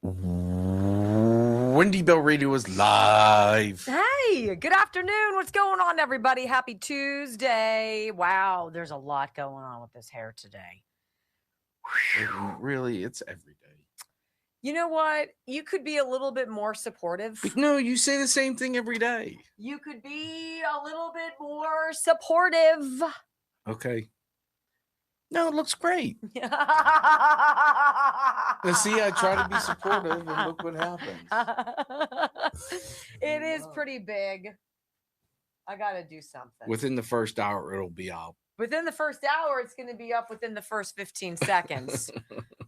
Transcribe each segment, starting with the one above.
Wendy Bell Radio is live. Hey, good afternoon. What's going on, everybody? Happy Tuesday. Wow, there's a lot going on with this hair today. Really, it's every day. You know what? You could be a little bit more supportive. But no, you say the same thing every day. You could be a little bit more supportive. Okay. No, it looks great. Now, see, I try to be supportive, and look what happens. It is pretty big. I got to do something. Within the first hour, it'll be out. Within the first hour, it's going to be up within the first 15 seconds.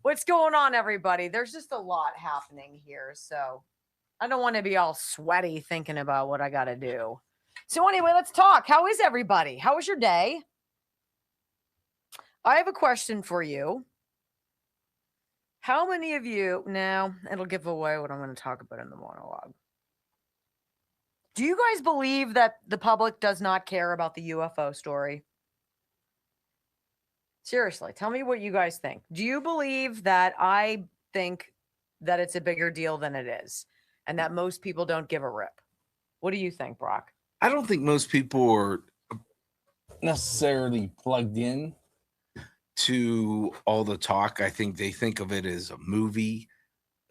What's going on, everybody? There's just a lot happening here. So I don't want to be all sweaty thinking about what I got to do. So anyway, let's talk. How is everybody? How was your day? I have a question for you. How many of you, now it'll give away what I'm going to talk about in the monologue. Do you guys believe that the public does not care about the UFO story? Seriously, tell me what you guys think. Do you believe that I think that it's a bigger deal than it is and that most people don't give a rip? What do you think, Brock? I don't think most people are necessarily plugged in to all the talk. I think they think of it as a movie.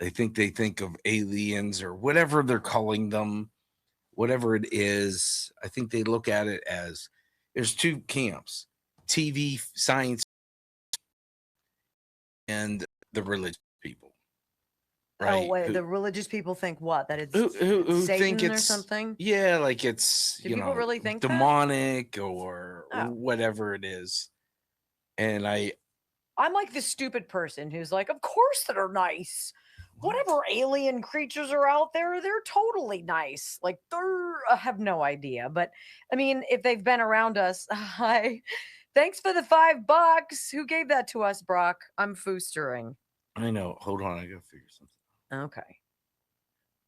They think of aliens or whatever they're calling them, whatever it is. I think they look at it as there's two camps: TV, science, and the religious people. Right? Oh, wait, the religious people think what? That it's who Satan think it's or something? Yeah, like it's Do people really think that? demonic or whatever it is. And I'm like the stupid person who's like, of course they're nice. Whatever alien creatures are out there, they're totally nice. Like I have no idea. But I mean, if they've been around us, hi. Thanks for the $5. Who gave that to us, Brock? I'm foostering. I know. Hold on, I gotta figure something. Okay.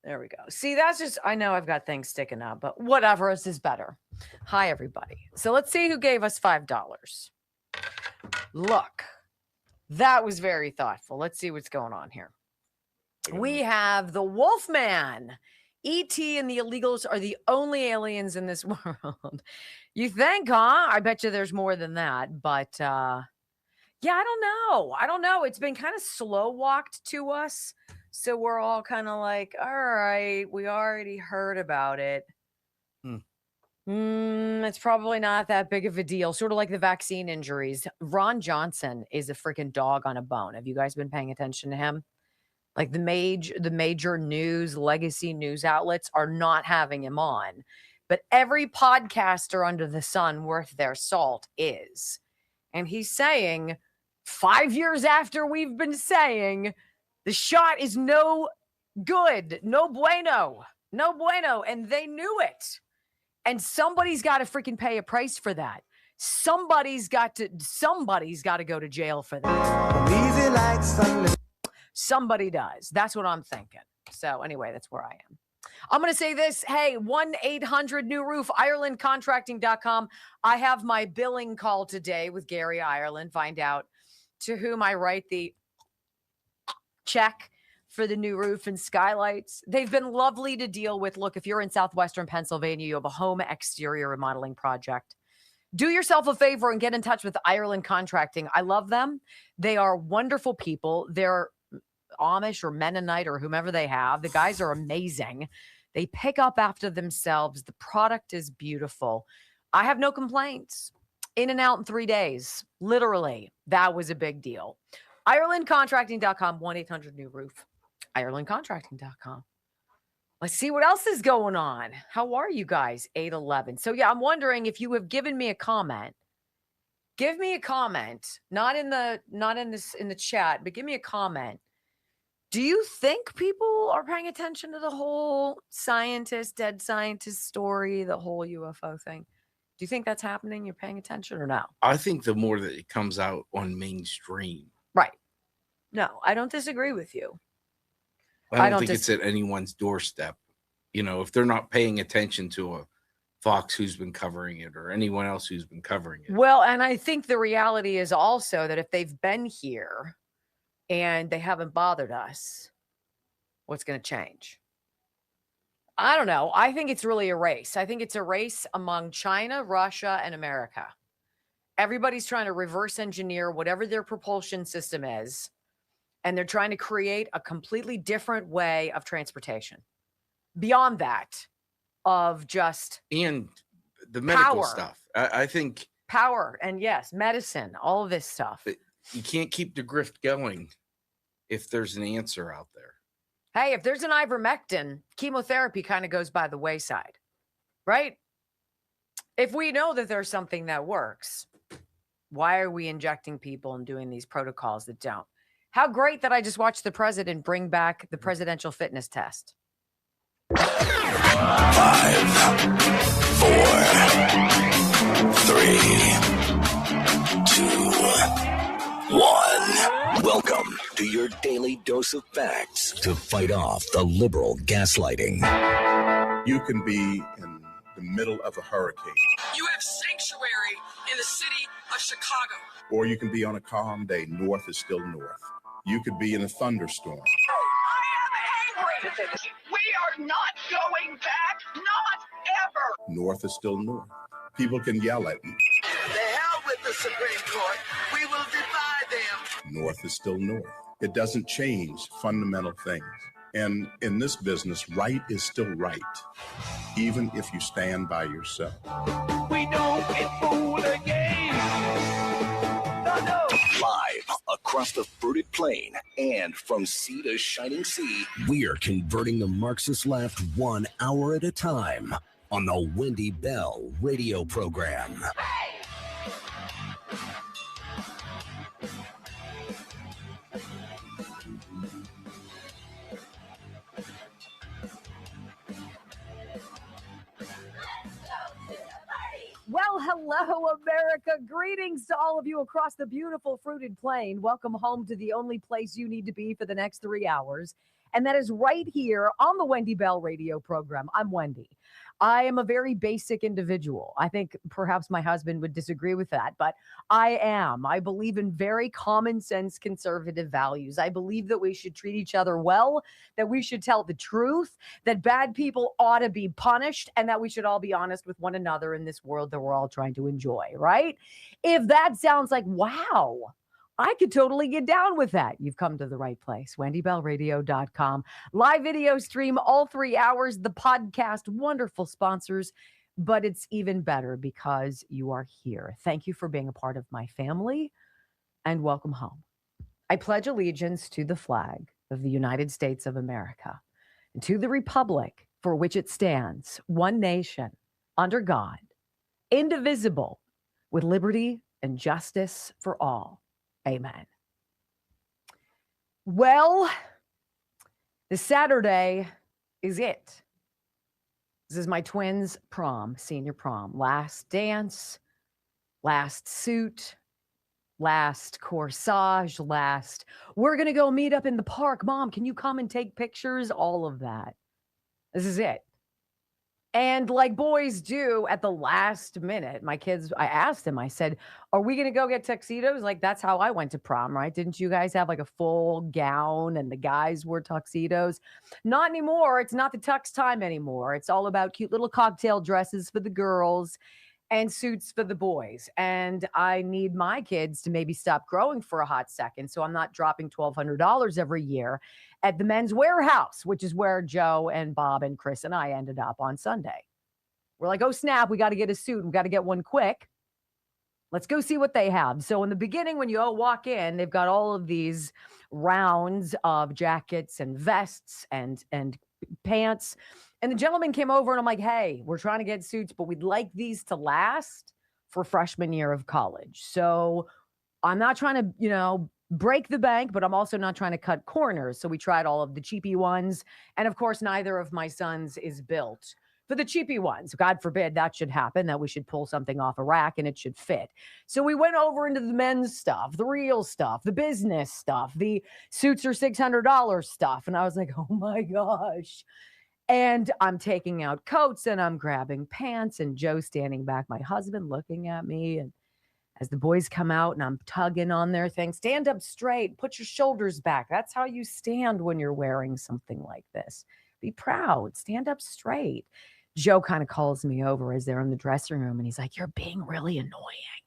There we go. See, that's just, I know I've got things sticking up, but whatever, this is better. Hi, everybody. So let's see who gave us $5. Look, that was very thoughtful. Let's see what's going on here. We have the Wolfman. E.T. and the illegals are the only aliens in this world. You think, huh? I bet you there's more than that. But yeah, I don't know. It's been kind of slow walked to us. So we're all kind of like, all right, we already heard about it. It's probably not that big of a deal. Sort of like the vaccine injuries. Ron Johnson is a freaking dog on a bone. Have you guys been paying attention to him? Like the major news, legacy news outlets are not having him on. But every podcaster under the sun worth their salt is. And he's saying 5 years after we've been saying the shot is no good, no bueno. And they knew it. And somebody's got to freaking pay a price for that. Somebody's got to go to jail for that. Somebody does. That's what I'm thinking. So anyway, that's where I am. I'm going to say this. Hey, 1-800-NEW-ROOF, IrelandContracting.com. I have my billing call today with Gary Ireland. Find out to whom I write the check for the new roof and skylights. They've been lovely to deal with. Look, if you're in southwestern Pennsylvania, you have a home exterior remodeling project, do yourself a favor and get in touch with Ireland Contracting. I love them. They are wonderful people. They're Amish or Mennonite or whomever they have. The guys are amazing. They pick up after themselves. The product is beautiful. I have no complaints. In and out in 3 days. Literally, that was a big deal. IrelandContracting.com, 1-800-NEW-ROOF. IrelandContracting.com. Let's see what else is going on. How are you guys? 811. So yeah, I'm wondering if you have given me a comment. Give me a comment. Not in the chat, but give me a comment. Do you think people are paying attention to the whole dead scientist story, the whole UFO thing? Do you think that's happening? You're paying attention or no? I think the more that it comes out on mainstream. Right. No, I don't disagree with you. I don't think it's at anyone's doorstep. You know, if they're not paying attention to a Fox who's been covering it or anyone else who's been covering it. Well, and I think the reality is also that if they've been here and they haven't bothered us, what's going to change? I don't know. I think it's really a race. I think it's a race among China, Russia, and America. Everybody's trying to reverse engineer whatever their propulsion system is, and they're trying to create a completely different way of transportation. Beyond that, of just And the medical power. stuff. I think Power and yes, medicine, all of this stuff. you can't keep the grift going if there's an answer out there. Hey, if there's an ivermectin, chemotherapy kind of goes by the wayside, right? If we know that there's something that works, why are we injecting people and doing these protocols that don't? How great that I just watched the president bring back the presidential fitness test. 5, 4, 3, 2, 1. Welcome to your daily dose of facts to fight off the liberal gaslighting. You can be in the middle of a hurricane. You have sanctuary in the city of Chicago. Or you can be on a calm day. North is still north. You could be in a thunderstorm. I am angry. We are not going back. Not ever. North is still north. People can yell at you. The hell with the Supreme Court. We will defy them. North is still north. It doesn't change fundamental things. And in this business, right is still right, even if you stand by yourself. We don't get fooled again. No. Live across the fruited plain and from sea to shining sea, we're converting the Marxist left 1 hour at a time on the Wendy Bell radio program. Well, hello, America. Greetings to all of you across the beautiful fruited plain. Welcome home to the only place you need to be for the next 3 hours. And that is right here on the Wendy Bell radio program. I'm Wendy. I am a very basic individual. I think perhaps my husband would disagree with that, but I am. I believe in very common sense conservative values. I believe that we should treat each other well, that we should tell the truth, that bad people ought to be punished, and that we should all be honest with one another in this world that we're all trying to enjoy, right? If that sounds like, wow, I could totally get down with that. You've come to the right place. WendyBellRadio.com. Live video stream all 3 hours. The podcast, wonderful sponsors, but it's even better because you are here. Thank you for being a part of my family and welcome home. I pledge allegiance to the flag of the United States of America and to the republic for which it stands, one nation, under God, indivisible, with liberty and justice for all. Amen. Well, this Saturday is it. This is my twins' prom, senior prom. Last dance, last suit, last corsage, last, we're going to go meet up in the park. Mom, can you come and take pictures? All of that. This is it. And like boys do at the last minute, my kids, I asked them, I said, are we going to go get tuxedos? Like, that's how I went to prom, right? Didn't you guys have like a full gown and the guys wore tuxedos? Not anymore. It's not the tux time anymore. It's all about cute little cocktail dresses for the girls and suits for the boys. And I need my kids to maybe stop growing for a hot second, so I'm not dropping $1,200 every year at the Men's Warehouse, which is where Joe and Bob and Chris and I ended up on Sunday. We're like, oh, snap, we got to get a suit. We got to get one quick. Let's go see what they have. So in the beginning, when you all walk in, they've got all of these rounds of jackets and vests and pants. And the gentleman came over and I'm like, hey, we're trying to get suits, but we'd like these to last for freshman year of college. So I'm not trying to, break the bank, but I'm also not trying to cut corners. So we tried all of the cheapy ones. And of course, neither of my sons is built for the cheapy ones. God forbid that should happen, that we should pull something off a rack and it should fit. So we went over into the men's stuff, the real stuff, the business stuff, the suits are $600 stuff. And I was like, oh my gosh. And I'm taking out coats and I'm grabbing pants and Joe standing back, my husband looking at me. And as the boys come out and I'm tugging on their thing. Stand up straight, put your shoulders back. That's how you stand when you're wearing something like this. Be proud, stand up straight. Joe kind of calls me over as they're in the dressing room and he's like, "You're being really annoying."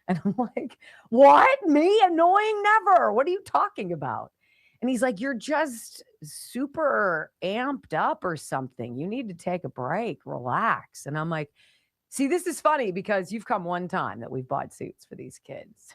And I'm like, "What? Me? Annoying? Never. What are you talking about?" And he's like, "You're just super amped up or something. You need to take a break, relax." And I'm like, "See, this is funny because you've come one time that we've bought suits for these kids.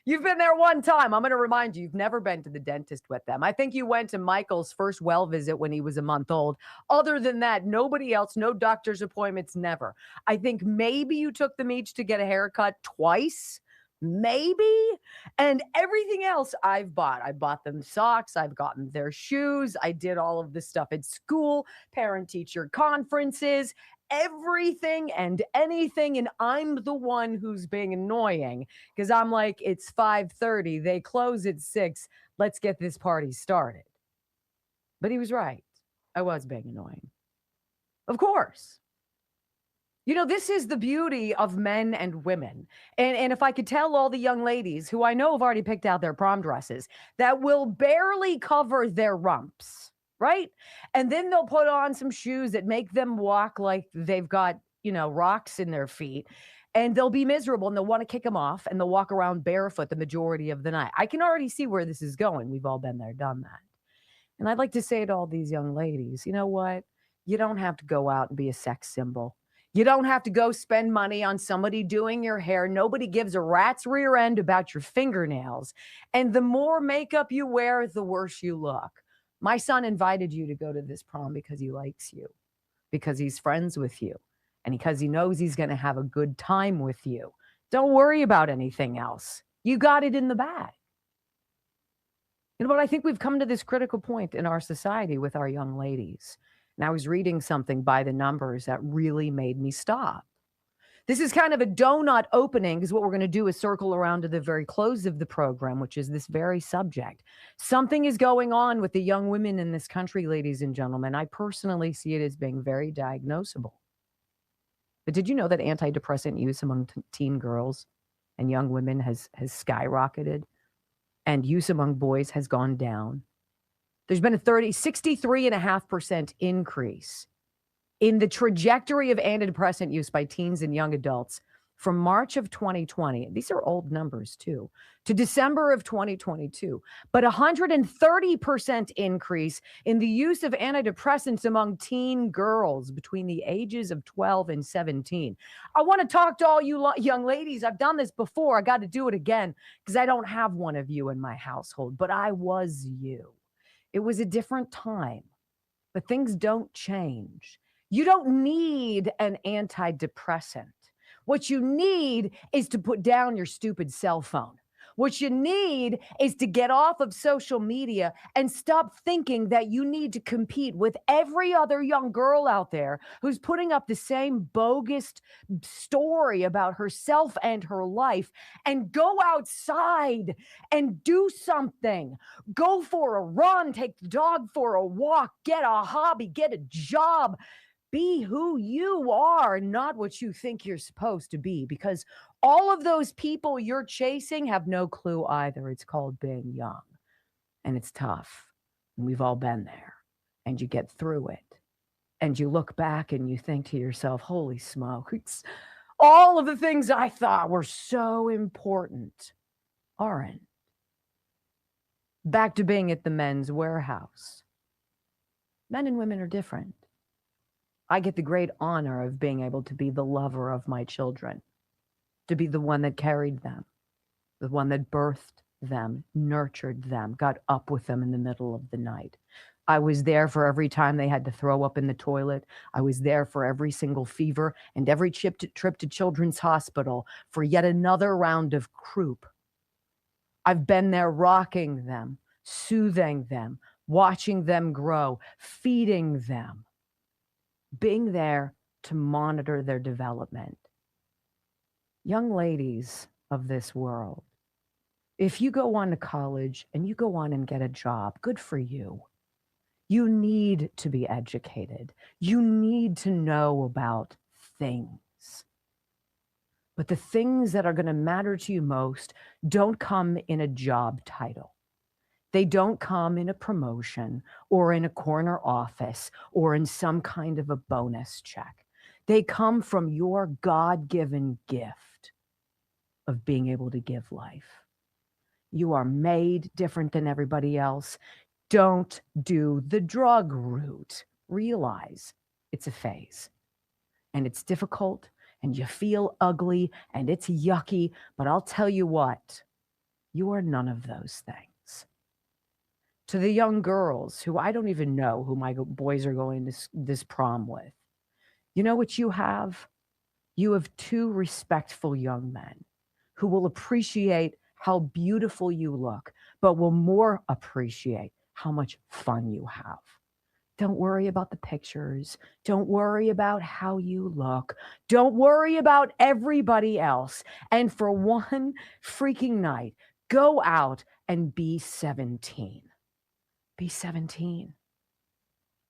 You've been there one time. I'm going to remind you, you've never been to the dentist with them. I think you went to Michael's first well visit when he was a month old. Other than that, nobody else, no doctor's appointments, never. I think maybe you took them each to get a haircut twice. Maybe. And everything else I've bought. I bought them socks. I've gotten their shoes. I did all of this stuff at school, parent teacher conferences, everything and anything. And I'm the one who's being annoying because I'm like, it's 5:30. They close at 6. Let's get this party started. But he was right. I was being annoying. Of course. You know, this is the beauty of men and women. And if I could tell all the young ladies who I know have already picked out their prom dresses that will barely cover their rumps, right? And then they'll put on some shoes that make them walk like they've got, rocks in their feet. And they'll be miserable and they'll want to kick them off and they'll walk around barefoot the majority of the night. I can already see where this is going. We've all been there, done that. And I'd like to say to all these young ladies, you know what? You don't have to go out and be a sex symbol. You don't have to go spend money on somebody doing your hair. Nobody gives a rat's rear end about your fingernails. And the more makeup you wear, the worse you look. My son invited you to go to this prom because he likes you, because he's friends with you, and because he knows he's going to have a good time with you. Don't worry about anything else. You got it in the bag. But I think we've come to this critical point in our society with our young ladies. And I was reading something by the numbers that really made me stop. This is kind of a donut opening because what we're going to do is circle around to the very close of the program, which is this very subject. Something is going on with the young women in this country, ladies and gentlemen. I personally see it as being very diagnosable. But did you know that antidepressant use among teen girls and young women has skyrocketed? And use among boys has gone down. There's been a 63.5% increase in the trajectory of antidepressant use by teens and young adults from March of 2020. These are old numbers too, to December of 2022, but 130% increase in the use of antidepressants among teen girls between the ages of 12 and 17. I want to talk to all you young ladies. I've done this before. I got to do it again because I don't have one of you in my household, but I was you. It was a different time, but things don't change. You don't need an antidepressant. What you need is to put down your stupid cell phone. What you need is to get off of social media and stop thinking that you need to compete with every other young girl out there who's putting up the same bogus story about herself and her life, and go outside and do something. Go for a run, take the dog for a walk, get a hobby, get a job. Be who you are, not what you think you're supposed to be, because all of those people you're chasing have no clue either. It's called being young, and it's tough. And we've all been there, and you get through it, and you look back and you think to yourself, holy smokes, all of the things I thought were so important aren't. Back to being at the men's warehouse. Men and women are different. I get the great honor of being able to be the lover of my children, to be the one that carried them, the one that birthed them, nurtured them, got up with them in the middle of the night. I was there for every time they had to throw up in the toilet. I was there for every single fever and every trip to Children's Hospital for yet another round of croup. I've been there rocking them, soothing them, watching them grow, feeding them, being there to monitor their development. Young ladies of this world, if you go on to college and you go on and get a job, good for you. You need to be educated. You need to know about things. But the things that are going to matter to you most don't come in a job title. They don't come in a promotion or in a corner office or in some kind of a bonus check. They come from your God-given gift of being able to give life. You are made different than everybody else. Don't do the drug route. Realize it's a phase and it's difficult and you feel ugly and it's yucky, but I'll tell you what, you are none of those things. To the young girls who I don't even know who my boys are going to this prom with, you know what you have? You have two respectful young men who will appreciate how beautiful you look, but will more appreciate how much fun you have. Don't worry about the pictures. Don't worry about how you look. Don't worry about everybody else. And for one freaking night, go out and be 17. Be 17.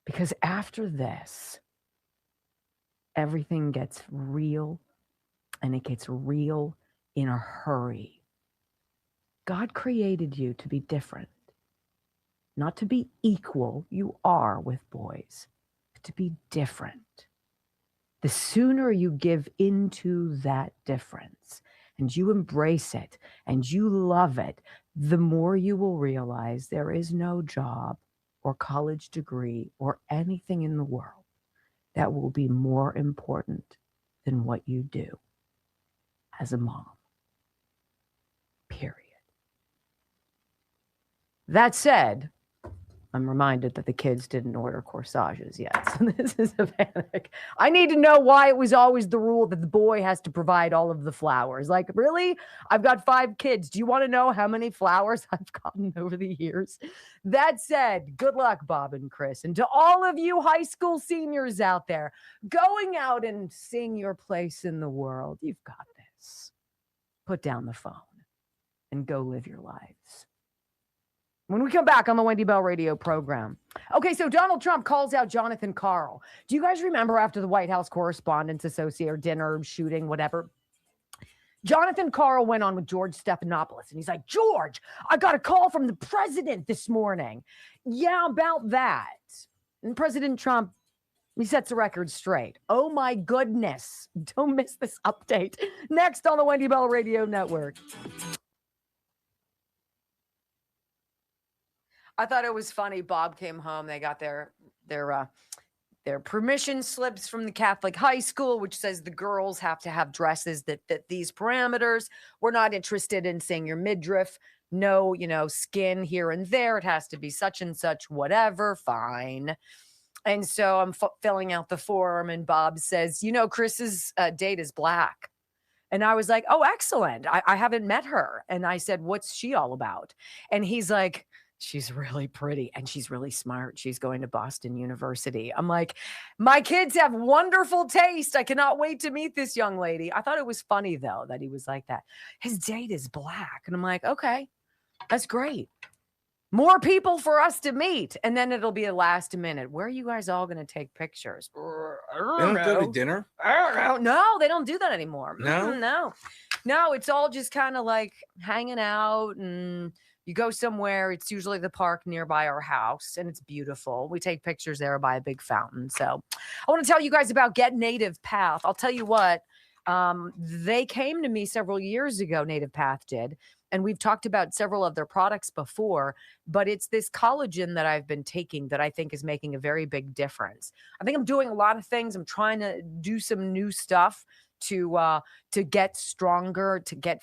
Because after this, everything gets real, and it gets real in a hurry. God created you to be different, not to be equal. You are with boys, but to be different. The sooner you give into that difference and you embrace it and you love it, the more you will realize there is no job or college degree or anything in the world that will be more important than what you do as a mom. Period. That said, I'm reminded that the kids didn't order corsages yet. So this is a panic. I need to know why it was always the rule that the boy has to provide all of the flowers. Like, really? I've got 5 kids. Do you want to know how many flowers I've gotten over the years? That said, good luck, Bob and Chris. And to all of you high school seniors out there, going out and seeing your place in the world, you've got this. Put down the phone and go live your lives. When we come back on the Wendy Bell radio program. Okay, so Donald Trump calls out Jonathan Karl. Do you guys remember after the White House Correspondents Association dinner, shooting, whatever? Jonathan Karl went on with George Stephanopoulos, and he's like, George, I got a call from the president this morning. Yeah, about that. And President Trump, he sets the record straight. Oh, my goodness. Don't miss this update. Next on the Wendy Bell Radio Network. I thought it was funny. Bob came home. They got their permission slips from the Catholic high school, which says the girls have to have dresses that fit these parameters. We're not interested in seeing your midriff. No, skin here and there. It has to be such and such, whatever. Fine. And so I'm filling out the form, and Bob says, Chris's date is black. And I was like, oh, excellent. I haven't met her. And I said, what's she all about? And he's like, she's really pretty and she's really smart. She's going to Boston University. I'm like, my kids have wonderful taste. I cannot wait to meet this young lady. I thought it was funny, though, that he was like that. His date is black. And I'm like, okay, that's great. More people for us to meet. And then it'll be a last minute. Where are you guys all going to take pictures? They don't go to dinner? No, they don't do that anymore. No? No, it's all just kind of like hanging out, and you go somewhere. It's usually the park nearby our house, and it's beautiful. We take pictures there by a big fountain. So I want to tell you guys about Get Native Path. I'll tell you what, they came to me several years ago, Native Path did, and we've talked about several of their products before, but it's this collagen that I've been taking that I think is making a very big difference. I think I'm doing a lot of things. I'm trying to do some new stuff to get stronger, to get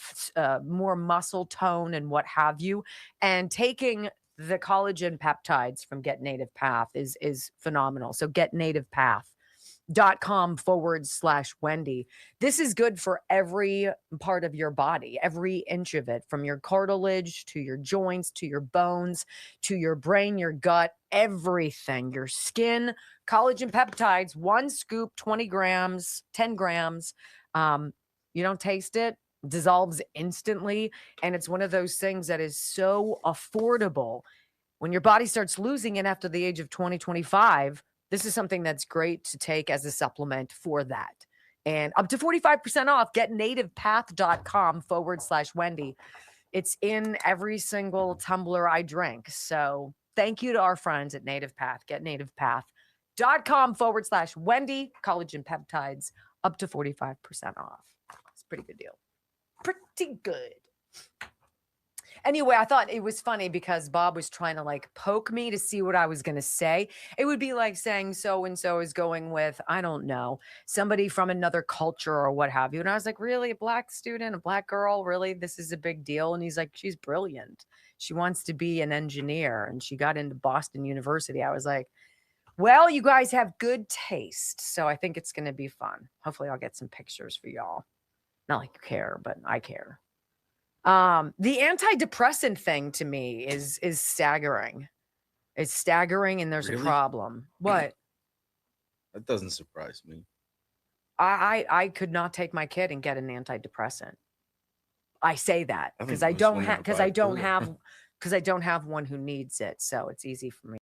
more muscle tone and what have you. And taking the collagen peptides from Get Native Path is phenomenal. So getnativepath.com/Wendy. This is good for every part of your body, every inch of it, from your cartilage to your joints, to your bones, to your brain, your gut, everything, your skin. Collagen peptides, 1 scoop, 20 grams, 10 grams. You don't taste it, dissolves instantly. And it's one of those things that is so affordable. When your body starts losing it after the age of 20, 25, this is something that's great to take as a supplement for that. And up to 45% off. Get nativepath.com/Wendy. It's in every single tumbler I drink. So thank you to our friends at Native Path. Get nativepath.com/Wendy. Collagen peptides up to 45% off. It's a pretty good deal. Pretty good. Anyway, I thought it was funny because Bob was trying to like poke me to see what I was going to say. It would be like saying so-and-so is going with, I don't know, somebody from another culture or what have you. And I was like, really? A black student, a black girl? Really? This is a big deal? And he's like, she's brilliant. She wants to be an engineer and she got into Boston University. I was like, well, you guys have good taste. So I think it's going to be fun. Hopefully I'll get some pictures for y'all. Not like you care, but I care. The antidepressant thing to me is staggering. It's staggering, and there's a Really? problem. What? That doesn't surprise me. I could not take my kid and get an antidepressant. I say that I because think I most don't women have are because I don't bipolar. have because I don't have one who needs it. So it's easy for me.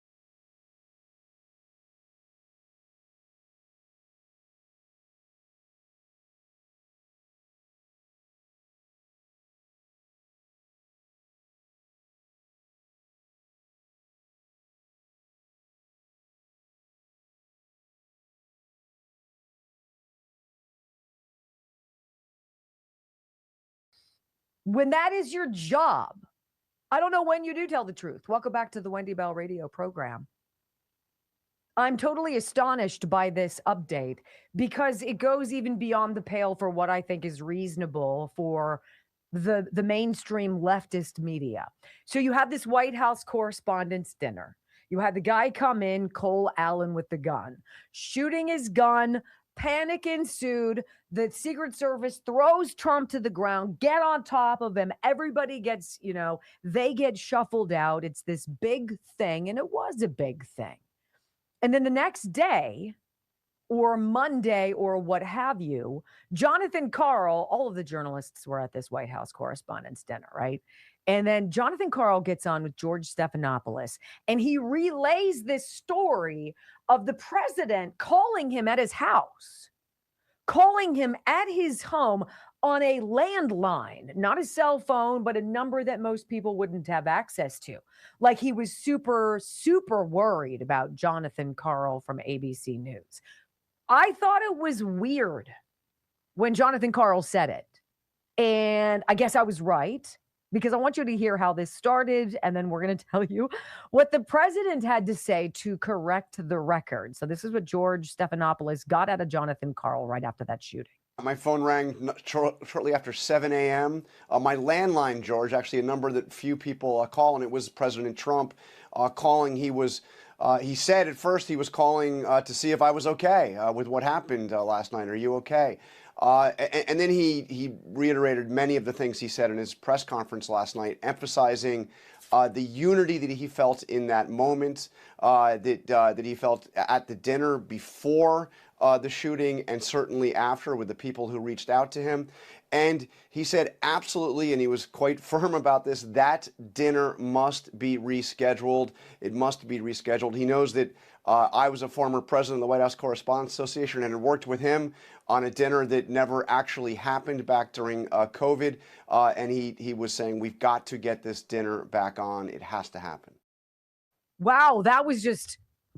When that is your job, I don't know when you do tell the truth. Welcome back to the Wendy Bell radio program. I'm totally astonished by this update because it goes even beyond the pale for what I think is reasonable for the mainstream leftist media. So you have this White House Correspondents' Dinner. You had the guy come in, Cole Allen with the gun, shooting his gun. Panic ensued. The Secret Service throws Trump to the ground, get on top of him. Everybody gets, they get shuffled out. It's this big thing, and it was a big thing. And then the next day or Monday or what have you, Jonathan Karl, all of the journalists were at this White House Correspondents' Dinner, right? And then Jonathan Karl gets on with George Stephanopoulos, and he relays this story of the president calling him at his house, calling him at his home on a landline, not a cell phone, but a number that most people wouldn't have access to. Like he was super, super worried about Jonathan Karl from ABC News. I thought it was weird when Jonathan Karl said it. And I guess I was right because I want you to hear how this started. And then we're going to tell you what the president had to say to correct the record. So this is what George Stephanopoulos got out of Jonathan Karl right after that shooting. My phone rang shortly after 7 a.m. My landline, George, actually a number that few people call, and it was President Trump calling. He said at first he was calling to see if I was okay with what happened last night. Are you okay? And then he reiterated many of the things he said in his press conference last night, emphasizing the unity that he felt in that moment, that he felt at the dinner before the shooting and certainly after with the people who reached out to him. And he said absolutely, and he was quite firm about this, that dinner must be rescheduled. It must be rescheduled. He knows that I was a former president of the White House Correspondents Association and had worked with him on a dinner that never actually happened back during COVID. And he was saying, we've got to get this dinner back on. It has to happen. Wow,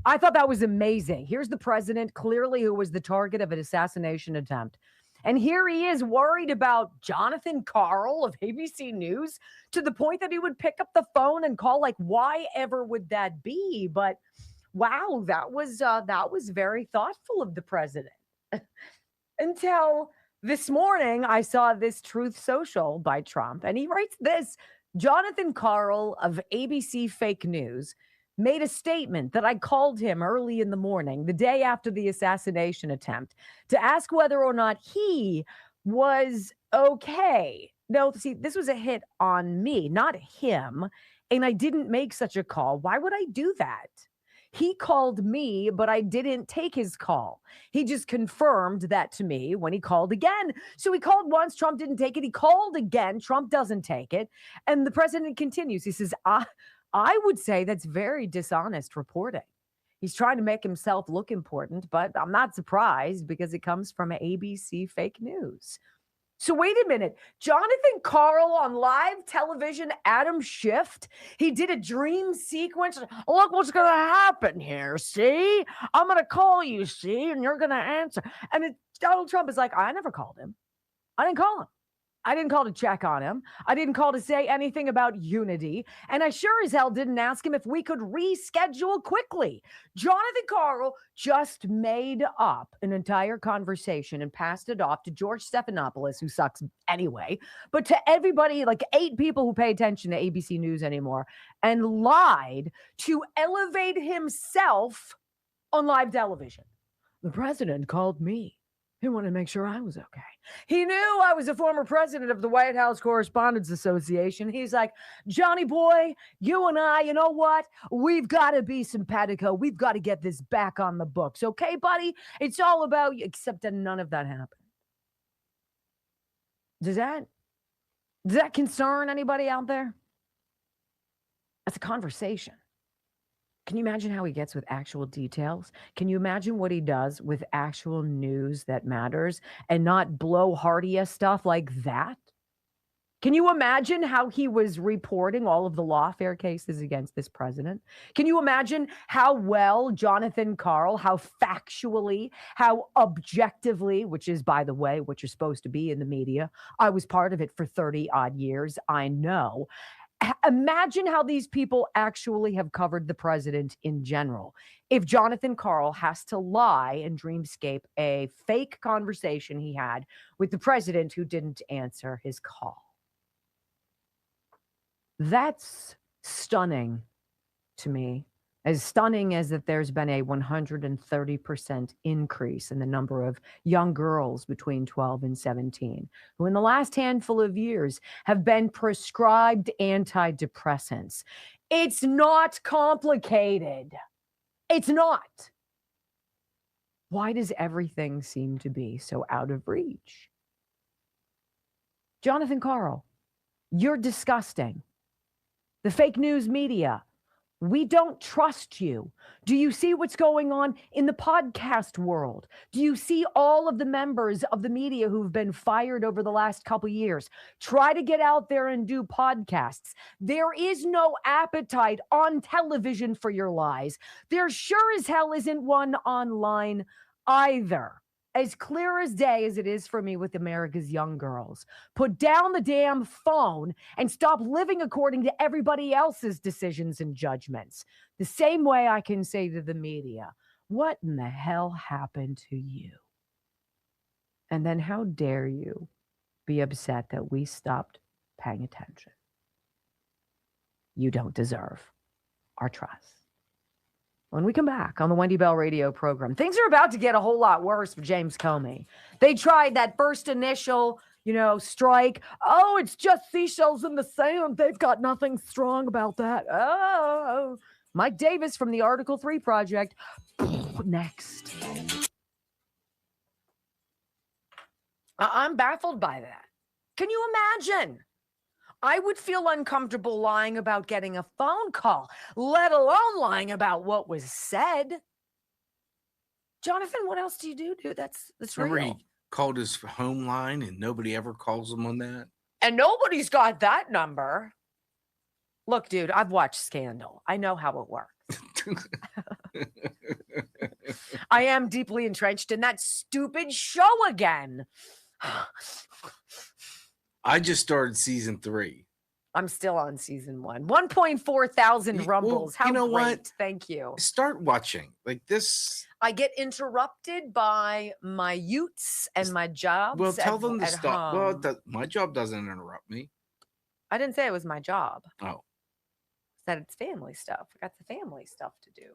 I thought that was amazing. Here's the president, clearly who was the target of an assassination attempt. And here he is worried about Jonathan Karl of ABC News to the point that he would pick up the phone and call, like, why ever would that be? But wow, that was very thoughtful of the president. Until this morning, I saw this Truth Social by Trump, and he writes this: Jonathan Karl of ABC Fake News made a statement that I called him early in the morning, the day after the assassination attempt, to ask whether or not he was okay. No, see, this was a hit on me, not him. And I didn't make such a call. Why would I do that? He called me, but I didn't take his call. He just confirmed that to me when he called again. So he called once, Trump didn't take it. He called again, Trump doesn't take it. And the president continues. He says, I would say that's very dishonest reporting. He's trying to make himself look important, but I'm not surprised because it comes from ABC fake news. So wait a minute. Jonathan Karl on live television, Adam Schiff, he did a dream sequence. Look what's going to happen here. See? I'm going to call you, see? And you're going to answer. And Donald Trump is like, I never called him. I didn't call him. I didn't call to check on him. I didn't call to say anything about unity. And I sure as hell didn't ask him if we could reschedule quickly. Jonathan Karl just made up an entire conversation and passed it off to George Stephanopoulos, who sucks anyway, but to everybody, like 8 people who pay attention to ABC News anymore, and lied to elevate himself on live television. The president called me. He wanted to make sure I was okay. He knew I was a former president of the White House Correspondents Association. He's like, Johnny boy, you and I, you know what? We've got to be simpatico. We've got to get this back on the books. Okay, buddy? It's all about you, except that none of that happened. Does that concern anybody out there? That's a conversation. Can you imagine how he gets with actual details? Can you imagine what he does with actual news that matters and not blowhardy stuff like that? Can you imagine how he was reporting all of the lawfare cases against this president? Can you imagine how well Jonathan Karl, how factually, how objectively, which is, by the way, what you're supposed to be in the media. I was part of it for 30 odd years. I know. Imagine how these people actually have covered the president in general. If Jonathan Karl has to lie and dreamscape a fake conversation he had with the president who didn't answer his call. That's stunning to me. As stunning as that there's been a 130% increase in the number of young girls between 12 and 17 who in the last handful of years have been prescribed antidepressants. It's not complicated. It's not. Why does everything seem to be so out of reach? Jonathan Karl, you're disgusting. The fake news media, we don't trust you. Do you see what's going on in the podcast world? Do you see all of the members of the media who've been fired over the last couple years? Try to get out there and do podcasts. There is no appetite on television for your lies. There sure as hell isn't one online either. As clear as day as it is for me with America's young girls. Put down the damn phone and stop living according to everybody else's decisions and judgments. The same way I can say to the media, what in the hell happened to you? And then how dare you be upset that we stopped paying attention? You don't deserve our trust. When we come back on the Wendy Bell radio program, things are about to get a whole lot worse for James Comey. They tried that first initial, strike. Oh, it's just seashells in the sand. They've got nothing strong about that. Oh, Mike Davis from the Article 3 Project. Next. I'm baffled by that. Can you imagine? I would feel uncomfortable lying about getting a phone call, let alone lying about what was said. Jonathan, what else do you do, dude? That's Remember real. he called his home line and nobody ever calls him on that? And nobody's got that number. Look, dude, I've watched Scandal. I know how it works. I am deeply entrenched in that stupid show again. I just started season 3. I'm still on season 1. 1.4 thousand rumbles. How you know great. what? Thank you. Start watching. Like this. I get interrupted by my utes and my jobs. Well, tell them to at stop. home. Well, my job doesn't interrupt me. I didn't say it was my job. Oh. I said it's family stuff. I got the family stuff to do.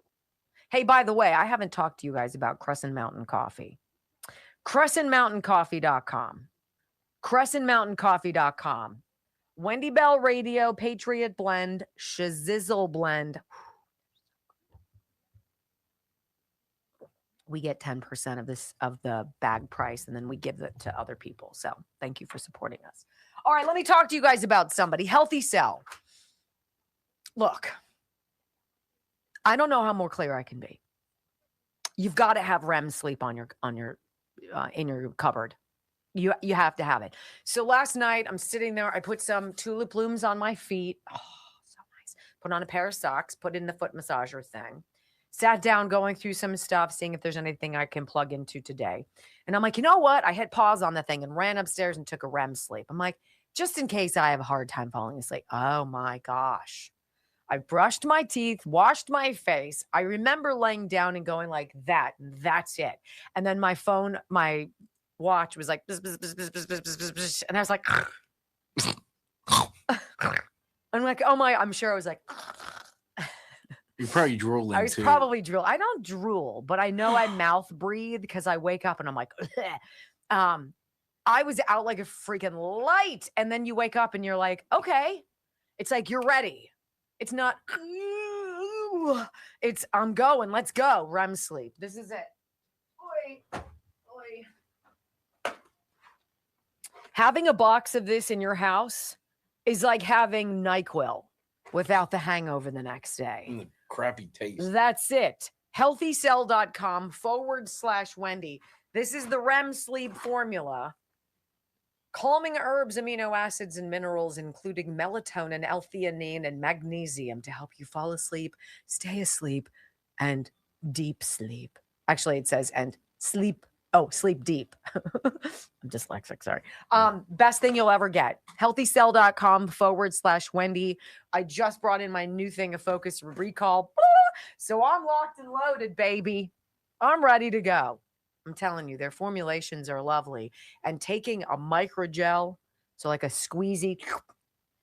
Hey, by the way, I haven't talked to you guys about Crescent Mountain Coffee. CrescentMountainCoffee.com. CrescentMountainCoffee.com. Wendy Bell Radio, Patriot Blend, Shazizzle Blend. We get 10% of the bag price, and then we give it to other people. So thank you for supporting us. All right, let me talk to you guys about somebody. Healthy Cell. Look, I don't know how more clear I can be. You've got to have REM sleep on your in your cupboard. You have to have it. So last night I'm sitting there. I put some tulip blooms on my feet. Oh, so nice. Put on a pair of socks. Put in the foot massager thing. Sat down, going through some stuff, seeing if there's anything I can plug into today. And I'm like, you know what? I hit pause on the thing and ran upstairs and took a REM sleep. I'm like, just in case I have a hard time falling asleep. Oh my gosh. I brushed my teeth, washed my face. I remember laying down and going like that. And that's it. And then my phone, my watch was like, bzz, bzz, bzz, bzz, bzz, bzz, bzz, bzz, and I was like, I'm like, oh my, I'm sure I was like, You're probably drooling. I was too. probably drool. I don't drool, but I know I mouth breathe because I wake up and I'm like, I was out like a freaking light. And then you wake up and you're like, okay. It's like, you're ready. It's not, it's, I'm going, let's go. REM sleep. This is it. Oi, oi. Having a box of this in your house is like having NyQuil without the hangover the next day. And the crappy taste. That's it. Healthycell.com/Wendy. This is the REM sleep formula. Calming herbs, amino acids, and minerals, including melatonin, L-theanine, and magnesium to help you fall asleep, stay asleep, and deep sleep. Actually, it says, and sleep. Oh, sleep deep. I'm dyslexic, sorry. Best thing you'll ever get. Healthycell.com/Wendy. I just brought in my new thing, a focus recall. So I'm locked and loaded, baby. I'm ready to go. I'm telling you, their formulations are lovely. And taking a microgel, so like a squeezy,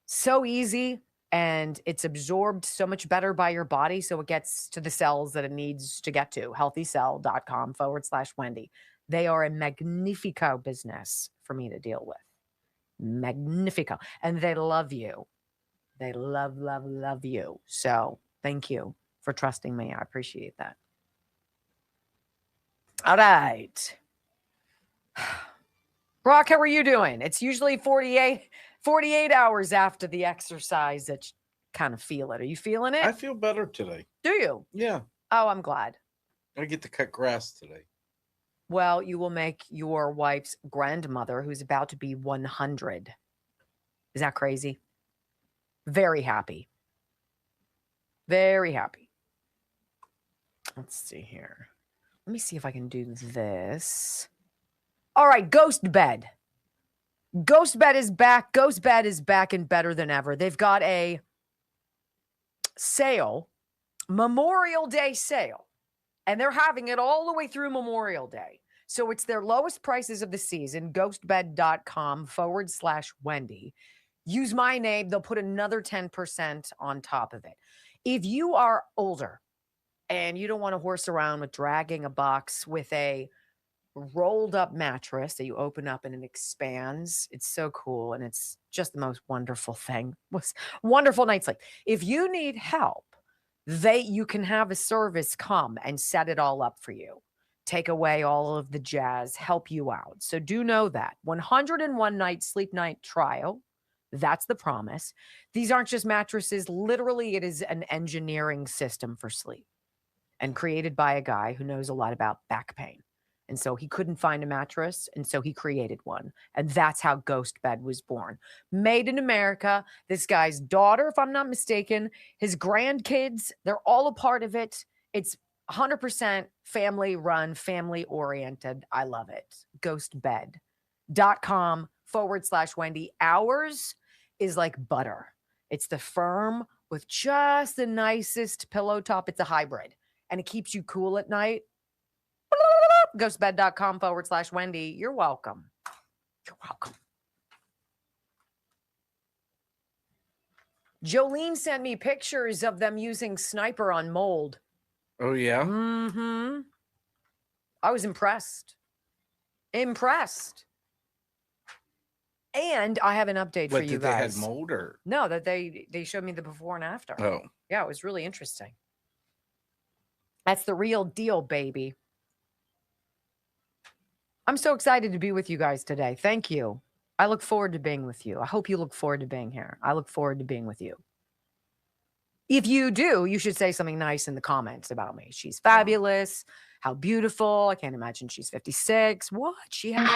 so easy, and it's absorbed so much better by your body, so it gets to the cells that it needs to get to. Healthycell.com/Wendy. They are a magnifico business for me to deal with. Magnifico. And they love you. They love, love, love you. So thank you for trusting me. I appreciate that. All right. Brock, how are you doing? It's usually 48 hours after the exercise that you kind of feel it. Are you feeling it? I feel better today. Do you? Yeah. Oh, I'm glad. I get to cut grass today. Well, you will make your wife's grandmother, who's about to be 100. Is that crazy? Very happy. Very happy. Let's see here. Let me see if I can do this. All right, Ghost Bed. Ghost Bed is back. Ghost Bed is back and better than ever. They've got a sale, Memorial Day sale, and they're having it all the way through Memorial Day. So it's their lowest prices of the season, ghostbed.com/Wendy. Use my name. They'll put another 10% on top of it. If you are older and you don't want to horse around with dragging a box with a rolled up mattress that you open up and it expands, it's so cool. And it's just the most wonderful thing. Was wonderful night's sleep. If you need help, you can have a service come and set it all up for you. Take away all of the jazz, help you out. So do know that 101 night sleep night trial. That's the promise. These aren't just mattresses. Literally, it is an engineering system for sleep and created by a guy who knows a lot about back pain. And so he couldn't find a mattress, and so he created one. And that's how Ghost Bed was born. Made in America. This guy's daughter, if I'm not mistaken, his grandkids, they're all a part of it. It's 100% family run, family oriented. I love it. Ghostbed.com/Wendy. Ours is like butter. It's the firm with just the nicest pillow top. It's a hybrid and it keeps you cool at night. Ghostbed.com/Wendy. You're welcome. You're welcome. Jolene sent me pictures of them using Sniper on mold. Oh, yeah? Mm-hmm. I was impressed. Impressed. And I have an update for you guys. They had mold or? No, that they showed me the before and after. Oh. Yeah, it was really interesting. That's the real deal, baby. I'm so excited to be with you guys today. Thank you. I look forward to being with you. I hope you look forward to being here. I look forward to being with you. If you do, you should say something nice in the comments about me. She's fabulous. how beautiful. I can't imagine she's 56. What? She has.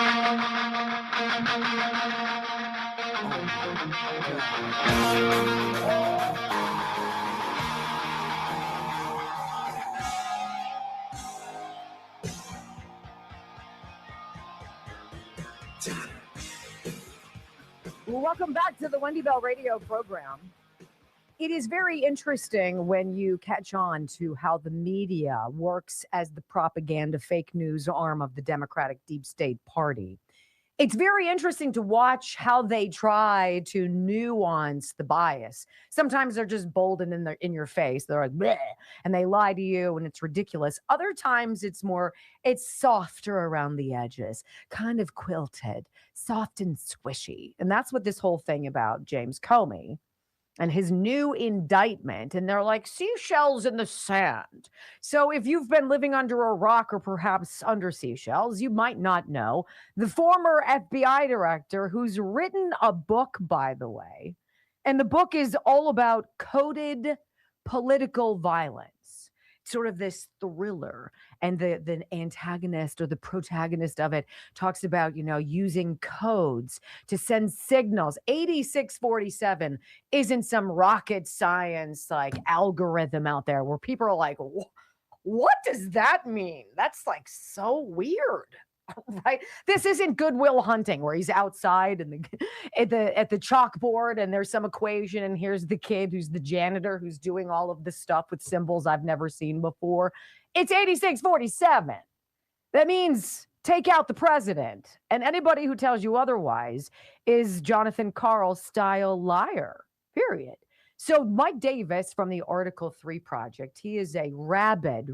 Welcome back to the Wendy Bell radio program. It is very interesting when you catch on to how the media works as the propaganda fake news arm of the Democratic deep state party. It's very interesting to watch how they try to nuance the bias. Sometimes they're just bold and in your face. They're like, bleh, and they lie to you and it's ridiculous. Other times it's softer around the edges, kind of quilted, soft and squishy. And that's what this whole thing about James Comey and his new indictment, and they're like seashells in the sand. So if you've been living under a rock or perhaps under seashells, you might not know the former FBI director who's written a book, by the way, and the book is all about coded political violence. Sort of this thriller, and the antagonist or the protagonist of it talks about, using codes to send signals. 8647 isn't some rocket science like algorithm out there where people are like, what does that mean? That's like so weird. Right? This isn't Goodwill Hunting where he's outside and at the chalkboard and there's some equation and here's the kid who's the janitor who's doing all of this stuff with symbols I've never seen before. It's 8647. That means take out the president. And anybody who tells you otherwise is Jonathan Karl style liar, period. So Mike Davis from the Article 3 Project, he is a rabid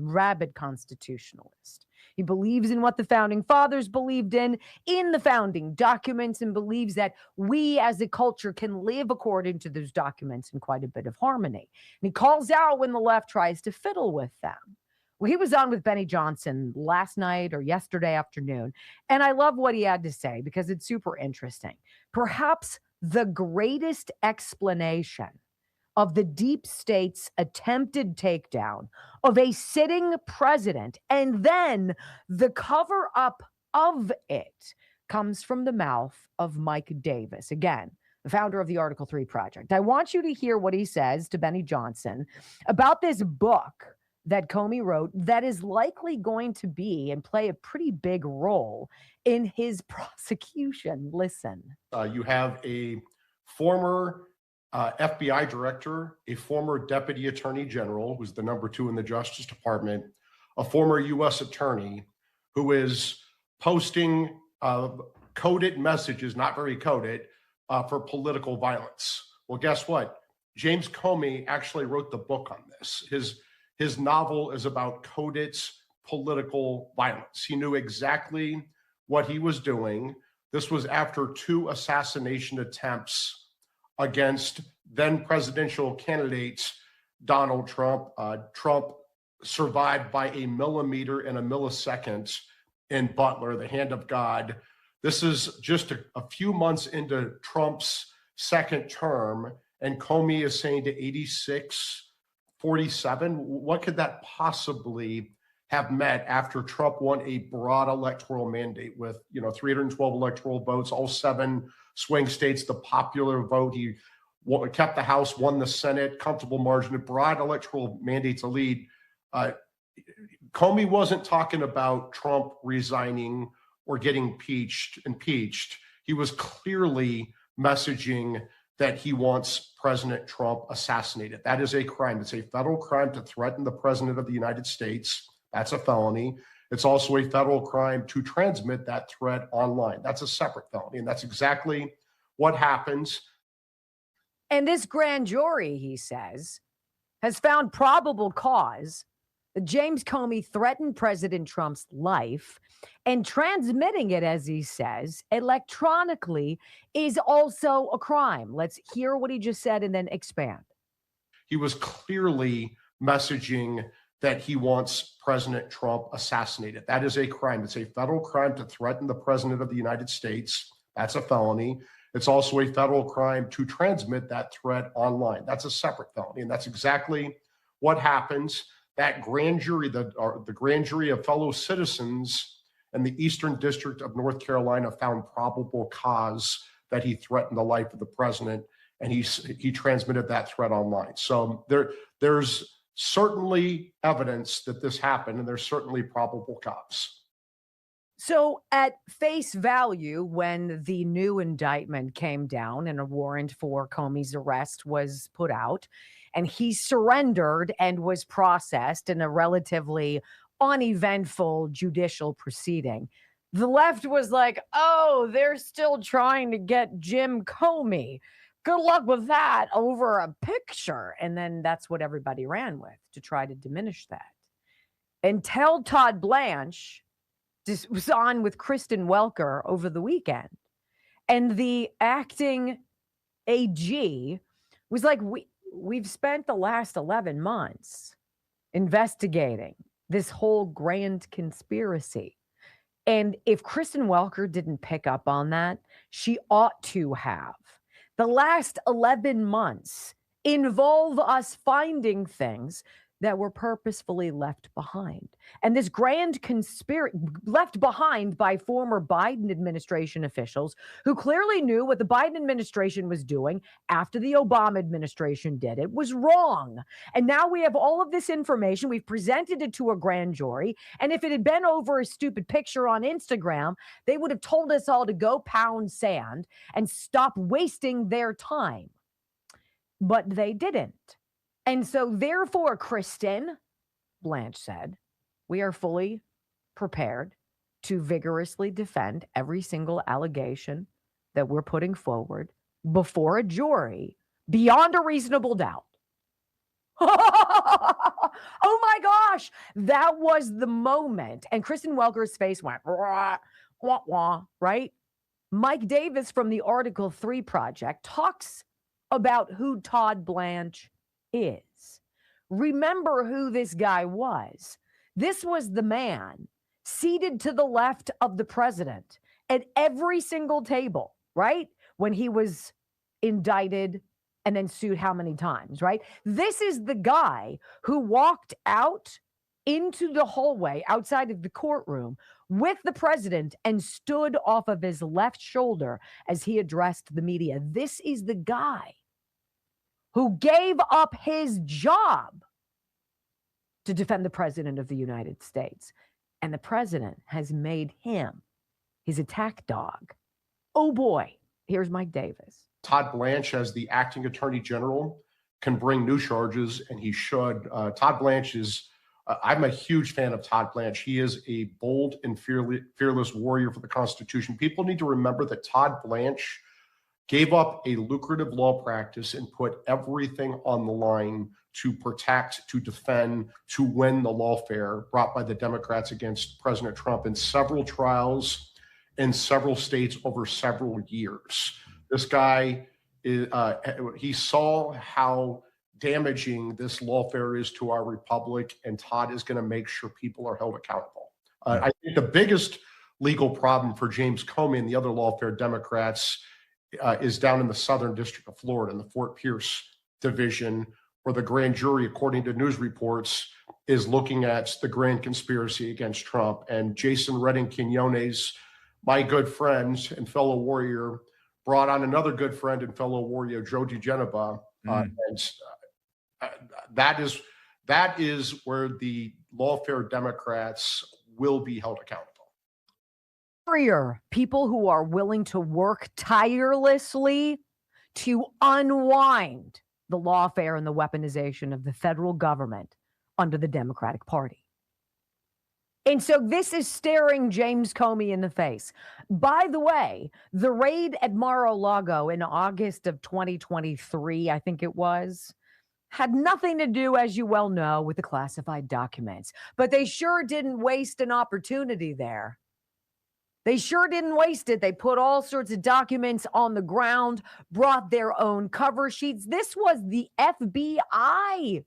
constitutionalist. He believes in what the founding fathers believed in the founding documents, and believes that we as a culture can live according to those documents in quite a bit of harmony. And he calls out when the left tries to fiddle with them. Well, he was on with Benny Johnson last night or yesterday afternoon, and I love what he had to say because it's super interesting. Perhaps the greatest explanation of the deep state's attempted takedown of a sitting president and then the cover up of it comes from the mouth of Mike Davis, again, the founder of the Article 3 Project. I want you to hear what he says to Benny Johnson about this book that Comey wrote that is likely going to be and play a pretty big role in his prosecution. Listen. You have a former FBI director, a former deputy attorney general, who's the number 2 in the Justice Department, a former U.S. attorney who is posting coded messages, not very coded, for political violence. Well, guess what? James Comey actually wrote the book on this. His novel is about coded political violence. He knew exactly what he was doing. This was after 2 assassination attempts against then presidential candidates Donald Trump. Trump survived by a millimeter and a millisecond in Butler, the hand of God. This is just a few months into Trump's second term, and Comey is saying to 86-47. What could that possibly have meant after Trump won a broad electoral mandate with 312 electoral votes, all 7 swing states, the popular vote? He kept the House, won the Senate, comfortable margin, a broad electoral mandate to lead. Comey wasn't talking about Trump resigning or getting impeached. He was clearly messaging that he wants President Trump assassinated. That is a crime. It's a federal crime to threaten the president of the United States. That's a felony. It's also a federal crime to transmit that threat online. That's a separate felony. And that's exactly what happens. And this grand jury, he says, has found probable cause that James Comey threatened President Trump's life, and transmitting it, as he says, electronically is also a crime. Let's hear what he just said and then expand. He was clearly messaging that he wants President Trump assassinated. That is a crime. It's a federal crime to threaten the president of the United States. That's a felony. It's also a federal crime to transmit that threat online. That's a separate felony. And that's exactly what happens. that grand jury, the grand jury of fellow citizens in the Eastern District of North Carolina found probable cause that he threatened the life of the president, and he transmitted that threat online. So there's certainly evidence that this happened, and there's certainly probable cause. So at face value, when the new indictment came down and a warrant for Comey's arrest was put out, and he surrendered and was processed in a relatively uneventful judicial proceeding, the left was like, oh, they're still trying to get Jim Comey. Good luck with that over a picture. And then that's what everybody ran with to try to diminish that. Until Todd Blanche was on with Kristen Welker over the weekend. And the acting AG was like, we've spent the last 11 months investigating this whole grand conspiracy. And if Kristen Welker didn't pick up on that, she ought to have. The last 11 months involve us finding things that were purposefully left behind. And this grand conspiracy left behind by former Biden administration officials who clearly knew what the Biden administration was doing after the Obama administration did it was wrong. And now we have all of this information. We've presented it to a grand jury. And if it had been over a stupid picture on Instagram, they would have told us all to go pound sand and stop wasting their time. But they didn't. And so, therefore, Kristen, Blanche said, we are fully prepared to vigorously defend every single allegation that we're putting forward before a jury beyond a reasonable doubt. Oh my gosh, that was the moment. And Kristen Welker's face went, wah, wah, wah, right? Mike Davis from the Article 3 Project talks about who Todd Blanche is. Remember who this guy was. This was the man seated to the left of the president at every single table, right? When he was indicted and then sued how many times, right? This is the guy who walked out into the hallway outside of the courtroom with the president and stood off of his left shoulder as he addressed the media. This is the guy who gave up his job to defend the president of the United States. And the president has made him his attack dog. Oh boy, here's Mike Davis. Todd Blanche, as the acting attorney general, can bring new charges, and he should. Todd Blanche is, I'm a huge fan of Todd Blanche. He is a bold and fearless warrior for the Constitution. People need to remember that Todd Blanche gave up a lucrative law practice and put everything on the line to protect, to defend, to win the lawfare brought by the Democrats against President Trump in several trials in several states over several years. This guy, he saw how damaging this lawfare is to our republic, and Todd is going to make sure people are held accountable. I think the biggest legal problem for James Comey and the other lawfare Democrats is down in the Southern District of Florida, in the Fort Pierce division, where the grand jury, according to news reports, is looking at the grand conspiracy against Trump. And Jason Redding Quinones, my good friend and fellow warrior, brought on another good friend and fellow warrior, Joe DiGenova. And that is where the lawfare Democrats will be held accountable. People who are willing to work tirelessly to unwind the lawfare and the weaponization of the federal government under the Democratic Party. And so this is staring James Comey in the face. By the way, the raid at Mar-a-Lago in August of 2023, I think it was, had nothing to do, as you well know, with the classified documents. But they sure didn't waste an opportunity there. They sure didn't waste it. They put all sorts of documents on the ground, brought their own cover sheets. This was the FBI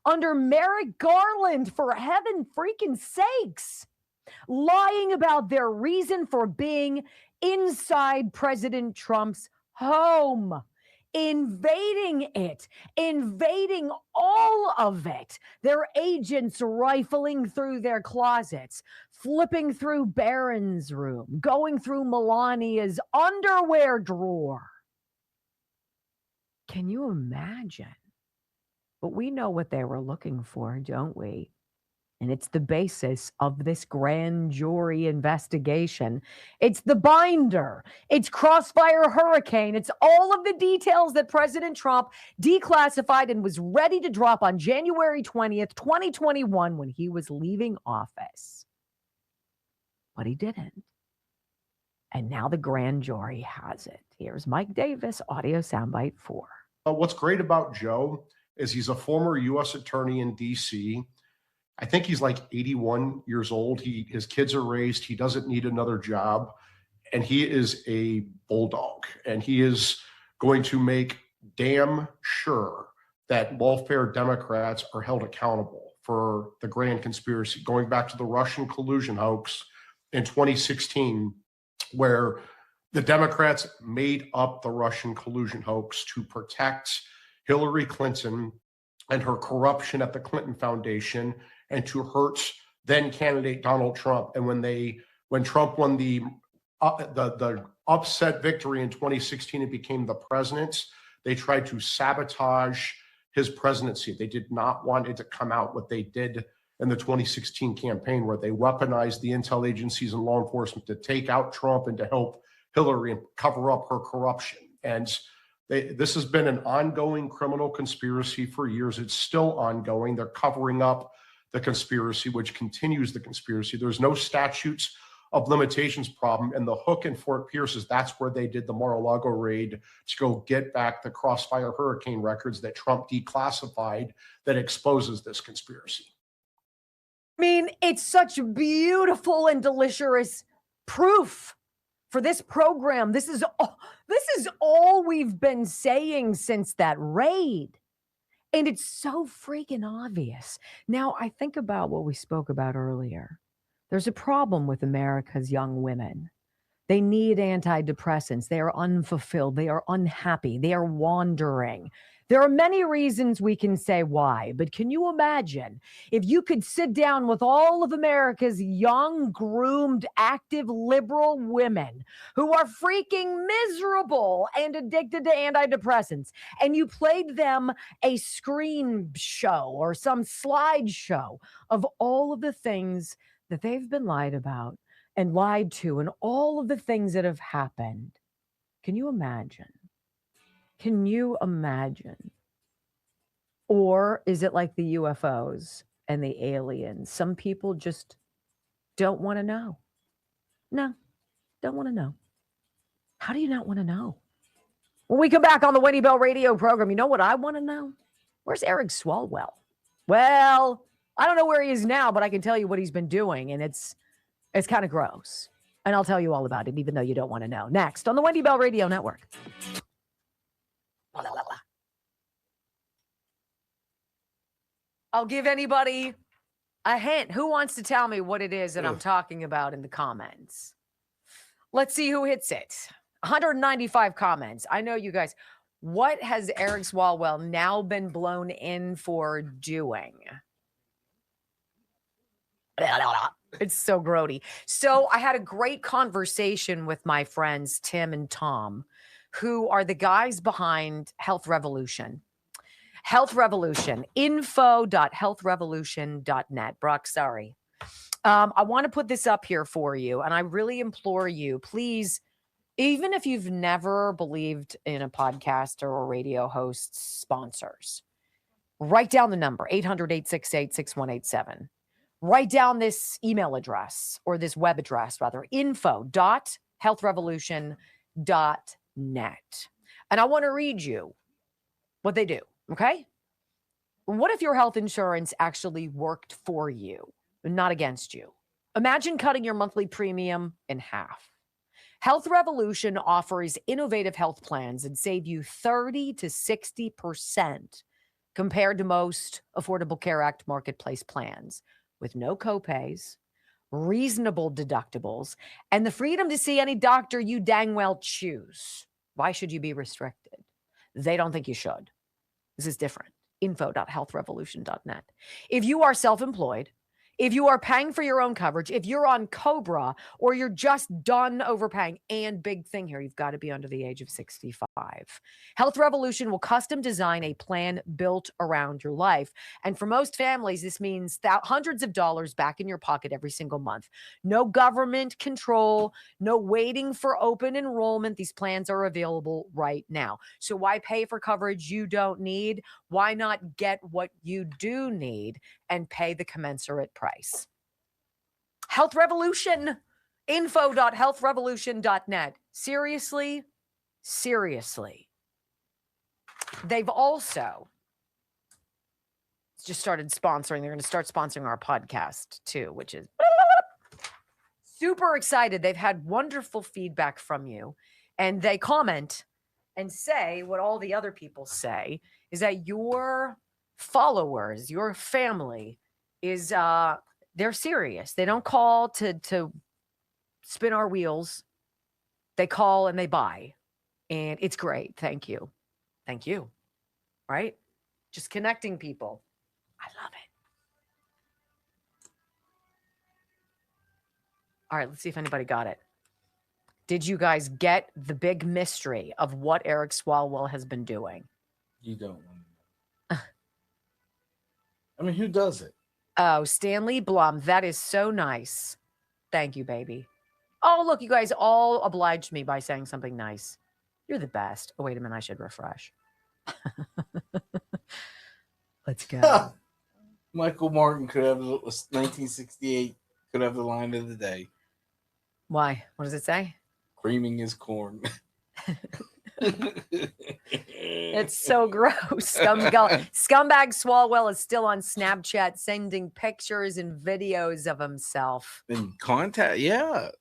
under Merrick Garland, for heaven freaking sakes, lying about their reason for being inside President Trump's home. invading it, invading all of it. Their agents rifling through their closets, flipping through Barron's room, going through Melania's underwear drawer. Can you imagine? But we know what they were looking for, don't we? And it's the basis of this grand jury investigation. It's the binder. It's Crossfire Hurricane. It's all of the details that President Trump declassified and was ready to drop on January 20th, 2021, when he was leaving office. But he didn't. And now the grand jury has it. Here's Mike Davis, audio soundbite 4. What's great about Joe is he's a former U.S. attorney in D.C. I think he's like 81 years old. His kids are raised. He doesn't need another job. And he is a bulldog. And he is going to make damn sure that welfare Democrats are held accountable for the grand conspiracy, going back to the Russian collusion hoax in 2016, where the Democrats made up the Russian collusion hoax to protect Hillary Clinton and her corruption at the Clinton Foundation, and to hurt then candidate Donald Trump. And when Trump won the upset victory in 2016 and became the president, they tried to sabotage his presidency. They did not want it to come out what they did in the 2016 campaign, where they weaponized the intel agencies and law enforcement to take out Trump and to help Hillary and cover up her corruption. And this has been an ongoing criminal conspiracy for years. It's still ongoing. They're covering up the conspiracy, which continues the conspiracy. There's no statutes of limitations problem. And the hook in Fort Pierce is that's where they did the Mar-a-Lago raid to go get back the Crossfire Hurricane records that Trump declassified that exposes this conspiracy. I mean, it's such beautiful and delicious proof for this program. This is all we've been saying since that raid. And it's so freaking obvious. Now, I think about what we spoke about earlier. There's a problem with America's young women. They need antidepressants. They are unfulfilled. They are unhappy. They are wandering. There are many reasons we can say why, but can you imagine if you could sit down with all of America's young, groomed, active, liberal women who are freaking miserable and addicted to antidepressants, and you played them a screen show or some slideshow of all of the things that they've been lied about and lied to and all of the things that have happened. Can you imagine? Can you imagine? Or is it like the UFOs and the aliens? Some people just don't want to know. No, don't want to know. How do you not want to know? When we come back on the Wendy Bell radio program, you know what I want to know? Where's Eric Swalwell? Well, I don't know where he is now, but I can tell you what he's been doing, and it's kind of gross. And I'll tell you all about it, even though you don't want to know. Next on the Wendy Bell Radio Network. I'll give anybody a hint. Who wants to tell me what it is that I'm talking about in the comments? Let's see who hits it. 195 comments. I know you guys. What has Eric Swalwell now been blown in for doing? It's so grody. So I had a great conversation with my friends, Tim and Tom, who are the guys behind Health Revolution. Health Revolution, info.healthrevolution.net. Brock, sorry. I want to put this up here for you, and I really implore you, please, even if you've never believed in a podcaster or radio host's sponsors, write down the number, 800-868-6187. Write down this email address, or this web address, rather, info.healthrevolution.net. And I want to read you what they do. Okay. What if your health insurance actually worked for you, not against you? Imagine cutting your monthly premium in half. Health Revolution offers innovative health plans that save you 30 to 60% compared to most Affordable Care Act marketplace plans, with no copays, reasonable deductibles, and the freedom to see any doctor you dang well choose. Why should you be restricted? They don't think you should. This is different. info.healthrevolution.net. If you are self-employed, if you are paying for your own coverage, if you're on Cobra, or you're just done overpaying, and big thing here, you've got to be under the age of 65. Health Revolution will custom design a plan built around your life. And for most families, this means hundreds of dollars back in your pocket every single month. No government control, no waiting for open enrollment. These plans are available right now. So why pay for coverage you don't need? Why not get what you do need and pay the commensurate price? Health Revolution, info.healthrevolution.net. Seriously, seriously. They've also just started sponsoring. They're going to start sponsoring our podcast too, which is super excited. They've had wonderful feedback from you, and they comment and say what all the other people say is that your followers, your family is they're serious. They don't call to spin our wheels. They call and they buy. And it's great. Thank you. Thank you. Right? Just connecting people. I love it. All right, let's see if anybody got it. Did you guys get the big mystery of what Eric Swalwell has been doing? You don't want to know. I mean, who does it? Oh, Stanley Blum. That is so nice. Thank you, baby. Oh, look, you guys all obliged me by saying something nice. You're the best. Oh, wait a minute. I should refresh. Let's go. Michael Martin could have 1968 could have the line of the day. Why? What does it say? Creaming his corn. It's so gross. Scumbag Swalwell is still on Snapchat sending pictures and videos of himself. And contacting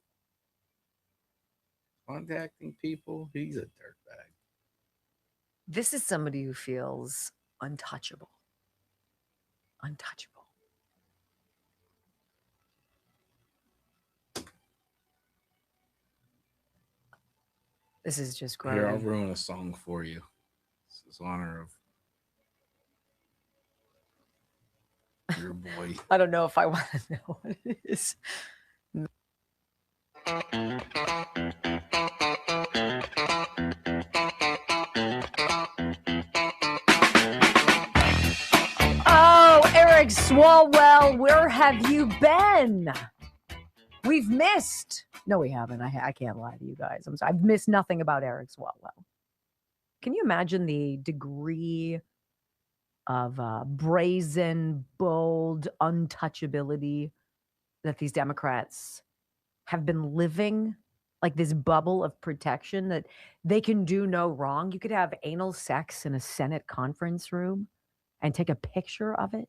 people. He's a dirtbag. This is somebody who feels untouchable. Untouchable. This is just great. Here, I'll ruin a song for you. This is honor of your boy. I don't know if I want to know what it is. Oh, Eric Swalwell, where have you been? We've missed. No, we haven't. I can't lie to you guys. I'm sorry. I've missed nothing about Eric Swalwell. Can you imagine the degree of brazen, bold untouchability that these Democrats have been living, like this bubble of protection that they can do no wrong? You could have anal sex in a Senate conference room and take a picture of it.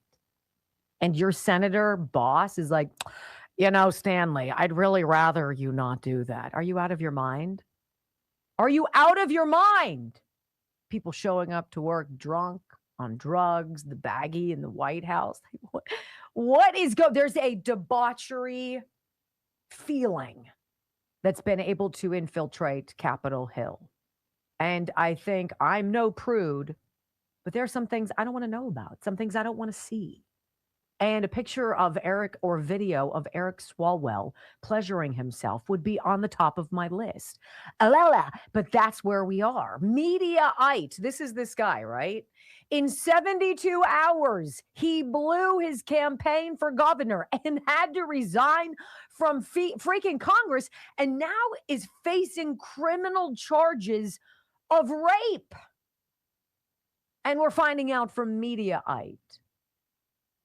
And your senator boss is like, you know, Stanley, I'd really rather you not do that. Are you out of your mind? Are you out of your mind? People showing up to work drunk, on drugs, the baggie in the White House. What is there's a debauchery feeling that's been able to infiltrate Capitol Hill. And I think I'm no prude, but there are some things I don't want to know about, some things I don't want to see. And a picture of Eric or video of Eric Swalwell pleasuring himself would be on the top of my list. But that's where we are. Mediaite. This is this guy, right? In 72 hours, he blew his campaign for governor and had to resign from freaking Congress and now is facing criminal charges of rape. And we're finding out from Mediaite.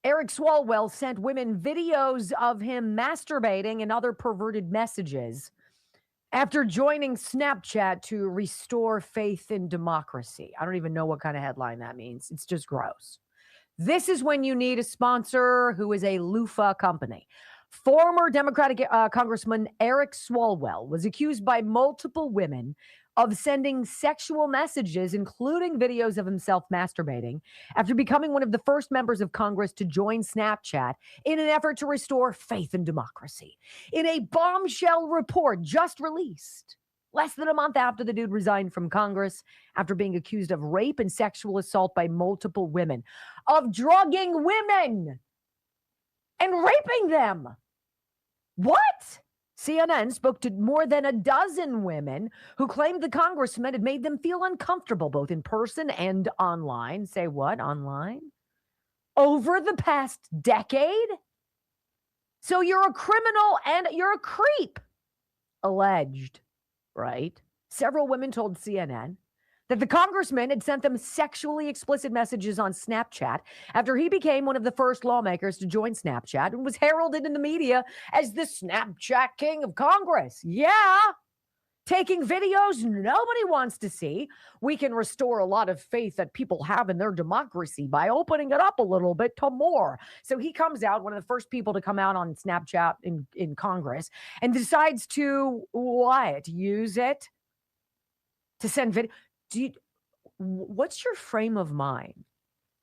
Eric Swalwell sent women videos of him masturbating and other perverted messages after joining Snapchat to restore faith in democracy. I don't even know what kind of headline that means. It's just gross. This is when you need a sponsor who is a loofah company. Former Democratic Congressman Eric Swalwell was accused by multiple women of sending sexual messages, including videos of himself masturbating, after becoming one of the first members of Congress to join Snapchat in an effort to restore faith in democracy. In a bombshell report just released less than a month after the dude resigned from Congress after being accused of rape and sexual assault by multiple women, of drugging women and raping them. What? CNN spoke to more than a dozen women who claimed the congressman had made them feel uncomfortable both in person and online. Say what? Online? Over the past decade? So you're a criminal and you're a creep. Alleged, right? Several women told CNN that the congressman had sent them sexually explicit messages on Snapchat after he became one of the first lawmakers to join Snapchat and was heralded in the media as the Snapchat king of Congress. Yeah. Taking videos nobody wants to see. We can restore a lot of faith that people have in their democracy by opening it up a little bit to more. So he comes out, one of the first people to come out on Snapchat in Congress, and decides to what? Use it to send video. What's your frame of mind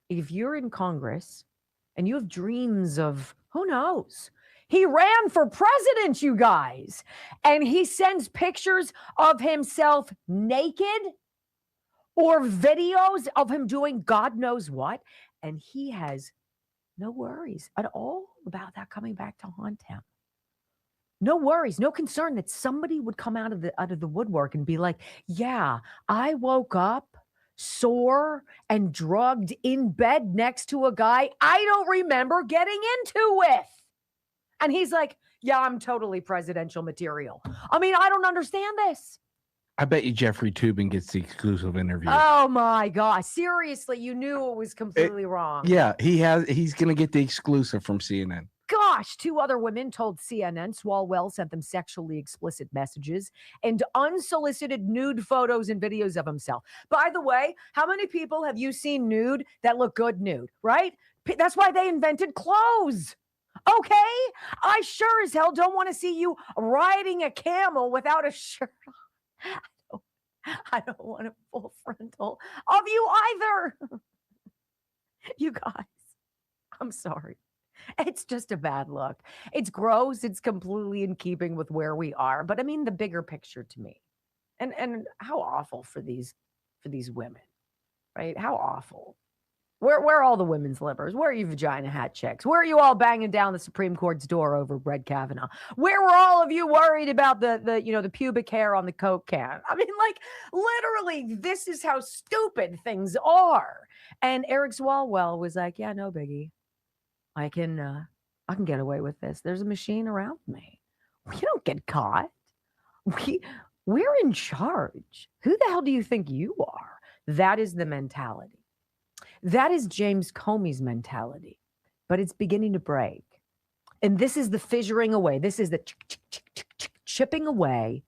if you're in Congress and you have dreams of, who knows? He ran for president, you guys, and he sends pictures of himself naked or videos of him doing God knows what, and he has no worries at all about that coming back to haunt him. No worries, no concern that somebody would come out of the woodwork and be like, yeah, I woke up sore and drugged in bed next to a guy I don't remember getting into with. And he's like, yeah, I'm totally presidential material. I mean, I don't understand this. I bet you Jeffrey Toobin gets the exclusive interview. Oh my God. Seriously, you knew it was completely wrong. Yeah, he's going to get the exclusive from CNN. Gosh, two other women told CNN Swalwell sent them sexually explicit messages and unsolicited nude photos and videos of himself. By the way, how many people have you seen nude that look good nude, right? That's why they invented clothes. Okay? I sure as hell don't want to see you riding a camel without a shirt on. I don't want a full frontal of you either. You guys, I'm sorry. It's just a bad look. It's gross. It's completely in keeping with where we are. But I mean, the bigger picture to me, and how awful for these women, right? How awful. Where are all the women's livers? Where are you vagina hat chicks? Where are you all banging down the Supreme Court's door over Brett Kavanaugh? Where were all of you worried about the pubic hair on the Coke can? I mean, like, literally, this is how stupid things are. And Eric Swalwell was like, yeah, no biggie. I can get away with this. There's a machine around me. We don't get caught. We're in charge. Who the hell do you think you are? That is the mentality. That is James Comey's mentality, but it's beginning to break. And this is the fissuring away. This is the chipping away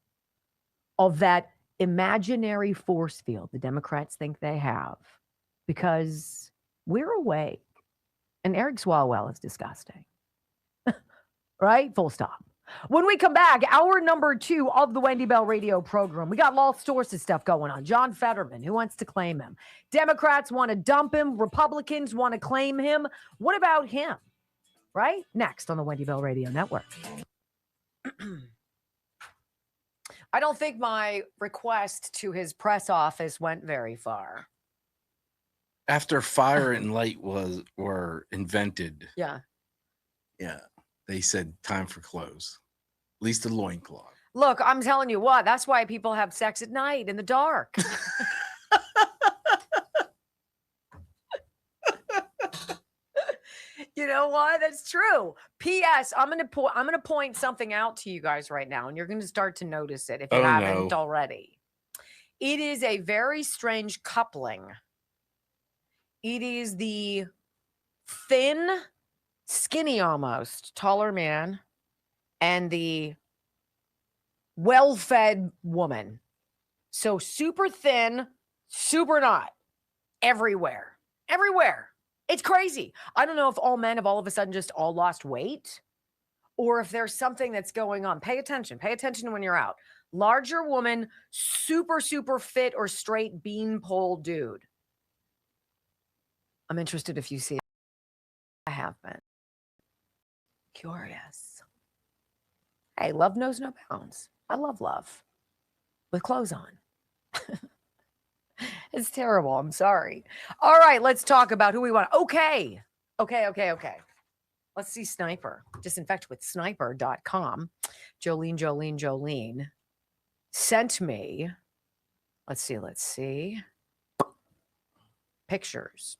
of that imaginary force field the Democrats think they have, because we're awake. And Eric Swalwell is disgusting. Right? Full stop. When we come back, hour number 2 of the Wendy Bell radio program, we got all sorts of stuff going on. John Fetterman, who wants to claim him? Democrats want to dump him. Republicans want to claim him. What about him? Right? Next on the Wendy Bell Radio Network. I don't think my request to his press office went very far. After fire and light were invented, Yeah. They said time for clothes. At least the loincloth. Look, I'm telling you what, that's why people have sex at night in the dark. You know what? That's true. P.S. I'm gonna point something out to you guys right now, and you're gonna start to notice it if you haven't already. It is a very strange coupling. It is the thin, skinny almost, taller man and the well-fed woman. So super thin, super not. Everywhere. Everywhere. It's crazy. I don't know if all men have all of a sudden just all lost weight or if there's something that's going on. Pay attention. Pay attention when you're out. Larger woman, super, super fit or straight beanpole dude. I'm interested if you see it. I have been. Curious. Hey, love knows no bounds. I love love. with clothes on. It's terrible. I'm sorry. All right, let's talk about who we want. Okay. Let's see Sniper. Disinfect with sniper.com. Jolene sent me, let's see, pictures.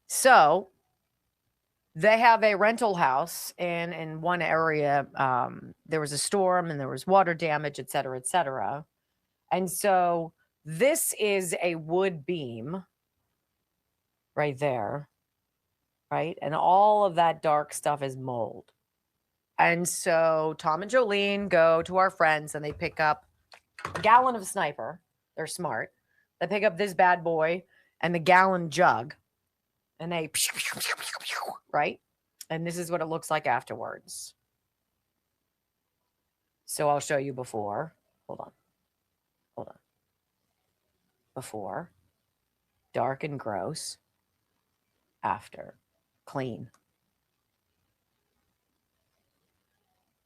So they have a rental house in one area. There was a storm and there was water damage, et cetera. And so this is a wood beam right there, right? And all of that dark stuff is mold. And so Tom and Jolene go to our friends and they pick up a gallon of Sniper. They're smart. They pick up this bad boy and the gallon jug and they, right? And this is what it looks like afterwards. So I'll show you before. Hold on. Before. Dark and gross. After. Clean.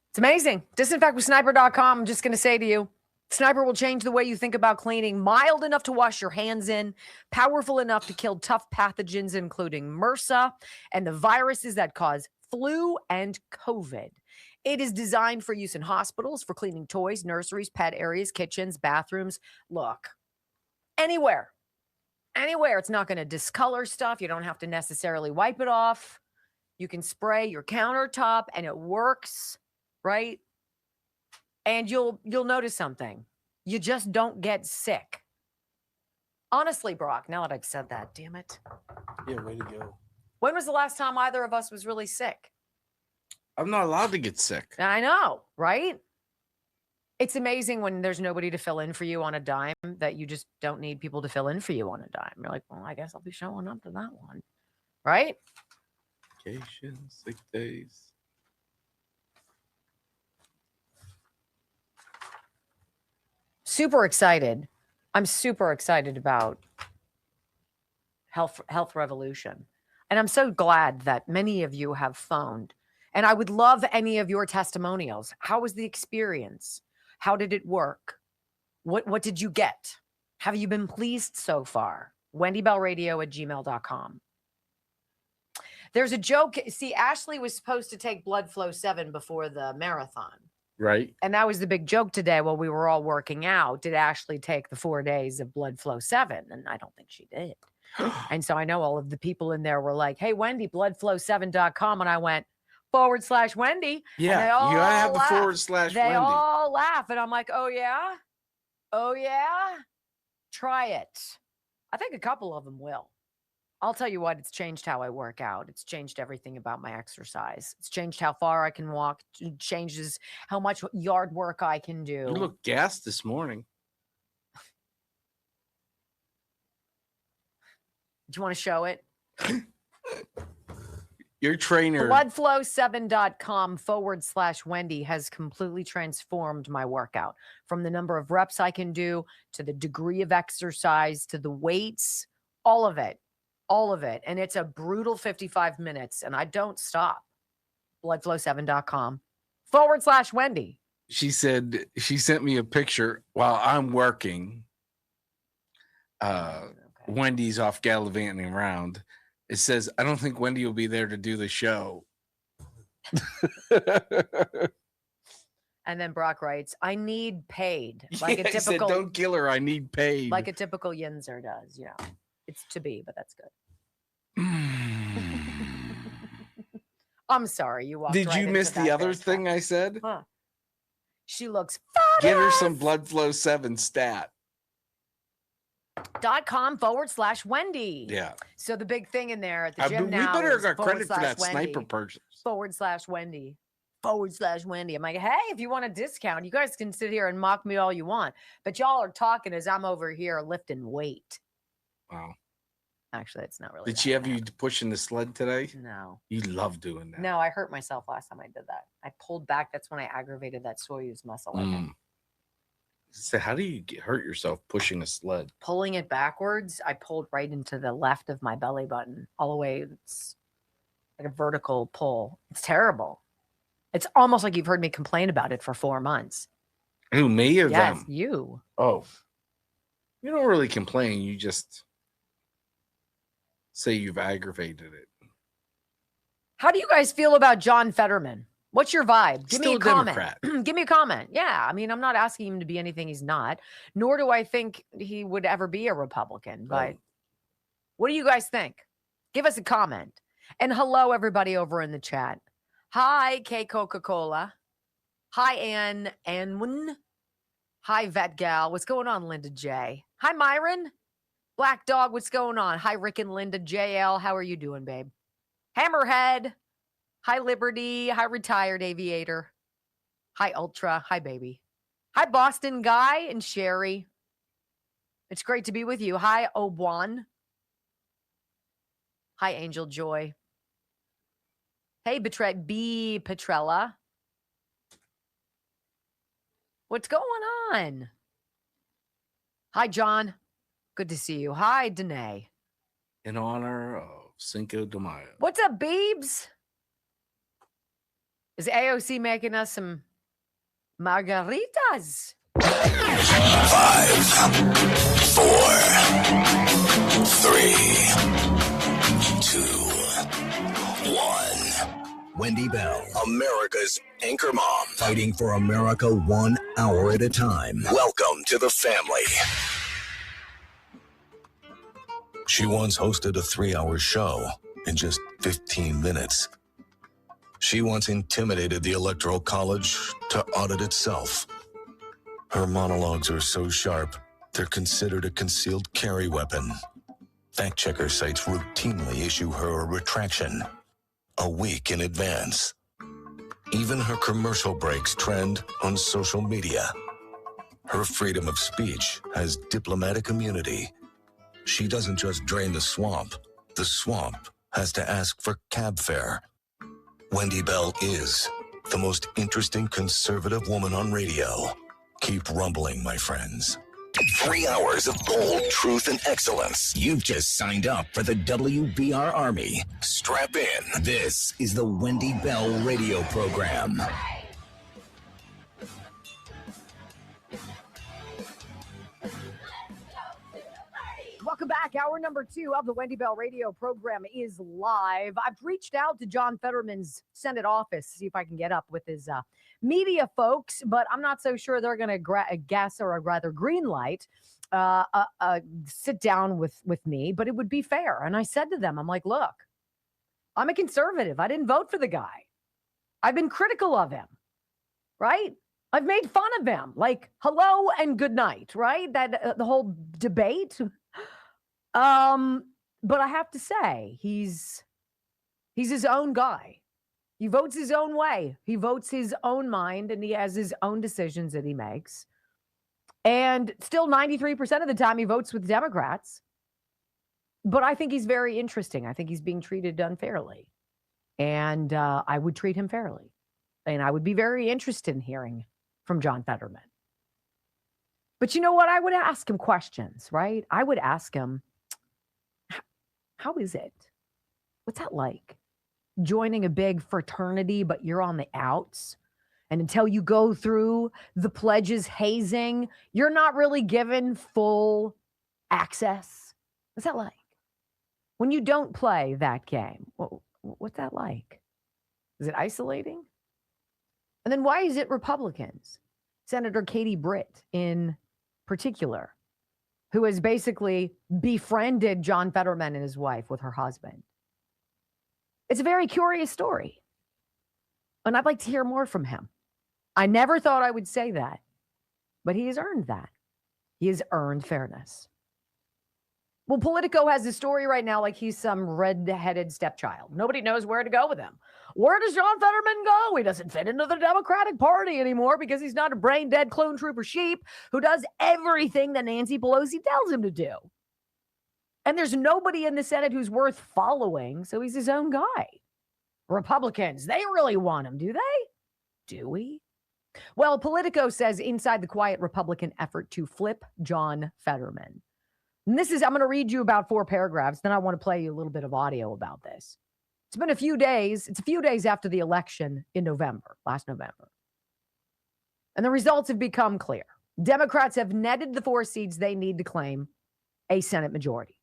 It's amazing. Disinfect with sniper.com. I'm just going to say to you, Sniper will change the way you think about cleaning. Mild enough to wash your hands in, powerful enough to kill tough pathogens, including MRSA and the viruses that cause flu and COVID. It is designed for use in hospitals, for cleaning toys, nurseries, pet areas, kitchens, bathrooms. Look, anywhere. It's not going to discolor stuff. You don't have to necessarily wipe it off. You can spray your countertop and it works, right? And you'll notice something. You just don't get sick. Honestly, Brock, now that I've said that, damn it. Yeah, way to go. When was the last time either of us was really sick? I'm not allowed to get sick. I know, right? It's amazing when there's nobody to fill in for you on a dime that you just don't need people to fill in for you on a dime. You're like, well, I guess I'll be showing up to that one, right? Vacation, 6 days. Super excited. I'm super excited about Health Revolution. And I'm so glad that many of you have phoned. And I would love any of your testimonials. How was the experience? How did it work? What did you get? Have you been pleased so far? WendyBellRadio@gmail.com. There's a joke. See, Ashley was supposed to take Blood Flow 7 before the marathon. Right. And that was the big joke today while we were all working out. Did Ashley take the 4 days of Blood Flow 7? And I don't think she did. And so I know all of the people in there were like, hey, Wendy, bloodflow7.com. And I went, /Wendy. Yeah, And they all you gotta have laugh. the /Wendy. They all laugh. And I'm like, oh, yeah? Oh, yeah? Try it. I think a couple of them will. I'll tell you what, it's changed how I work out. It's changed everything about my exercise. It's changed how far I can walk. It changes how much yard work I can do. You look gassed this morning. Do you want to show it? Your trainer. Bloodflow7.com /Wendy has completely transformed my workout, from the number of reps I can do to the degree of exercise to the weights, all of it. And it's a brutal 55 minutes and I don't stop. Bloodflow7.com /Wendy. She said she sent me a picture while I'm working. Wendy's off gallivanting around. It says, I don't think Wendy will be there to do the show. And then Brock writes, I need paid. Like Yeah, a typical, he said, don't kill her. I need paid. like a typical Yinzer does. You know, it's to be, but that's good. I'm sorry. You walked Did right you into miss the that other there, thing I said? Huh. She looks Get her some fabulous. Blood Flow 7 stat. .com /Wendy. Yeah. So the big thing in there at the gym We now better is got credit for that /Wendy. sniper purchase. /Wendy. /Wendy. I'm like, hey, if you want a discount, you guys can sit here and mock me all you want. But y'all are talking as I'm over here lifting weight. Wow. Actually, it's not really. Did that she have bad. you pushing the sled today? No. You love doing that. No, I hurt myself last time I did that. I pulled back. That's when I aggravated that Soyuz muscle. I think. So how do you hurt yourself pushing a sled? Pulling it backwards, I pulled right into the left of my belly button, all the way. It's like a vertical pull. It's terrible. It's almost like you've heard me complain about it for 4 months. Who, me or Yes, them? you. Oh. You don't really complain. You just say you've aggravated it. How do you guys feel about John Fetterman? What's your vibe? Give me Still a a comment. Democrat. Give me a comment. Yeah, I mean, I'm not asking him to be anything he's not, nor do I think he would ever be a Republican. But what do you guys think? Give us a comment. And hello, everybody over in the chat. Hi, K Coca-Cola. Hi, Ann Anwin. Hi, Vet Gal. What's going on, Linda J? Hi, Myron. Black Dog, what's going on? Hi, Rick and Linda JL. How are you doing, babe? Hammerhead. Hi, Liberty. Hi, Retired Aviator. Hi, Ultra. Hi, baby. Hi, Boston Guy and Sherry. It's great to be with you. Hi, Obuan. Hi, Angel Joy. Hey, B. Petrella. What's going on? Hi, John. Good to see you. Hi, Danae. In honor of Cinco de Mayo. What's up, Beebs? Is AOC making us some margaritas? 5, 4, 3, 2, 1. Wendy Bell, America's anchor mom, fighting for America 1 hour at a time. Welcome to the family. She once hosted a 3-hour show in just 15 minutes. She once intimidated the Electoral College to audit itself. Her monologues are so sharp, they're considered a concealed carry weapon. Fact-checker sites routinely issue her a retraction a week in advance. Even her commercial breaks trend on social media. Her freedom of speech has diplomatic immunity. She doesn't just drain the swamp has to ask for cab fare. Wendy Bell is the most interesting conservative woman on radio. Keep rumbling, my friends. 3 hours of bold truth and excellence. You've just signed up for the WBR Army. Strap in. This is the Wendy Bell radio program. Welcome back. Hour number 2 of the Wendy Bell radio program is live. I've reached out to John Fetterman's Senate office to see if I can get up with his media folks, but I'm not so sure they're going to guess or rather green light sit down with me, but it would be fair. And I said to them, I'm like, look, I'm a conservative. I didn't vote for the guy. I've been critical of him, right? I've made fun of him, like hello and good night, right? That the whole debate. But I have to say, he's his own guy. He votes his own way. He votes his own mind, and he has his own decisions that he makes. And still 93% of the time he votes with Democrats. But I think he's very interesting. I think he's being treated unfairly. And I would treat him fairly. And I would be very interested in hearing from John Fetterman. But you know what? I would ask him questions, right? I would ask him, how is it? What's that like? Joining a big fraternity, but you're on the outs. And until you go through the pledges hazing, you're not really given full access. What's that like? When you don't play that game, what's that like? Is it isolating? And then why is it Republicans? Senator Katie Britt in particular, who has basically befriended John Fetterman and his wife with her husband. It's a very curious story. And I'd like to hear more from him. I never thought I would say that, but he has earned that. He has earned fairness. Well, Politico has a story right now like he's some red-headed stepchild. Nobody knows where to go with him. Where does John Fetterman go? He doesn't fit into the Democratic Party anymore because he's not a brain-dead clone trooper sheep who does everything that Nancy Pelosi tells him to do. And there's nobody in the Senate who's worth following, so he's his own guy. Republicans, they really want him, do they? Do we? Well, Politico says inside the quiet Republican effort to flip John Fetterman. And I'm going to read you about 4 paragraphs. Then I want to play you a little bit of audio about this. It's been a few days. It's a few days after the election in November, last November. And the results have become clear. Democrats have netted the 4 seats they need to claim a Senate majority.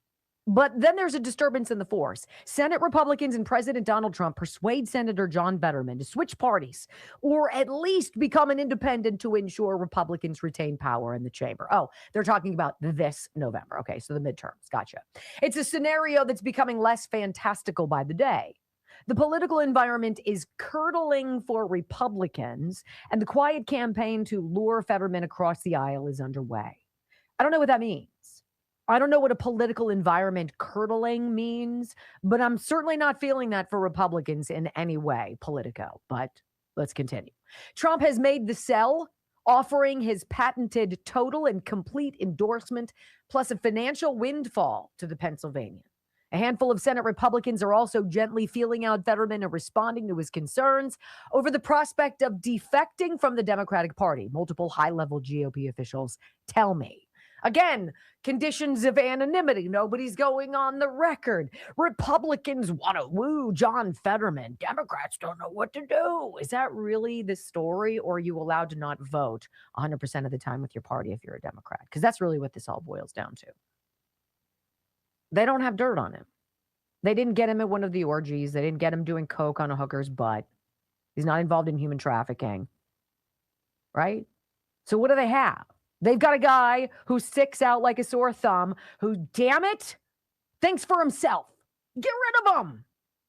But then there's a disturbance in the force. Senate Republicans and President Donald Trump persuade Senator John Fetterman to switch parties or at least become an independent to ensure Republicans retain power in the chamber. Oh, they're talking about this November. Okay, so the midterms. Gotcha. It's a scenario that's becoming less fantastical by the day. The political environment is curdling for Republicans, and the quiet campaign to lure Fetterman across the aisle is underway. I don't know what that means. I don't know what a political environment curdling means, but I'm certainly not feeling that for Republicans in any way, Politico. But let's continue. Trump has made the sell, offering his patented total and complete endorsement, plus a financial windfall to the Pennsylvanian. A handful of Senate Republicans are also gently feeling out Fetterman and responding to his concerns over the prospect of defecting from the Democratic Party. Multiple high-level GOP officials tell me. Again, conditions of anonymity. Nobody's going on the record. Republicans want to woo John Fetterman. Democrats don't know what to do. Is that really the story, or are you allowed to not vote 100% of the time with your party if you're a Democrat? Because that's really what this all boils down to. They don't have dirt on him. They didn't get him at one of the orgies. They didn't get him doing coke on a hooker's butt. He's not involved in human trafficking. Right? So what do they have? They've got a guy who sticks out like a sore thumb, who, damn it, thinks for himself. Get rid of him.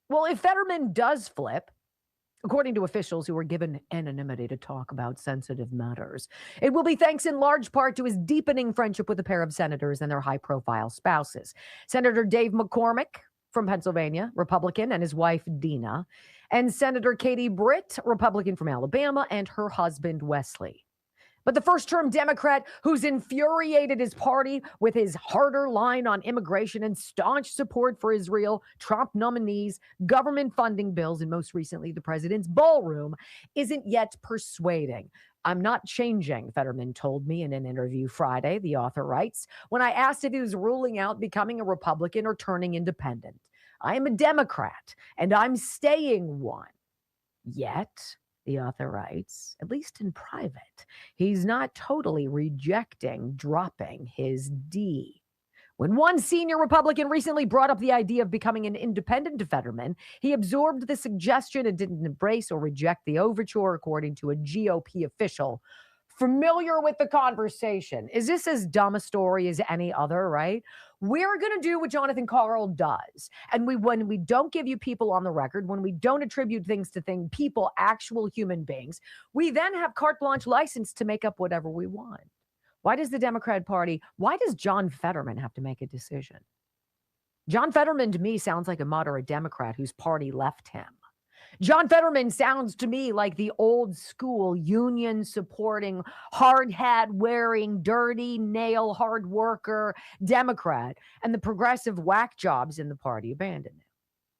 Well, if Fetterman does flip, according to officials who were given anonymity to talk about sensitive matters, it will be thanks in large part to his deepening friendship with a pair of senators and their high-profile spouses. Senator Dave McCormick from Pennsylvania, Republican, and his wife, Dina, and Senator Katie Britt, Republican from Alabama, and her husband, Wesley. But the first-term Democrat who's infuriated his party with his harder line on immigration and staunch support for Israel, Trump nominees, government funding bills, and most recently the president's ballroom, isn't yet persuading. I'm not changing, Fetterman told me in an interview Friday, the author writes, when I asked if he was ruling out becoming a Republican or turning independent. I am a Democrat, and I'm staying one. Yet, the author writes, at least in private, he's not totally rejecting dropping his D. When one senior Republican recently brought up the idea of becoming an independent to Fetterman, he absorbed the suggestion and didn't embrace or reject the overture, according to a GOP official familiar with the conversation. Is this as dumb a story as any other, right? We're going to do what Jonathan Karl does. And when we don't give you people on the record, when we don't attribute things to people, actual human beings, we then have carte blanche license to make up whatever we want. Why does the Democrat Party, why does John Fetterman have to make a decision? John Fetterman to me sounds like a moderate Democrat whose party left him. John Fetterman sounds to me like the old school union supporting, hard hat wearing, dirty nail hard worker Democrat, and the progressive whack jobs in the party abandoned him.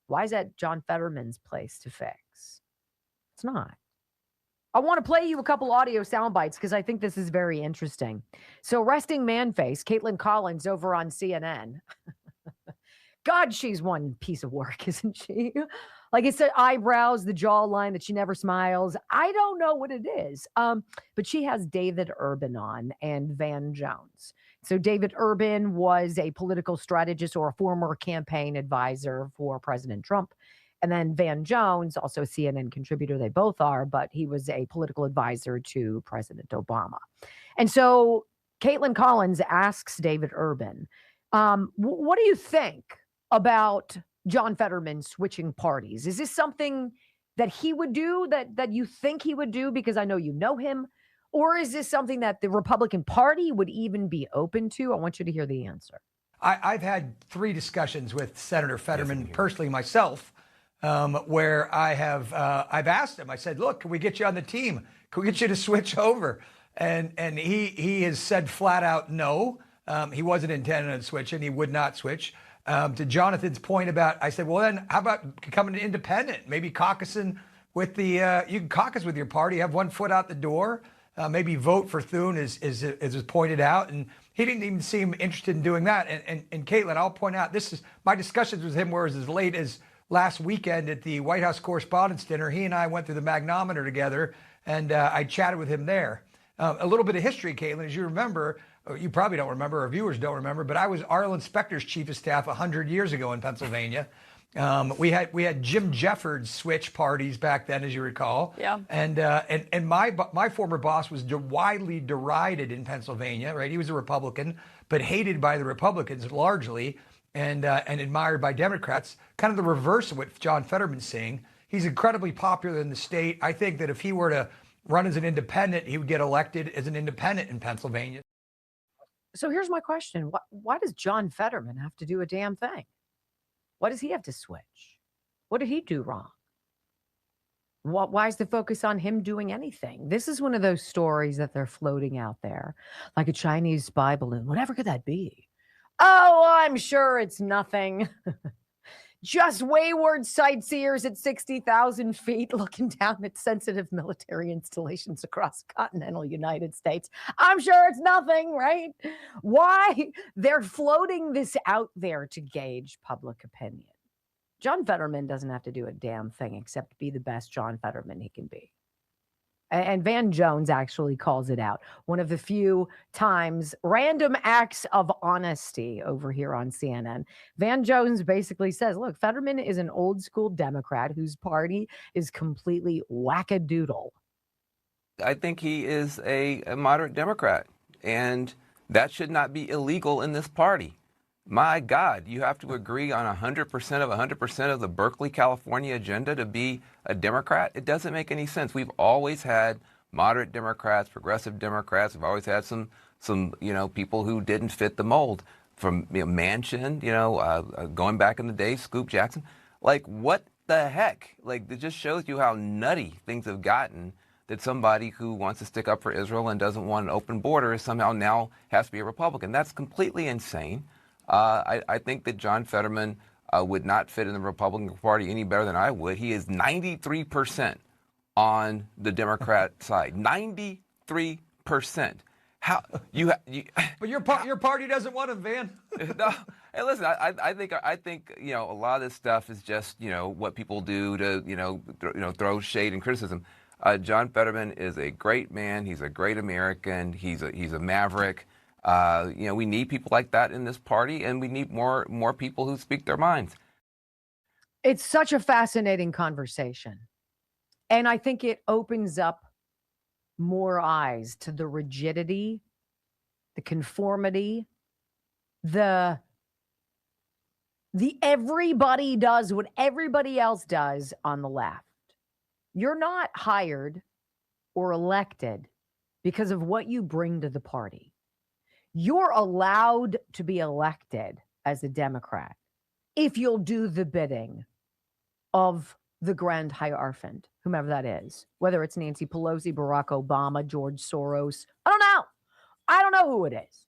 Why is that John Fetterman's place to fix? It's not. I want to play you a couple audio sound bites because I think this is very interesting. So resting man face, Caitlin Collins over on CNN. God, she's one piece of work, isn't she? Like it's the eyebrows, the jawline that she never smiles. I don't know what it is. But she has David Urban on and Van Jones. So David Urban was a political strategist or a former campaign advisor for President Trump. And then Van Jones, also a CNN contributor, they both are, but he was a political advisor to President Obama. And so Caitlin Collins asks David Urban, what do you think about John Fetterman switching parties? Is this something that he would do, that you think he would do because I know you know him? Or is this something that the Republican Party would even be open to? I want you to hear the answer. I've had 3 discussions with Senator Fetterman personally myself, where I've asked him, I said, look, can we get you on the team? Can we get you to switch over? And he has said flat out no. He wasn't intending on switching. He would not switch. To Jonathan's point about, I said, well, then how about becoming an independent? Maybe caucusing with you can caucus with your party, have one foot out the door, maybe vote for Thune, as was pointed out. And he didn't even seem interested in doing that. And Caitlin, I'll point out, my discussions with him were as late as last weekend at the White House Correspondents' Dinner. He and I went through the magnometer together, and I chatted with him there. A little bit of history, Caitlin, as you remember, or you probably don't remember, our viewers don't remember, but I was Arlen Specter's chief of staff 100 years ago in Pennsylvania. We had Jim Jeffords switch parties back then, as you recall. Yeah. And my former boss was widely derided in Pennsylvania, right? He was a Republican, but hated by the Republicans largely, and admired by Democrats. Kind of the reverse of what John Fetterman's saying. He's incredibly popular in the state. I think that if he were to run as an independent, he would get elected as an independent in Pennsylvania. So here's my question. Why does John Fetterman have to do a damn thing? Why does he have to switch? What did he do wrong? Why is the focus on him doing anything? This is one of those stories that they're floating out there, like a Chinese spy balloon. Whatever could that be? Oh, I'm sure it's nothing. Just wayward sightseers at 60,000 feet looking down at sensitive military installations across the continental United States. I'm sure it's nothing, right? Why? They're floating this out there to gauge public opinion. John Fetterman doesn't have to do a damn thing except be the best John Fetterman he can be. And Van Jones actually calls it out. One of the few times, random acts of honesty over here on CNN. Van Jones basically says, look, Fetterman is an old school Democrat whose party is completely wackadoodle. I think he is a moderate Democrat, and that should not be illegal in this party. My God, you have to agree on 100% of the Berkeley, California agenda to be a Democrat? It doesn't make any sense. We've always had moderate Democrats, progressive Democrats. We've always had some people who didn't fit the mold. From Manchin, going back in the day, Scoop Jackson. Like, what the heck? Like, it just shows you how nutty things have gotten, that somebody who wants to stick up for Israel and doesn't want an open border somehow now has to be a Republican. That's completely insane. I think that John Fetterman would not fit in the Republican Party any better than I would. He is 93% on the Democrat side. 93%. How you? But your party doesn't want him, Van. No. Hey, listen. I think a lot of this stuff is just what people do to throw shade and criticism. John Fetterman is a great man. He's a great American. He's a maverick. We need people like that in this party, and we need more people who speak their minds. It's such a fascinating conversation. And I think it opens up more eyes to the rigidity, the conformity, the everybody does what everybody else does on the left. You're not hired or elected because of what you bring to the party. You're allowed to be elected as a Democrat if you'll do the bidding of the Grand Hierophant, whomever that is, whether it's Nancy Pelosi, Barack Obama, George Soros. I don't know who it is.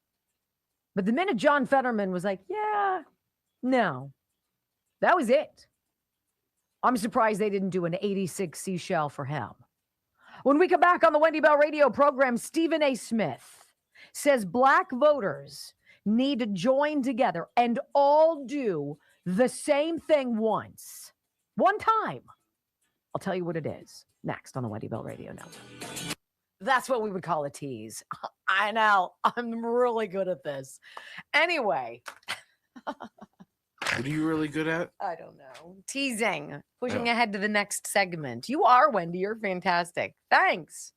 But the minute John Fetterman was like, yeah, no, that was it. I'm surprised they didn't do an 86 seashell for him. When we come back on the Wendy Bell radio program, Stephen A. Smith says black voters need to join together and all do the same thing one time. I'll tell you what it is next on the Wendy Bell Radio Network. That's what we would call a tease. I know. I'm really good at this. Anyway. What are you really good at? I don't know. Teasing. Pushing ahead to the next segment. You are, Wendy. You're fantastic. Thanks.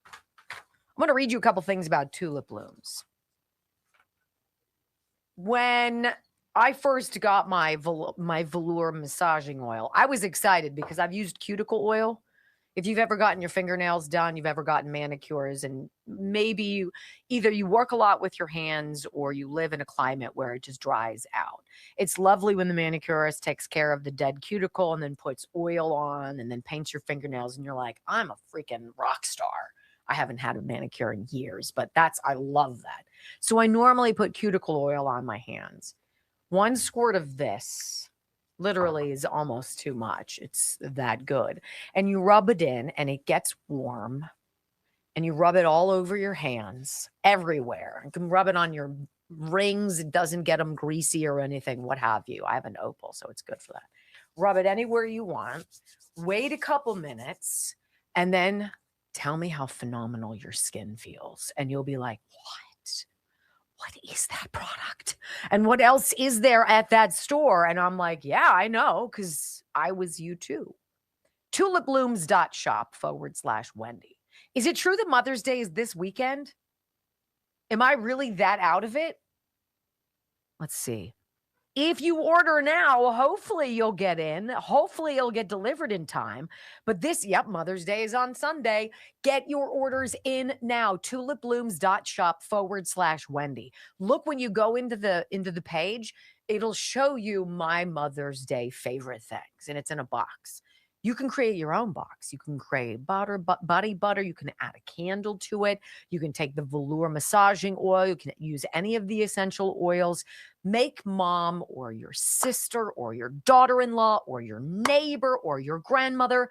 I'm going to read you a couple things about tulip blooms. When I first got my velour massaging oil, I was excited because I've used cuticle oil. If you've ever gotten your fingernails done, you've ever gotten manicures, and maybe either you work a lot with your hands or you live in a climate where it just dries out. It's lovely when the manicurist takes care of the dead cuticle and then puts oil on and then paints your fingernails, and you're like, I'm a freaking rock star. I haven't had a manicure in years, but I love that. So I normally put cuticle oil on my hands. 1 squirt of this literally is almost too much. It's that good. And you rub it in and it gets warm, and you rub it all over your hands everywhere. You can rub it on your rings. It doesn't get them greasy or anything, what have you. I have an opal, so it's good for that. Rub it anywhere you want. Wait a couple minutes and then tell me how phenomenal your skin feels. And you'll be like, what is that product? And what else is there at that store? And I'm like, yeah, I know, because I was you too. tulipblooms.shop/Wendy. Is it true that Mother's Day is this weekend? Am I really that out of it? Let's see. If you order now, hopefully you'll get in. Hopefully it'll get delivered in time. But Mother's Day is on Sunday. Get your orders in now. tulipblooms.shop/Wendy. Look, when you go into the page, it'll show you my Mother's Day favorite things, and it's in a box. You can create your own box. You can create body butter. You can add a candle to it. You can take the velour massaging oil. You can use any of the essential oils. Make mom or your sister or your daughter-in-law or your neighbor or your grandmother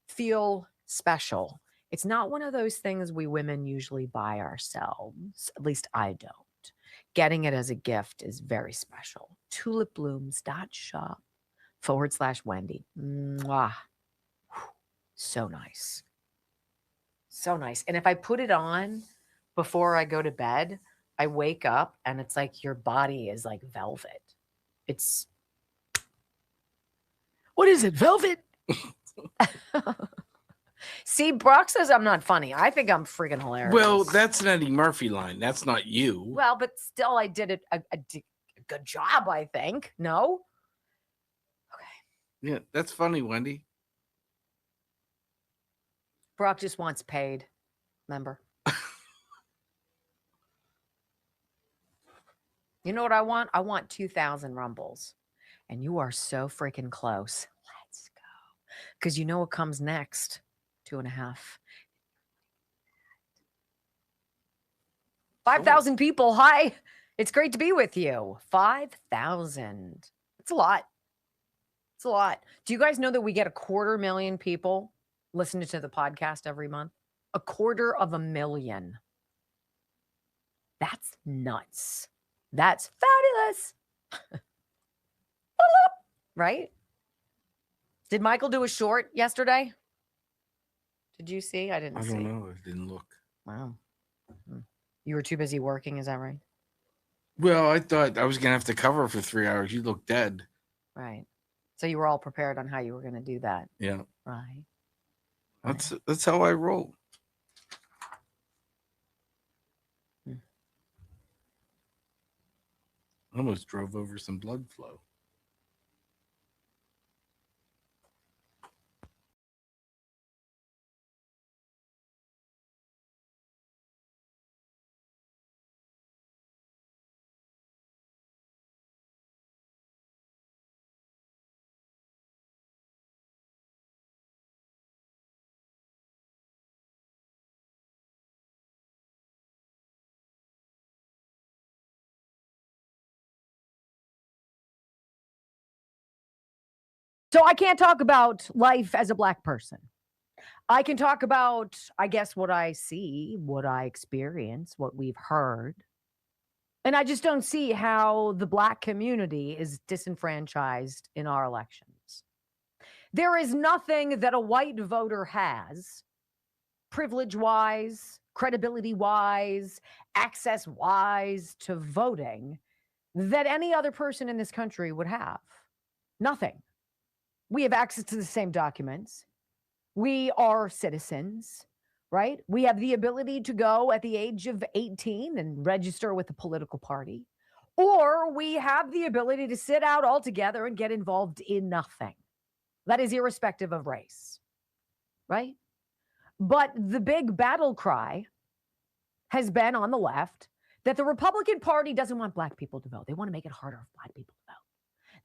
feel special. It's not one of those things we women usually buy ourselves. At least I don't. Getting it as a gift is very special. tulipblooms.shop/Wendy. Mwah. So nice. So nice. And if I put it on before I go to bed, I wake up and it's like your body is like velvet. It's, what is it? Velvet? See, Brock says I'm not funny. I think I'm freaking hilarious. Well, that's an Eddie Murphy line. That's not you. Well, but still, I did a good job, I think. No? Yeah, that's funny, Wendy. Brock just wants paid. Remember? You know what I want? I want 2,000 rumbles. And you are so freaking close. Let's go. Because you know what comes next? 2.5. 5,000 people. Hi. It's great to be with you. 5,000. It's a lot. It's a lot. Do you guys know that we get 250,000 people listening to the podcast every month? 250,000. That's nuts. That's fabulous. Right? Did Michael do a short yesterday? Did you see? I didn't see. I don't know. I didn't look. Wow. You were too busy working. Is that right? Well, I thought I was going to have to cover for 3 hours. You look dead. Right. So you were all prepared on how you were going to do that. Yeah. Right. That's how I roll. Almost drove over some blood flow. So I can't talk about life as a Black person. I can talk about, I guess, what I see, what I experience, what we've heard. And I just don't see how the Black community is disenfranchised in our elections. There is nothing that a white voter has, privilege-wise, credibility-wise, access-wise to voting, that any other person in this country would have. Nothing. We have access to the same documents. We are citizens, right? We have the ability to go at the age of 18 and register with a political party, or we have the ability to sit out altogether and get involved in nothing. That is irrespective of race, right? But the big battle cry has been on the left that the Republican Party doesn't want Black people to vote. They want to make it harder for Black people to vote.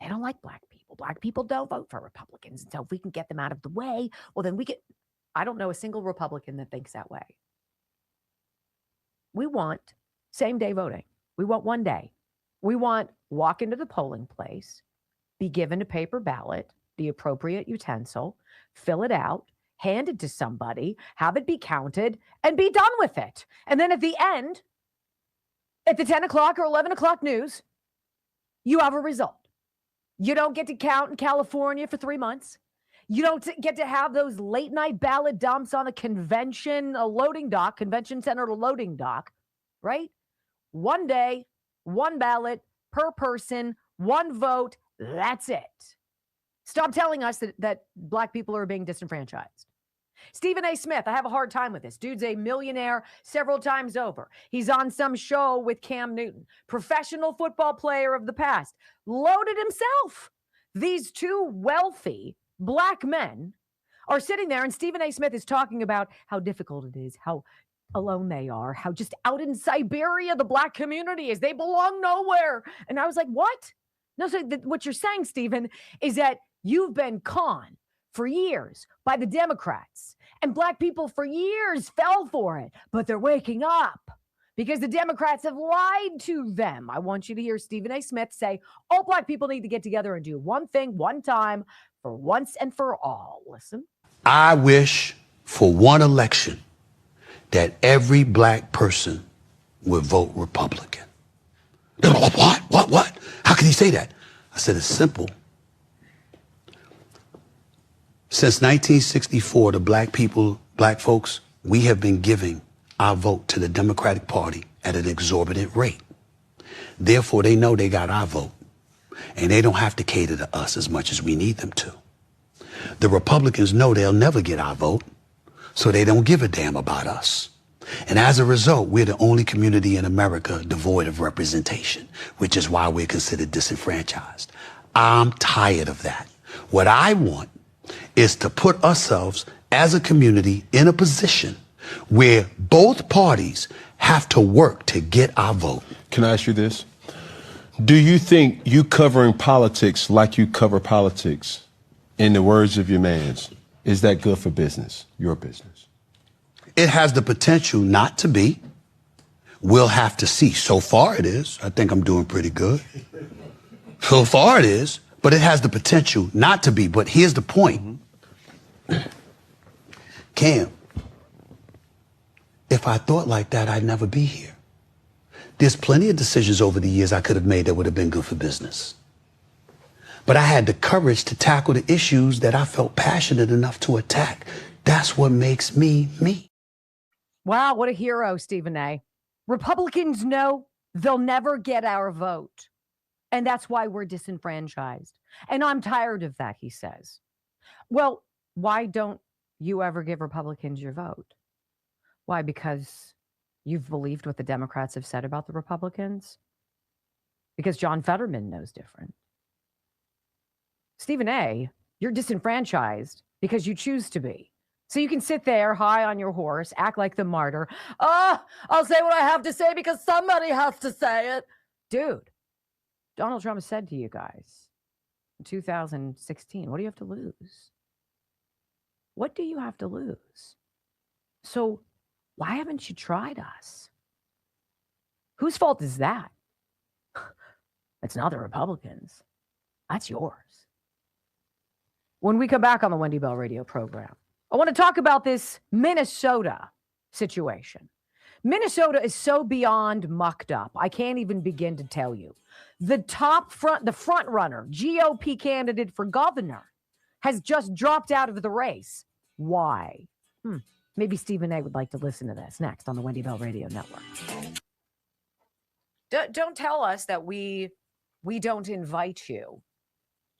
They don't like Black people. Black people don't vote for Republicans. And so if we can get them out of the way, well, then we can. I don't know a single Republican that thinks that way. We want same day voting. We want one day. We want walk into the polling place, be given a paper ballot, the appropriate utensil, fill it out, hand it to somebody, have it be counted, and be done with it. And then at the end, at the 10 o'clock or 11 o'clock news, you have a result. You don't get to count in California for 3 months. You don't get to have those late night ballot dumps on a convention, a loading dock, convention center loading dock, right? One day, one ballot per person, one vote. That's it. Stop telling us that Black people are being disenfranchised. Stephen A. Smith, I have a hard time with this. Dude's a millionaire several times over. He's on some show with Cam Newton, professional football player of the past, loaded himself. These two wealthy Black men are sitting there, and Stephen A. Smith is talking about how difficult it is, how alone they are, how just out in Siberia the Black community is. They belong nowhere. And I was like, what? No, so what you're saying, Stephen, is that you've been conned for years by the Democrats, and Black people for years fell for it, but they're waking up because the Democrats have lied to them. I want you to hear Stephen A. Smith say, all Black people need to get together and do one thing, one time, for once and for all. Listen. I wish for one election that every Black person would vote Republican. What? How can he say that? I said, it's simple. Since 1964, the Black folks, we have been giving our vote to the Democratic Party at an exorbitant rate. Therefore, they know they got our vote, and they don't have to cater to us as much as we need them to. The Republicans know they'll never get our vote, so they don't give a damn about us. And as a result, we're the only community in America devoid of representation, which is why we're considered disenfranchised. I'm tired of that. What I want is to put ourselves as a community in a position where both parties have to work to get our vote. Can I ask you this? Do you think you covering politics like you cover politics, in the words of your mans, is that good for business, your business? It has the potential not to be. We'll have to see. So far it is. I think I'm doing pretty good. So far it is, but it has the potential not to be. But here's the point. Cam, if I thought like that, I'd never be here. There's plenty of decisions over the years I could have made that would have been good for business. But I had the courage to tackle the issues that I felt passionate enough to attack. That's what makes me me. Wow, what a hero, Stephen A. Republicans know they'll never get our vote. And that's why we're disenfranchised. And I'm tired of that, he says. Well, why don't you ever give Republicans your vote? Why? Because you've believed what the Democrats have said about the Republicans? Because John Fetterman knows different. Stephen A., you're disenfranchised because you choose to be. So you can sit there high on your horse, act like the martyr. I'll say what I have to say because somebody has to say it. Dude, Donald Trump said to you guys in 2016, what do you have to lose? What do you have to lose? So why haven't you tried us? Whose fault is that? It's not the Republicans. That's yours. When we come back on the Wendy Bell radio program, I want to talk about this Minnesota situation. Minnesota is so beyond mucked up. I can't even begin to tell you. The front runner, GOP candidate for governor, has just dropped out of the race. Why? Maybe Stephen A. would like to listen to this next on the Wendy Bell Radio Network. Don't tell us that we don't invite you.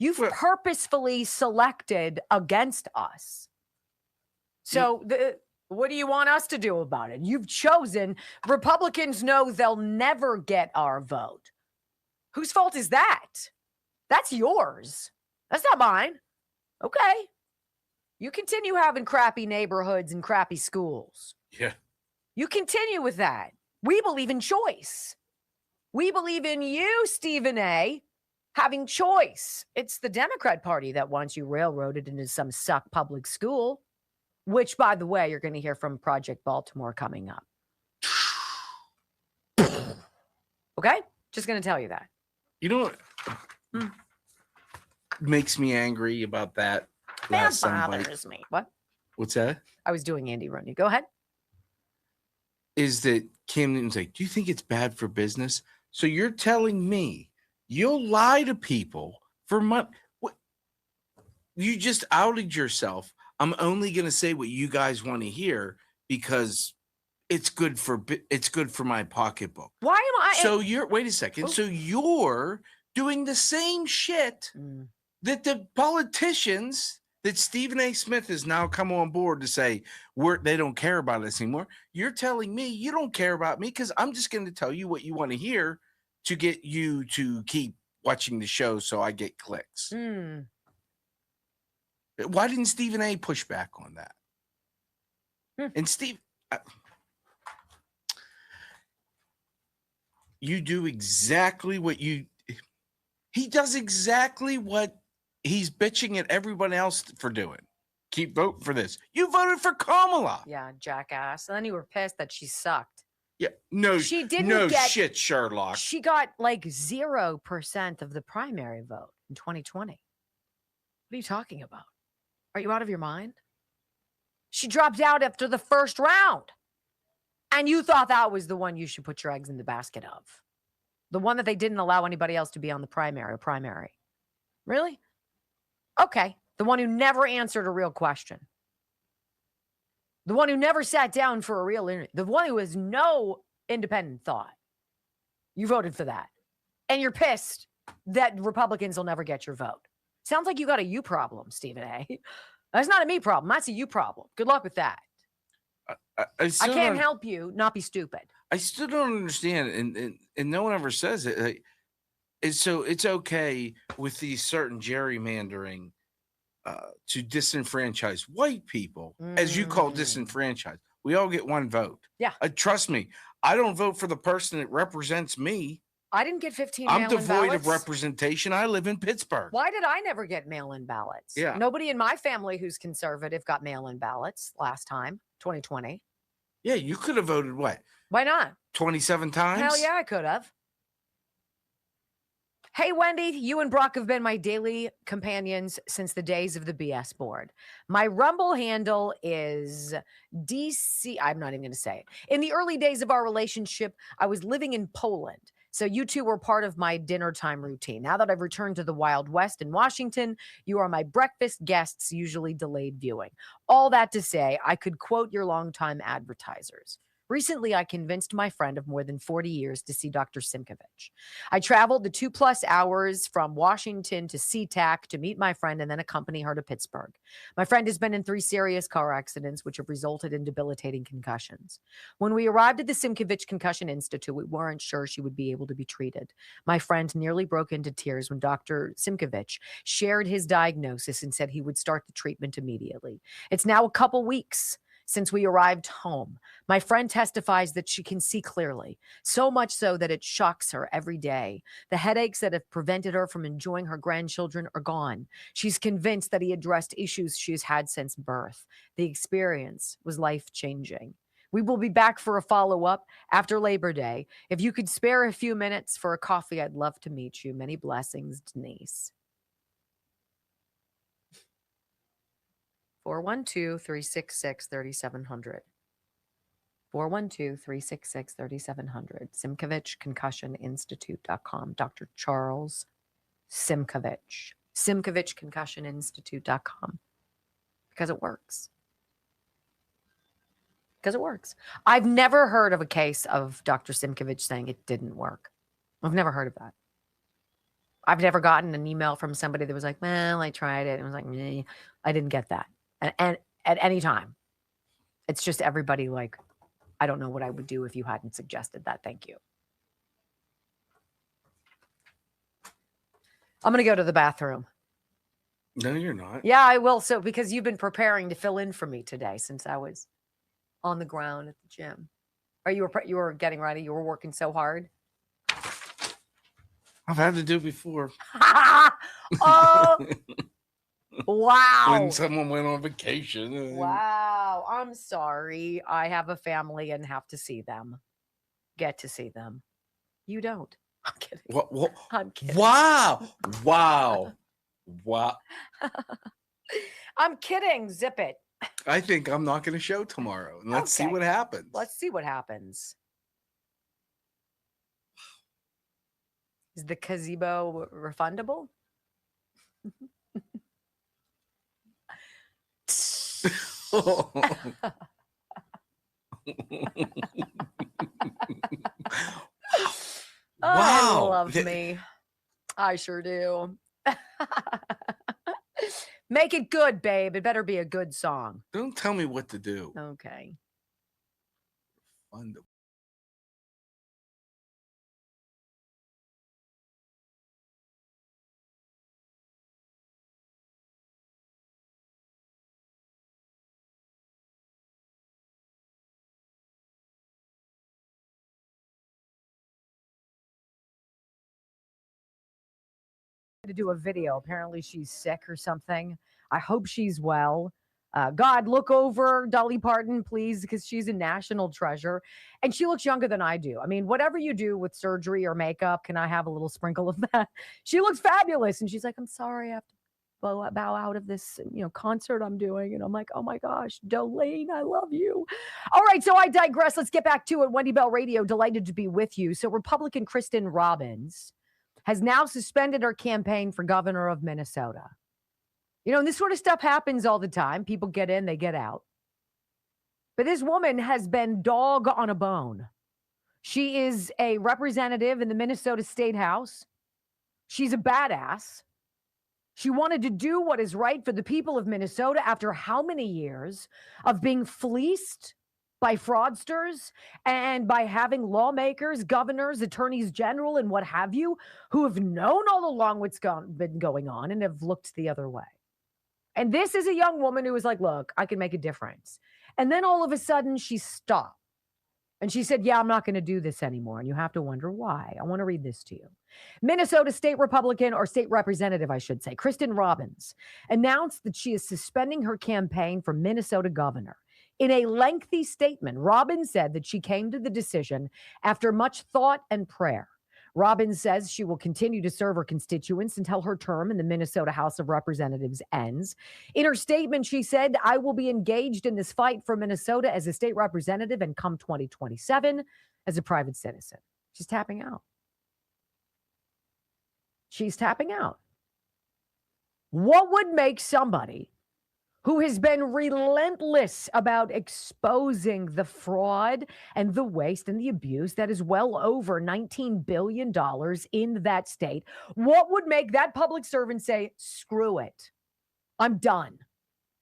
You've purposefully selected against us. So what do you want us to do about it? You've chosen. Republicans know they'll never get our vote. Whose fault is that? That's yours. That's not mine. Okay. You continue having crappy neighborhoods and crappy schools. Yeah. You continue with that. We believe in choice. We believe in you, Stephen A., having choice. It's the Democrat Party that wants you railroaded into some suck public school, which, by the way, you're going to hear from Project Baltimore coming up. Okay? Just going to tell you that. You know what makes me angry about that? That bothers me. What? What's that? I was doing Andy Rooney. Go ahead. Is that Cam Newton's like, do you think it's bad for business? So you're telling me you'll lie to people for money? You just outed yourself. I'm only going to say what you guys want to hear because it's good for my pocketbook. Why am I? So wait a second. So you're doing the same shit that the politicians that Stephen A. Smith has now come on board to say they don't care about us anymore. You're telling me you don't care about me because I'm just going to tell you what you want to hear to get you to keep watching the show so I get clicks. Why didn't Stephen A. push back on that? And Steve, you do exactly what he does exactly what he's bitching at everyone else for doing. Keep voting for this. You voted for Kamala. Yeah, jackass. And then you were pissed that she sucked. Yeah, no, she didn't no get shit, Sherlock. She got like 0% of the primary vote in 2020. What are you talking about? Are you out of your mind? She dropped out after the first round. And you thought that was the one you should put your eggs in the basket of. The one that they didn't allow anybody else to be on the primary. Really? Okay. The one who never answered a real question. The one who never sat down for a real interview. The one who has no independent thought. You voted for that. And you're pissed that Republicans will never get your vote. Sounds like you got a you problem, Stephen A. That's not a me problem. That's a you problem. Good luck with that. I can't help you not be stupid. I still don't understand, and no one ever says it. So it's okay with these certain gerrymandering to disenfranchise white people, as you call disenfranchised. We all get one vote. Yeah. Trust me, I don't vote for the person that represents me. I didn't get 15 I'm mail-in devoid ballots. of representation. I live in Pittsburgh. Why did I never get mail-in ballots? Yeah. Nobody in my family who's conservative got mail-in ballots last time, 2020. Yeah, you could have voted what? Why not? 27 times? Hell yeah, I could have. Hey, Wendy, you and Brock have been my daily companions since the days of the BS board. My Rumble handle is DC. I'm not even going to say it. In the early days of our relationship, I was living in Poland. So you two were part of my dinner time routine. Now that I've returned to the Wild West in Washington, you are my breakfast guests, usually delayed viewing. All that to say, I could quote your longtime advertisers. Recently, I convinced my friend of more than 40 years to see Dr. Simkovich. I traveled the 2+ hours from Washington to SeaTac to meet my friend and then accompany her to Pittsburgh. My friend has been in 3 serious car accidents, which have resulted in debilitating concussions. When we arrived at the Simkovich Concussion Institute, we weren't sure she would be able to be treated. My friend nearly broke into tears when Dr. Simkovich shared his diagnosis and said he would start the treatment immediately. It's now a couple weeks since we arrived home. My friend testifies that she can see clearly, so much so that it shocks her every day. The headaches that have prevented her from enjoying her grandchildren are gone. She's convinced that he addressed issues she has had since birth. The experience was life-changing. We will be back for a follow-up after Labor Day. If you could spare a few minutes for a coffee, I'd love to meet you. Many blessings, Denise. 412-366-3700. 412-366-3700. Simkovich ConcussionInstitute.com. Dr. Charles Simkovich. Simkovich ConcussionInstitute.com. Because it works. Because it works. I've never heard of a case of Dr. Simkovich saying it didn't work. I've never heard of that. I've never gotten an email from somebody that was like, well, I tried it. And I was like, meh. I didn't get that. And at any time, it's just everybody like, I don't know what I would do if you hadn't suggested that. Thank you. I'm going to go to the bathroom. No, you're not. Yeah, I will. So, because you've been preparing to fill in for me today since I was on the ground at the gym. Or you were getting ready. You were working so hard. I've had to do it before. Oh, wow. When someone went on vacation. Wow. I'm sorry. I have a family and have to see them. Get to see them. You don't. I'm kidding. What? I'm kidding. Wow. Wow. Wow. I'm kidding. Zip it. I think I'm not going to show tomorrow. Let's see what happens. Let's see what happens. Is the gazebo refundable? I Wow. love me. I sure do. Make it good, babe. It better be a good song. Don't tell me what to do. Okay. Fun to- To do a video. Apparently she's sick or something. I hope she's well. God, look over Dolly Parton, please, because she's a national treasure. And she looks younger than I do. I mean, whatever you do with surgery or makeup, can I have a little sprinkle of that? She looks fabulous. And she's like, I'm sorry, I have to bow out of this, concert I'm doing. And I'm like, oh my gosh, Dolene, I love you. All right, so I digress. Let's get back to it. Wendy Bell Radio, delighted to be with you. So Republican Kristen Robbins has now suspended her campaign for governor of Minnesota. And this sort of stuff happens all the time. People get in, they get out. But this woman has been dog on a bone. She is a representative in the Minnesota State House. She's a badass. She wanted to do what is right for the people of Minnesota after how many years of being fleeced by fraudsters and by having lawmakers, governors, attorneys general, and what have you, who have known all along what's been going on and have looked the other way. And this is a young woman who was like, look, I can make a difference. And then all of a sudden she stopped. And she said, yeah, I'm not going to do this anymore. And you have to wonder why. I want to read this to you. Minnesota State Republican, or State Representative, I should say, Kristen Robbins, announced that she is suspending her campaign for Minnesota governor. In a lengthy statement, Robbins said that she came to the decision after much thought and prayer. Robbins says she will continue to serve her constituents until her term in the Minnesota House of Representatives ends. In her statement, she said, I will be engaged in this fight for Minnesota as a state representative and come 2027 as a private citizen. She's tapping out. She's tapping out. What would make somebody who has been relentless about exposing the fraud and the waste and the abuse that is well over $19 billion in that state, what would make that public servant say, screw it, I'm done?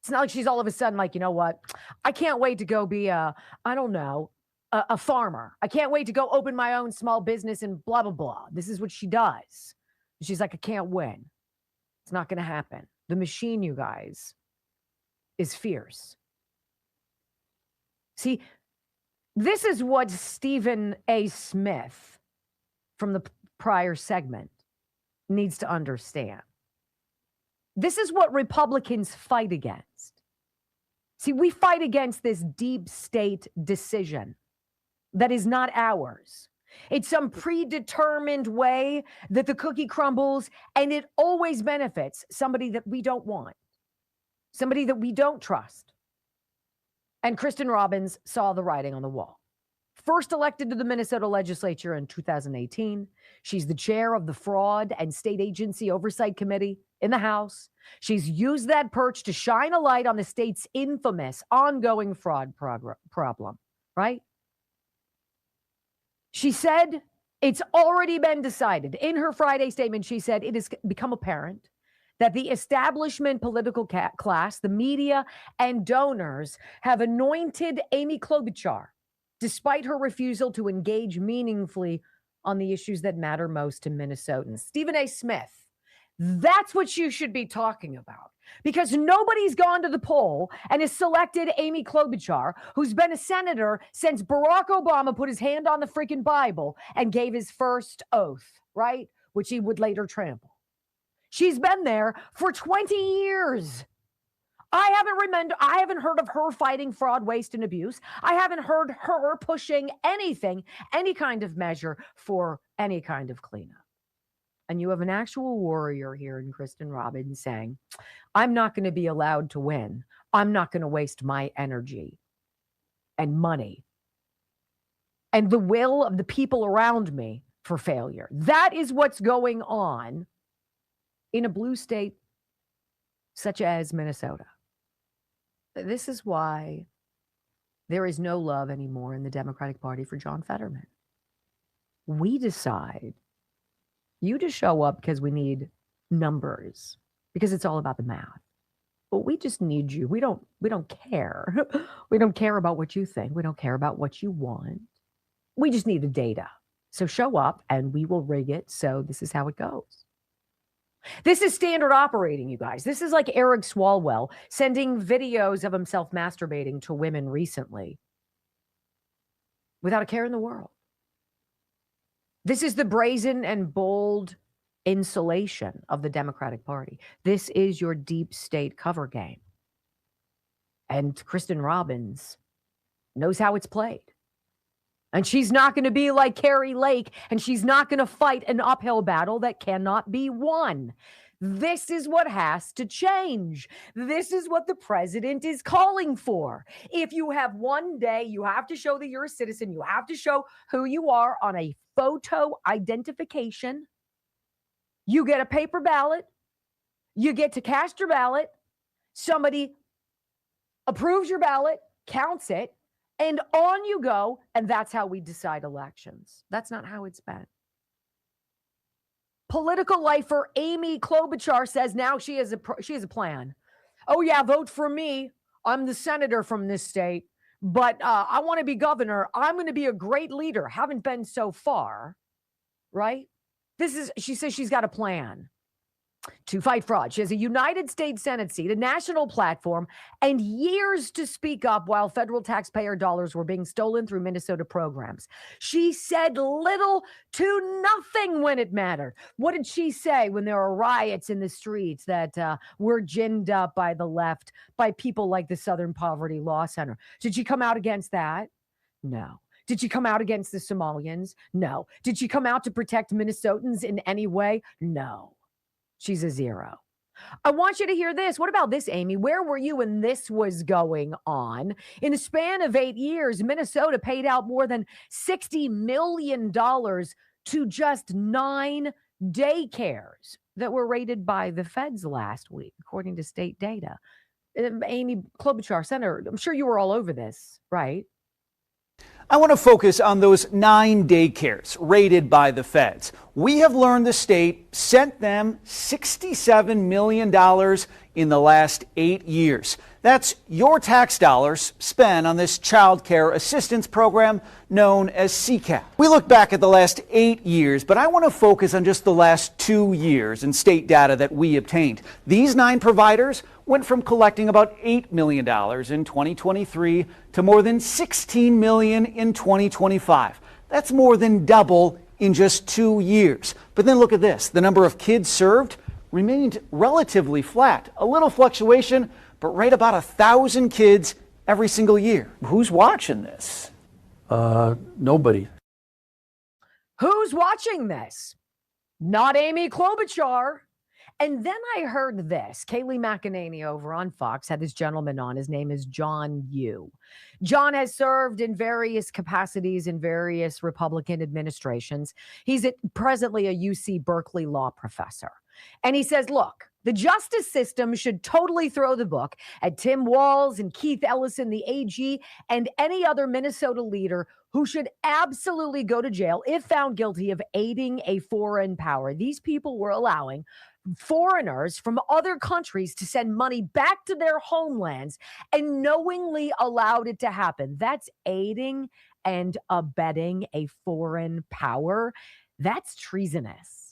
It's not like she's all of a sudden like, you know what, I can't wait to go be a farmer. I can't wait to go open my own small business and blah, blah, blah. This is what she does. She's like, I can't win. It's not going to happen. The machine, you guys, is fierce. See, this is what Stephen A. Smith from the prior segment needs to understand. This is what Republicans fight against. See, we fight against this deep state decision that is not ours. It's some predetermined way that the cookie crumbles, and it always benefits somebody that we don't want. Somebody that we don't trust. And Kristen Robbins saw the writing on the wall. First elected to the Minnesota legislature in 2018, she's the chair of the Fraud and State Agency Oversight Committee in the House. She's used that perch to shine a light on the state's infamous ongoing fraud problem, right? She said it's already been decided. In her Friday statement, she said it has become apparent that the establishment political class, the media, and donors have anointed Amy Klobuchar, despite her refusal to engage meaningfully on the issues that matter most to Minnesotans. Stephen A. Smith, that's what you should be talking about, because nobody's gone to the poll and has selected Amy Klobuchar, who's been a senator since Barack Obama put his hand on the freaking Bible and gave his first oath, right? Which he would later trample. She's been there for 20 years. I haven't heard of her fighting fraud, waste, and abuse. I haven't heard her pushing anything, any kind of measure for any kind of cleanup. And you have an actual warrior here in Kristen Robbins saying, I'm not going to be allowed to win. I'm not going to waste my energy and money and the will of the people around me for failure. That is what's going on in a blue state such as Minnesota. This is why there is no love anymore in the Democratic Party for John Fetterman. We decide you just show up because we need numbers, because it's all about the math. But we just need you. We don't care. We don't care about what you think. We don't care about what you want. We just need the data. So show up and we will rig it. So this is how it goes. This is standard operating, you guys. This is like Eric Swalwell sending videos of himself masturbating to women recently without a care in the world. This is the brazen and bold insulation of the Democratic Party. This is your deep state cover game. And Kristen Robbins knows how it's played. And she's not going to be like Carrie Lake, and she's not going to fight an uphill battle that cannot be won. This is what has to change. This is what the president is calling for. If you have one day, you have to show that you're a citizen. You have to show who you are on a photo identification. You get a paper ballot. You get to cast your ballot. Somebody approves your ballot, counts it, and on you go. And that's how we decide elections. That's not how it's been. Political lifer Amy Klobuchar says now she has a plan. Oh yeah, vote for me. I'm the senator from this state, but I want to be governor. I'm going to be a great leader. Haven't been so far, right? She says she's got a plan to fight fraud. She has a United States Senate seat, a national platform, and years to speak up while federal taxpayer dollars were being stolen through Minnesota programs. She said little to nothing when it mattered. What did she say when there were riots in the streets that were ginned up by the left, by people like the Southern Poverty Law Center? Did she come out against that? No. Did she come out against the Somalians? No. Did she come out to protect Minnesotans in any way? No. She's a zero. I want you to hear this. What about this, Amy? Where were you when this was going on? In the span of 8 years, Minnesota paid out more than $60 million to just 9 daycares that were raided by the feds last week, according to state data. Amy Klobuchar, Senator, I'm sure you were all over this, right? I want to focus on those 9 daycares raided by the feds. We have learned the state sent them $67 million in the last 8 years. That's your tax dollars spent on this child care assistance program known as CCAP. We look back at the last 8 years, but I want to focus on just the last 2 years in state data that we obtained. These 9 providers went from collecting about $8 million in 2023 to more than $16 million in 2025. That's more than double in just 2 years. But then look at this. The number of kids served remained relatively flat. A little fluctuation, but right about 1,000 kids every single year. Who's watching this? Nobody. Who's watching this? Not Amy Klobuchar. And then I heard this. Kayleigh McEnany over on Fox had this gentleman on. His name is John Yoo. John has served in various capacities in various Republican administrations. He's presently a UC Berkeley law professor. And he says, look, the justice system should totally throw the book at Tim Walz and Keith Ellison, the AG, and any other Minnesota leader who should absolutely go to jail if found guilty of aiding a foreign power. These people were allowing foreigners from other countries to send money back to their homelands and knowingly allowed it to happen. That's aiding and abetting a foreign power. That's treasonous.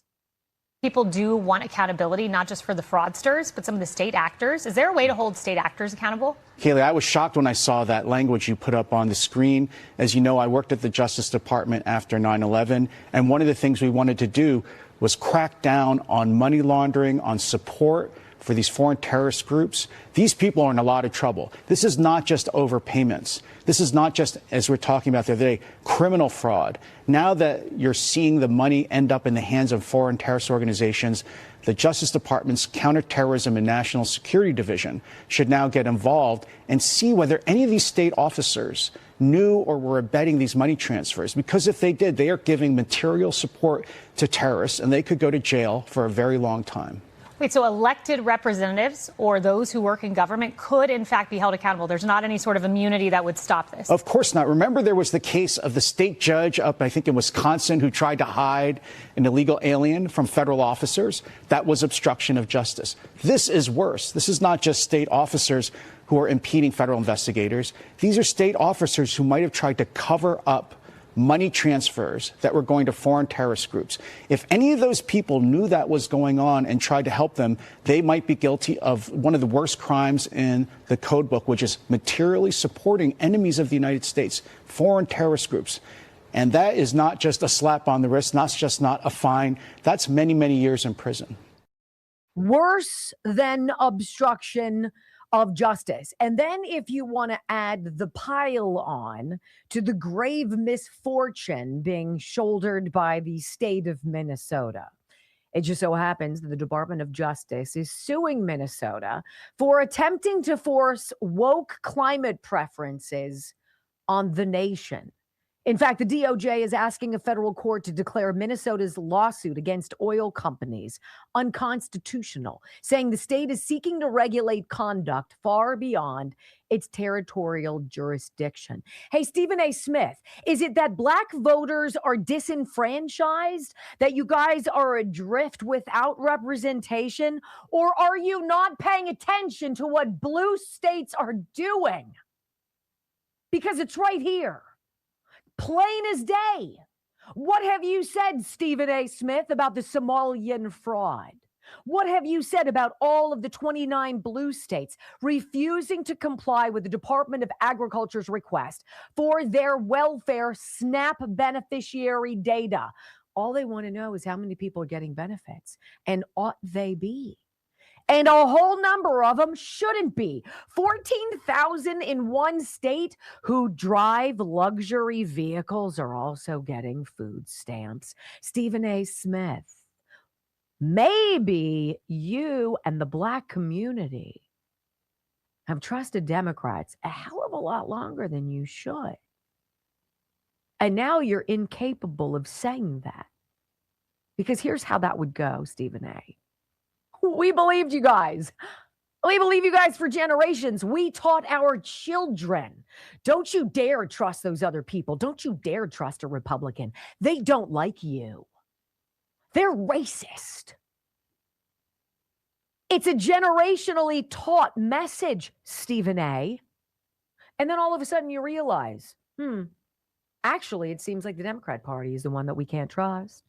People do want accountability, not just for the fraudsters, but some of the state actors. Is there a way to hold state actors accountable? Kayleigh, I was shocked when I saw that language you put up on the screen. As you know, I worked at the Justice Department after 9/11, and one of the things we wanted to do was crack down on money laundering, on support for these foreign terrorist groups. These people are in a lot of trouble. This is not just overpayments. This is not just, as we're talking about the other day, criminal fraud. Now that you're seeing the money end up in the hands of foreign terrorist organizations, the Justice Department's Counterterrorism and National Security Division should now get involved and see whether any of these state officers knew or were abetting these money transfers. Because if they did, they are giving material support to terrorists, and they could go to jail for a very long time. Wait, so elected representatives or those who work in government could, in fact, be held accountable. There's not any sort of immunity that would stop this. Of course not. Remember, there was the case of the state judge up, I think, in Wisconsin who tried to hide an illegal alien from federal officers. That was obstruction of justice. This is worse. This is not just state officers who are impeding federal investigators. These are state officers who might have tried to cover up money transfers that were going to foreign terrorist groups. If any of those people knew that was going on and tried to help them, they might be guilty of one of the worst crimes in the code book, which is materially supporting enemies of the United States, foreign terrorist groups. And that is not just a slap on the wrist, not just not a fine. That's many, many years in prison. Worse than obstruction of justice. And then if you want to add the pile on to the grave misfortune being shouldered by the state of Minnesota, it just so happens that the Department of Justice is suing Minnesota for attempting to force woke climate preferences on the nation. In fact, the DOJ is asking a federal court to declare Minnesota's lawsuit against oil companies unconstitutional, saying the state is seeking to regulate conduct far beyond its territorial jurisdiction. Hey, Stephen A. Smith, is it that black voters are disenfranchised, that you guys are adrift without representation, or are you not paying attention to what blue states are doing? Because it's right here. Plain as day. What have you said, Stephen A. Smith, about the Somalian fraud? What have you said about all of the 29 blue states refusing to comply with the Department of Agriculture's request for their welfare SNAP beneficiary data? All they want to know is how many people are getting benefits, and ought they be? And a whole number of them shouldn't be. 14,000 in one state who drive luxury vehicles are also getting food stamps. Stephen A. Smith, maybe you and the black community have trusted Democrats a hell of a lot longer than you should. And now you're incapable of saying that. Because here's how that would go, Stephen A. We believed you guys. We believe you guys for generations. We taught our children. Don't you dare trust those other people. Don't you dare trust a Republican. They don't like you. They're racist. It's a generationally taught message, Stephen A. And then all of a sudden you realize, actually, it seems like the Democrat Party is the one that we can't trust.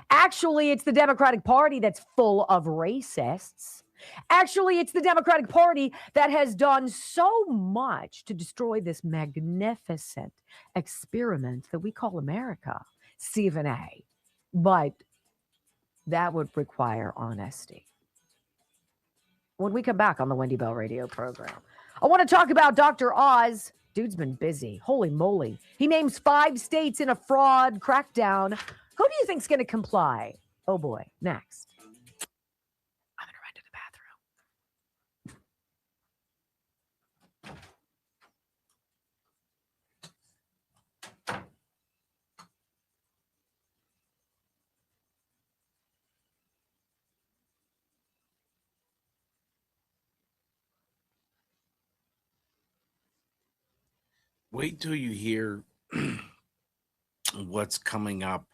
Actually, it's the Democratic Party that's full of racists. Actually, it's the Democratic Party that has done so much to destroy this magnificent experiment that we call America, Stephen A. But that would require honesty. When we come back on the Wendy Bell radio program, I want to talk about Dr. Oz. Dude's been busy. Holy moly. He names 5 states in a fraud crackdown. Who do you think's going to comply? Oh boy, next. I'm going to run to the bathroom. Wait till you hear what's coming up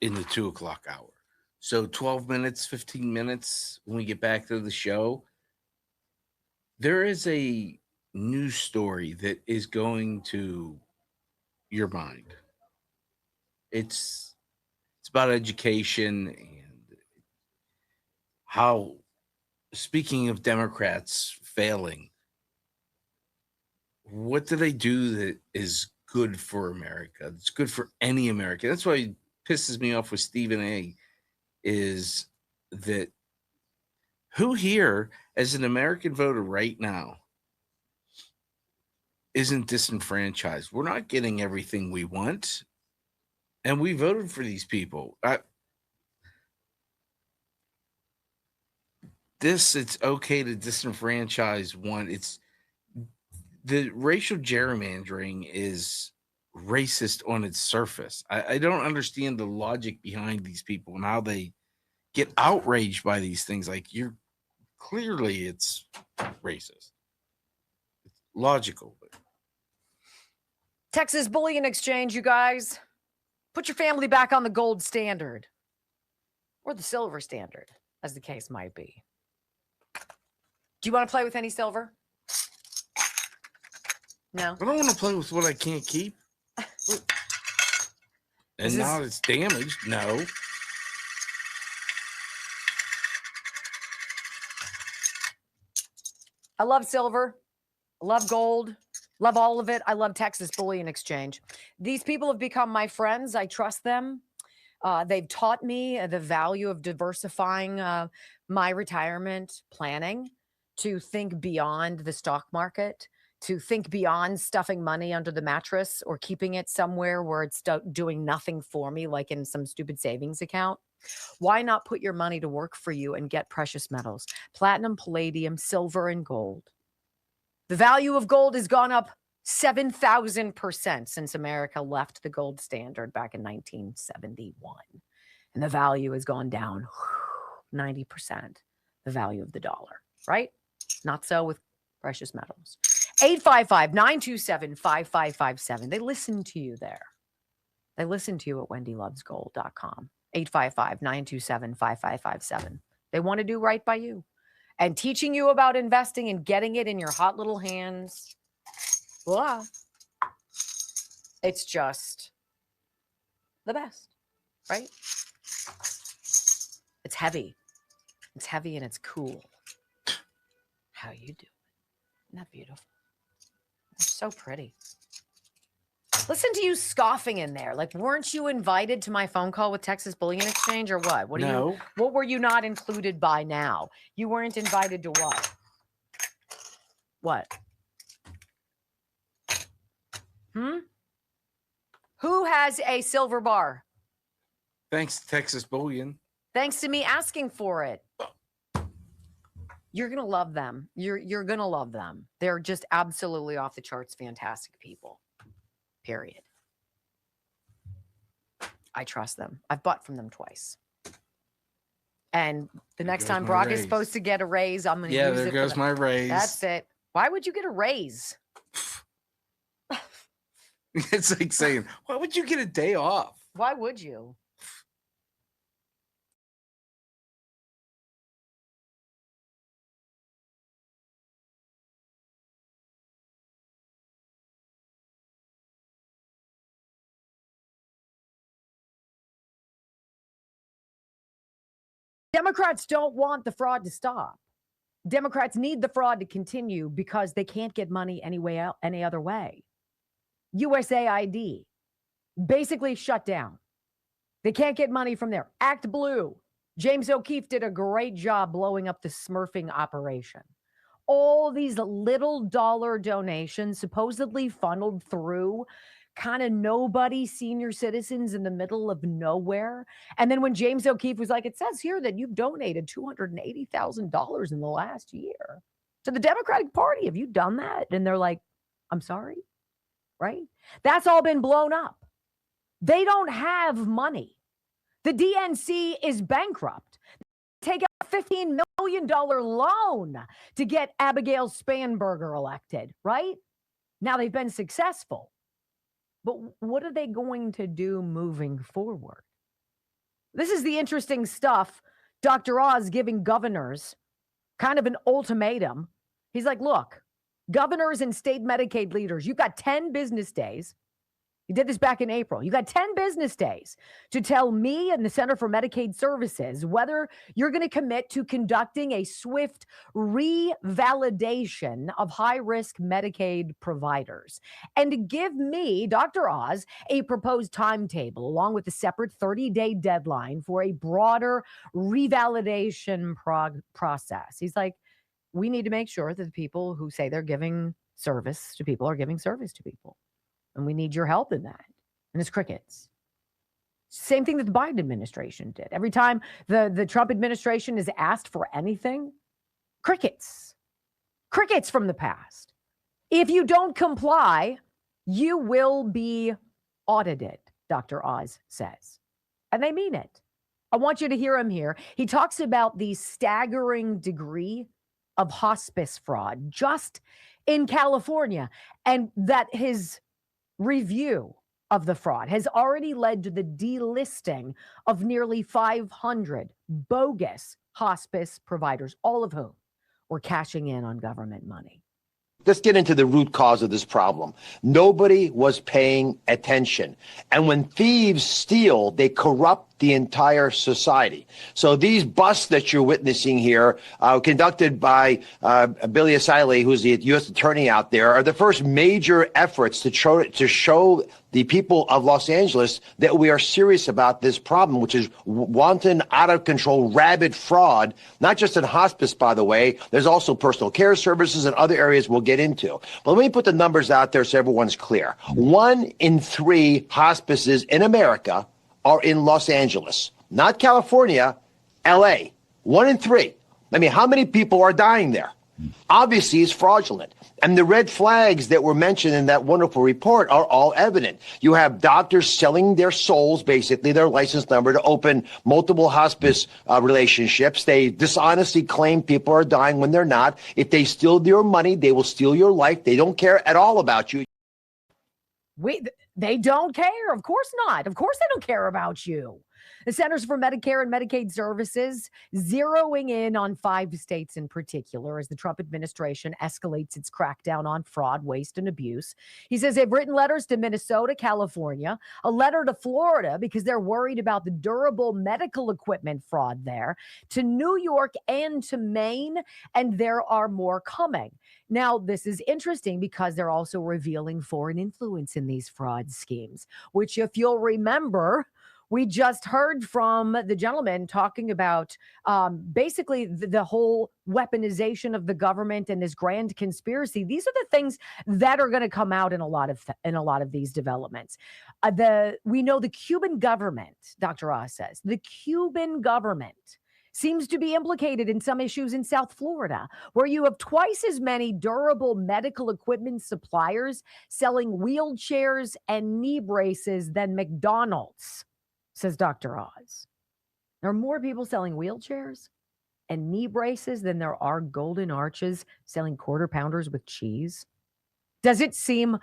in the 2 o'clock hour. So 12 minutes, 15 minutes when we get back to the show. There is a news story that is going to your mind. It's about education and how, speaking of Democrats failing, what do they do that is good for America? It's good for any American. That's why it pisses me off with Stephen A. is that who here, as an American voter right now, isn't disenfranchised? We're not getting everything we want, and we voted for these people. It's okay to disenfranchise one. It's the racial gerrymandering is racist on its surface. I don't understand the logic behind these people and how they get outraged by these things. Like, you're clearly it's racist. It's logical. But Texas Bullion Exchange, you guys. Put your family back on the gold standard. Or the silver standard, as the case might be. Do you want to play with any silver? No. I don't want to play with what I can't keep. And now it's damaged. No. I love silver. I love gold. Love all of it. I love Texas Bullion Exchange. These people have become my friends. I trust them. They've taught me the value of diversifying my retirement planning, to think beyond the stock market, to think beyond stuffing money under the mattress or keeping it somewhere where it's doing nothing for me, like in some stupid savings account. Why not put your money to work for you and get precious metals, platinum, palladium, silver, and gold? The value of gold has gone up 7,000% since America left the gold standard back in 1971. And the value has gone down 90%, the value of the dollar, right? Not so with precious metals. 855-927-5557. They listen to you there. They listen to you at wendylovesgold.com. 855-927-5557. They want to do right by you. And teaching you about investing and getting it in your hot little hands. Blah. It's just the best, right? It's heavy. It's heavy and it's cool. How you do it. Isn't that beautiful? It's so pretty. Listen to you scoffing in there. Like, weren't you invited to my phone call with Texas Bullion Exchange or what? No. What were you not included by now? You weren't invited to what? What? Who has a silver bar? thanks, Texas Bullion. Thanks to me asking for it. You're going to love them. You're going to love them. They're just absolutely off the charts, fantastic people. Period. I trust them. I've bought from them twice. And the next time Brock is supposed to get a raise, I'm going to use it. Yeah, there goes my raise. That's it. Why would you get a raise? It's like saying, why would you get a day off? Why would you? Democrats don't want the fraud to stop. Democrats need the fraud to continue because they can't get money any other way. USAID basically shut down. They can't get money from there. Act Blue. James O'Keefe did a great job blowing up the smurfing operation. All these little dollar donations supposedly funneled through kind of nobody senior citizens in the middle of nowhere. And then when James O'Keefe was like, it says here that you've donated $280,000 in the last year to the Democratic Party. Have you done that? And they're like, I'm sorry, right? That's all been blown up. They don't have money. The DNC is bankrupt. Take out a $15 million loan to get Abigail Spanberger elected, right? Now they've been successful. But what are they going to do moving forward? This is the interesting stuff. Dr. Oz giving governors kind of an ultimatum. He's like, look, governors and state Medicaid leaders, you've got 10 business days. He did this back in April. You got 10 business days to tell me and the Center for Medicaid Services whether you're going to commit to conducting a swift revalidation of high-risk Medicaid providers and to give me, Dr. Oz, a proposed timetable along with a separate 30-day deadline for a broader revalidation process. He's like, we need to make sure that the people who say they're giving service to people are giving service to people. And we need your help in that. And it's crickets. Same thing that the Biden administration did. Every time the Trump administration is asked for anything, crickets. Crickets from the past. If you don't comply, you will be audited, Dr. Oz says. And they mean it. I want you to hear him here. He talks about the staggering degree of hospice fraud just in California, and that his review of the fraud has already led to the delisting of nearly 500 bogus hospice providers, all of whom were cashing in on government money. Let's get into the root cause of this problem. Nobody was paying attention. And when thieves steal, they corrupt the entire society. So these busts that you're witnessing here, conducted by Billy Asile, who's the U.S. attorney out there, are the first major efforts to show the people of Los Angeles that we are serious about this problem, which is wanton, out of control, rabid fraud, not just in hospice, by the way. There's also personal care services and other areas we'll get into. But let me put the numbers out there so everyone's clear. 1 in 3 hospices in America are in Los Angeles, not California, LA. 1 in 3. I mean, how many people are dying there? Obviously, it's fraudulent. And the red flags that were mentioned in that wonderful report are all evident. You have doctors selling their souls, basically their license number, to open multiple hospice relationships. They dishonestly claim people are dying when they're not. If they steal your money, they will steal your life. They don't care at all about you. They don't care. Of course not. Of course they don't care about you. The Centers for Medicare and Medicaid Services zeroing in on 5 states in particular as the Trump administration escalates its crackdown on fraud, waste, and abuse. He says they've written letters to Minnesota, California, a letter to Florida because they're worried about the durable medical equipment fraud there, to New York and to Maine, and there are more coming. Now, this is interesting because they're also revealing foreign influence in these fraud schemes, which, if you'll remember, we just heard from the gentleman talking about basically the whole weaponization of the government and this grand conspiracy. These are the things that are going to come out in a lot of these developments. We know the Cuban government, Dr. Oz says, the Cuban government seems to be implicated in some issues in South Florida, where you have twice as many durable medical equipment suppliers selling wheelchairs and knee braces than McDonald's, says Dr. Oz. There are more people selling wheelchairs and knee braces than there are golden arches selling quarter pounders with cheese. Does it seem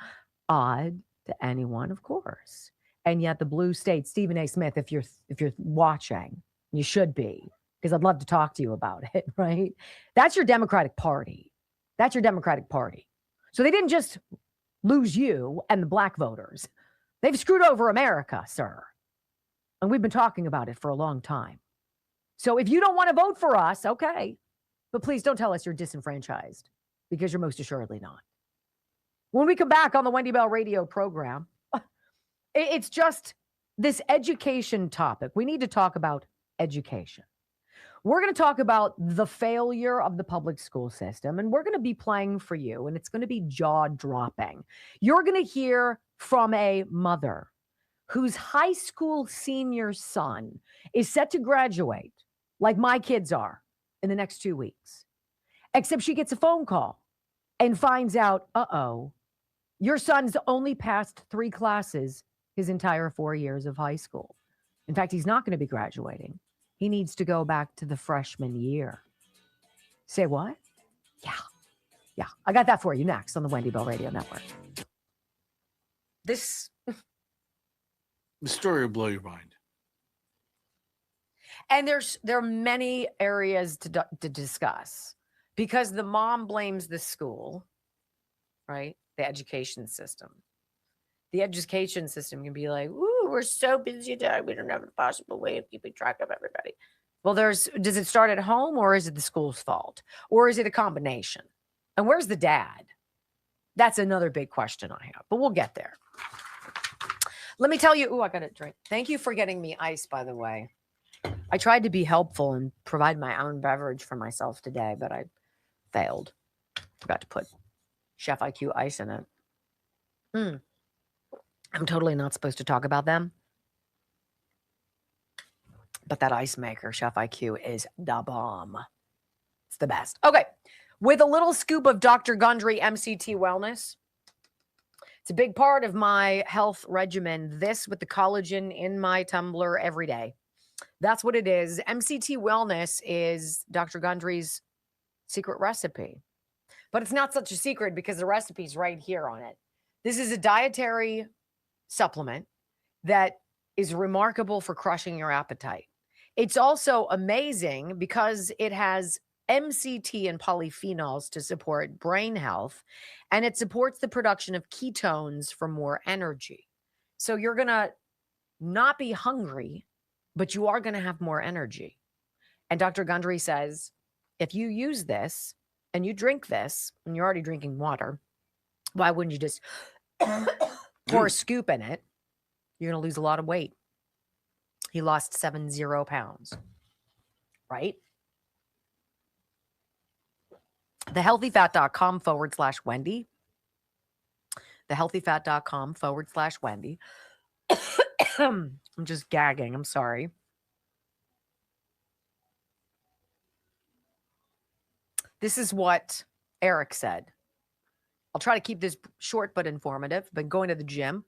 odd to anyone? Of course. And yet the blue state, Stephen A. Smith, if you're watching, you should be, because I'd love to talk to you about it, right? That's your Democratic Party. That's your Democratic Party. So they didn't just lose you and the black voters. They've screwed over America, sir. And we've been talking about it for a long time. So if you don't want to vote for us, okay. But please don't tell us you're disenfranchised, because you're most assuredly not. When we come back on the Wendy Bell radio program, it's just this education topic. We need to talk about education. We're going to talk about the failure of the public school system, and we're going to be playing for you, and it's going to be jaw-dropping. You're going to hear from a mother whose high school senior son is set to graduate, like my kids are, in the next 2 weeks. Except she gets a phone call and finds out, your son's only passed 3 classes his entire 4 years of high school. In fact, he's not going to be graduating. He needs to go back to the freshman year. Say what? Yeah. I got that for you next on the Wendy Bell Radio Network. The story will blow your mind. And there are many areas to discuss, because the mom blames the school, right? The education system. The education system can be like, ooh, we're so busy today. We don't have a possible way of keeping track of everybody. Well, does it start at home, or is it the school's fault? Or is it a combination? And where's the dad? That's another big question I have, but we'll get there. Let me tell you, I got a drink. Thank you for getting me ice, by the way. I tried to be helpful and provide my own beverage for myself today, but I failed. Forgot to put Chef IQ ice in it. I'm totally not supposed to talk about them. But that ice maker, Chef IQ, is the bomb. It's the best. Okay. With a little scoop of Dr. Gundry MCT Wellness, It's a big part of my health regimen. This with the collagen in my tumbler every day. That's what it is. MCT Wellness is Dr. Gundry's secret recipe. But it's not such a secret because the recipe's right here on it. This is a dietary supplement that is remarkable for crushing your appetite. It's also amazing because it has MCT and polyphenols to support brain health, and it supports the production of ketones for more energy. So you're going to not be hungry, but you are going to have more energy. And Dr. Gundry says, if you use this and you drink this, and you're already drinking water, why wouldn't you just pour a scoop in it? You're going to lose a lot of weight. He lost 70 pounds, right? Thehealthyfat.com/Wendy. Thehealthyfat.com/Wendy. I'm just gagging. I'm sorry. This is what Eric said. I'll try to keep this short but informative. Been going to the gym,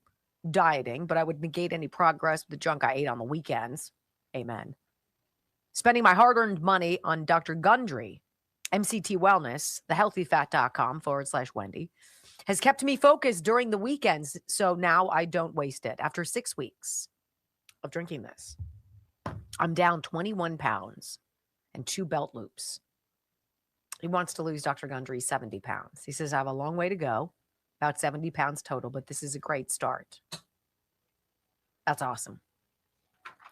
dieting, but I would negate any progress with the junk I ate on the weekends. Amen. Spending my hard-earned money on Dr. Gundry, MCT Wellness, thehealthyfat.com/Wendy, has kept me focused during the weekends, so now I don't waste it. After 6 weeks of drinking this, I'm down 21 pounds and 2 belt loops. He wants to lose Dr. Gundry 70 pounds. He says, I have a long way to go, about 70 pounds total, but this is a great start. That's awesome.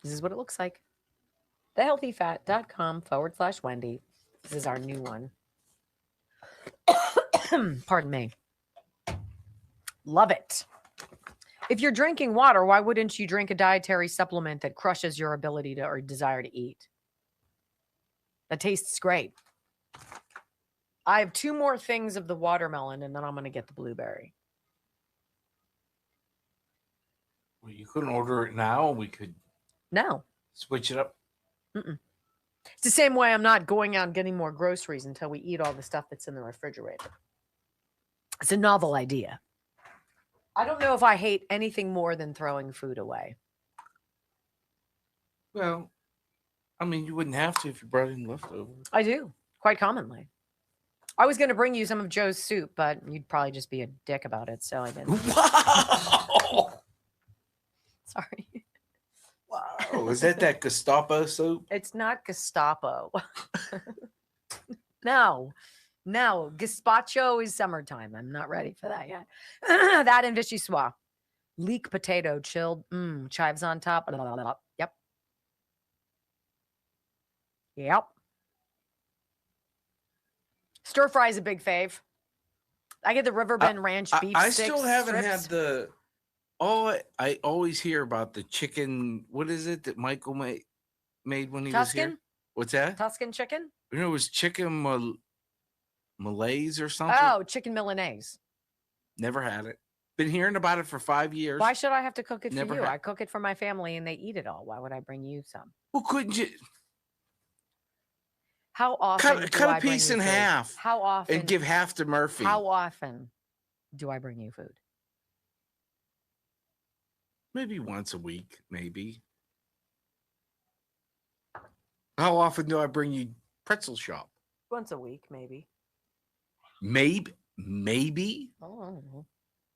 This is what it looks like. Thehealthyfat.com/Wendy. This is our new one. Pardon me. Love it. If you're drinking water, why wouldn't you drink a dietary supplement that crushes your ability to or desire to eat? That tastes great. I have 2 more things of the watermelon, and then I'm going to get the blueberry. Well, you couldn't order it now. We could switch it up. Mm-mm. It's the same way I'm not going out and getting more groceries until we eat all the stuff that's in the refrigerator. It's a novel idea. I don't know if I hate anything more than throwing food away. Well, I mean, you wouldn't have to if you brought in leftovers. I do, quite commonly. I was going to bring you some of Joe's soup, but you'd probably just be a dick about it, so I didn't. Wow! Sorry. Wow. Is that Gestapo soup? It's not Gestapo. No. Gazpacho is summertime. I'm not ready for that yet. That and vichyssoise. Leek potato chilled. Chives on top. Yep. Yep. Stir fry is a big fave. I get the Riverbend Ranch beef I sticks. still haven't strips. had the... I always hear about the chicken. What is it that Michael made when he was here? What's that? Tuscan chicken? You know, it was chicken Malaise or something. Oh, chicken Milanese. Never had it. Been hearing about it for 5 years. Why should I have to cook it Never for you? had- I cook it for my family and they eat it all. Why would I bring you some? Well, couldn't you How often cut a piece in half? How often? And give half to Murphy. How often do I bring you food? Maybe once a week, maybe. How often do I bring you pretzel shop? Once a week, maybe. Maybe. Oh,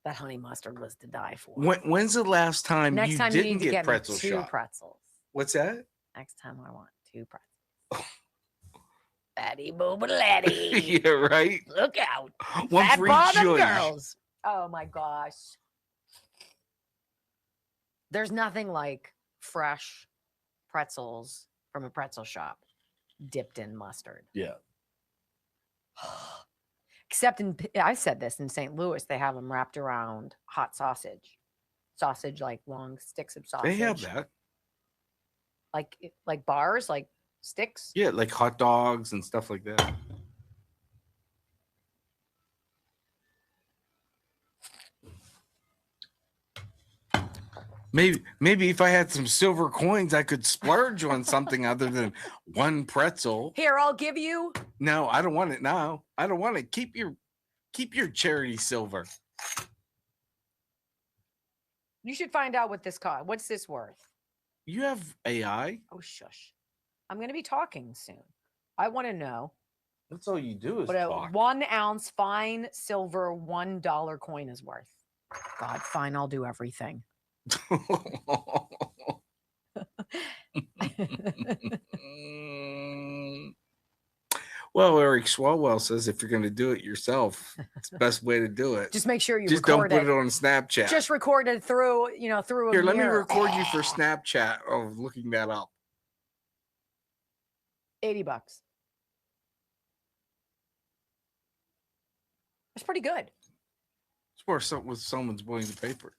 that honey mustard was to die for. When's the last time Next you time didn't you need to get get pretzel me 2 shop? pretzels. What's that? Next time I want 2 pretzels. Fatty boobalatty. Yeah, right. Look out. One Fat for each bottom judge. girls. Oh my gosh. There's nothing like fresh pretzels from a pretzel shop dipped in mustard. Yeah. Except I said this in St. Louis, they have them wrapped around hot sausage. Sausage, like long sticks of sausage. They have that. Like bars, like sticks. Yeah, like hot dogs and stuff like that. Maybe if I had some silver coins, I could splurge on something other than one pretzel. Here, I'll give you. No, I don't want it now. I don't want it. Keep your charity silver. You should find out what this cost. What's this worth? You have AI? Oh, shush. I'm going to be talking soon. I want to know That's all you do is what a talk. 1 ounce fine silver $1 coin is worth. God, fine. I'll do everything. Well, Eric Swalwell says if you're going to do it yourself, it's the best way to do it. Just make sure you just record don't put it on Snapchat. Just record it through, through a Here, let me mirror. record you for Snapchat. Oh, looking that up. $80. That's pretty good. It's worth something with someone's willing to pay for it.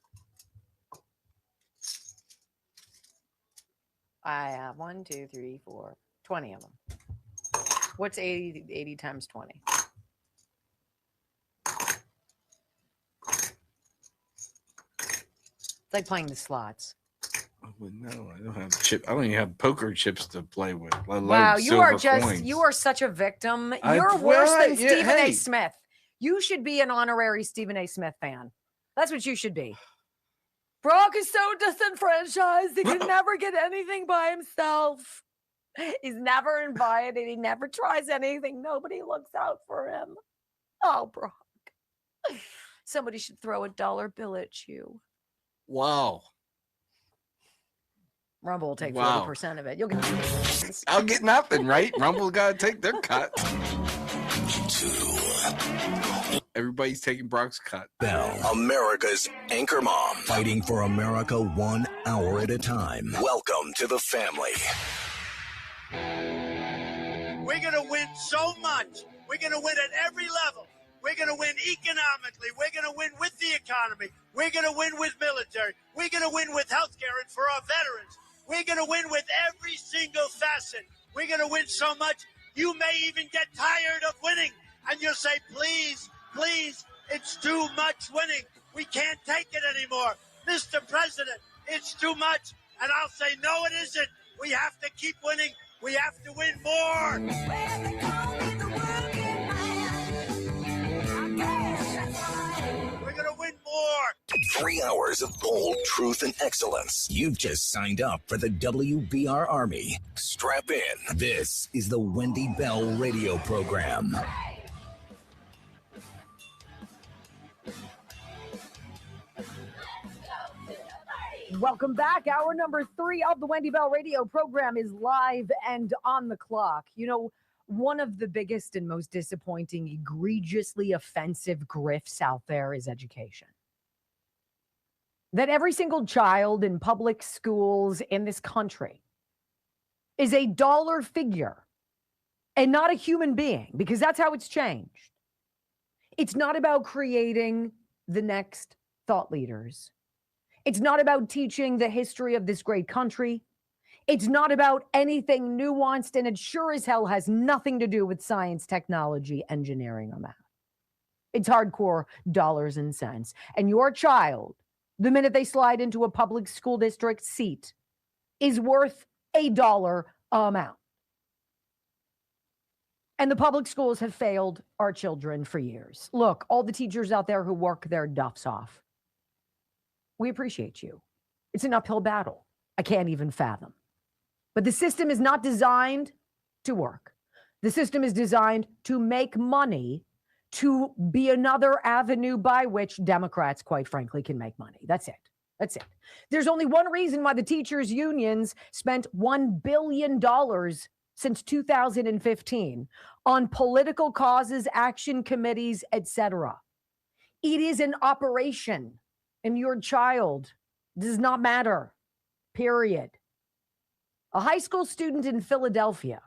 I have 1, 2, 3, 4, 20 of them. What's 80 times 20? It's like playing the slots. Oh, no, I don't have chip. I don't even have poker chips to play with. Wow, you are coins. you are such a victim. You're worse than Stephen A. Smith. You should be an honorary Stephen A. Smith fan. That's what you should be. Brock is so disenfranchised. He can never get anything by himself. He's never invited. He never tries anything. Nobody looks out for him. Oh, Brock. Somebody should throw a $1 bill at you. Wow. Rumble will take 40% of it. You'll get. I'll get nothing, right? Rumble got to take their cut. Everybody's taking Brock's cut. Bell, America's anchor mom, fighting for America 1 hour at a time. Welcome to the family. We're going to win so much. We're going to win at every level. We're going to win economically. We're going to win with the economy. We're going to win with military. We're going to win with healthcare and for our veterans. We're going to win with every single facet. We're going to win so much, you may even get tired of winning. And you'll say, please, please, it's too much winning. We can't take it anymore. Mr. President, it's too much. And I'll say, no, it isn't. We have to keep winning. We have to win more. We're going to win more. 3 hours of bold truth and excellence. You've just signed up for the WBR Army. Strap in. This is the Wendy Bell radio program. Welcome back. Hour number 3 of the Wendy Bell radio program is live and on the clock. One of the biggest and most disappointing, egregiously offensive grifts out there is education. That every single child in public schools in this country is a dollar figure and not a human being, because that's how it's changed. It's not about creating the next thought leaders. It's not about teaching the history of this great country. It's not about anything nuanced, and it sure as hell has nothing to do with science, technology, engineering, or math. It's hardcore dollars and cents. And your child, the minute they slide into a public school district seat, is worth $1 amount. And the public schools have failed our children for years. Look, all the teachers out there who work their duffs off, we appreciate you. It's an uphill battle. I can't even fathom. But the system is not designed to work. The system is designed to make money, to be another avenue by which Democrats, quite frankly, can make money. That's it. That's it. There's only one reason why the teachers' unions spent $1 billion since 2015 on political causes, action committees, etc. It is an operation, and your child does not matter, period. A high school student in Philadelphia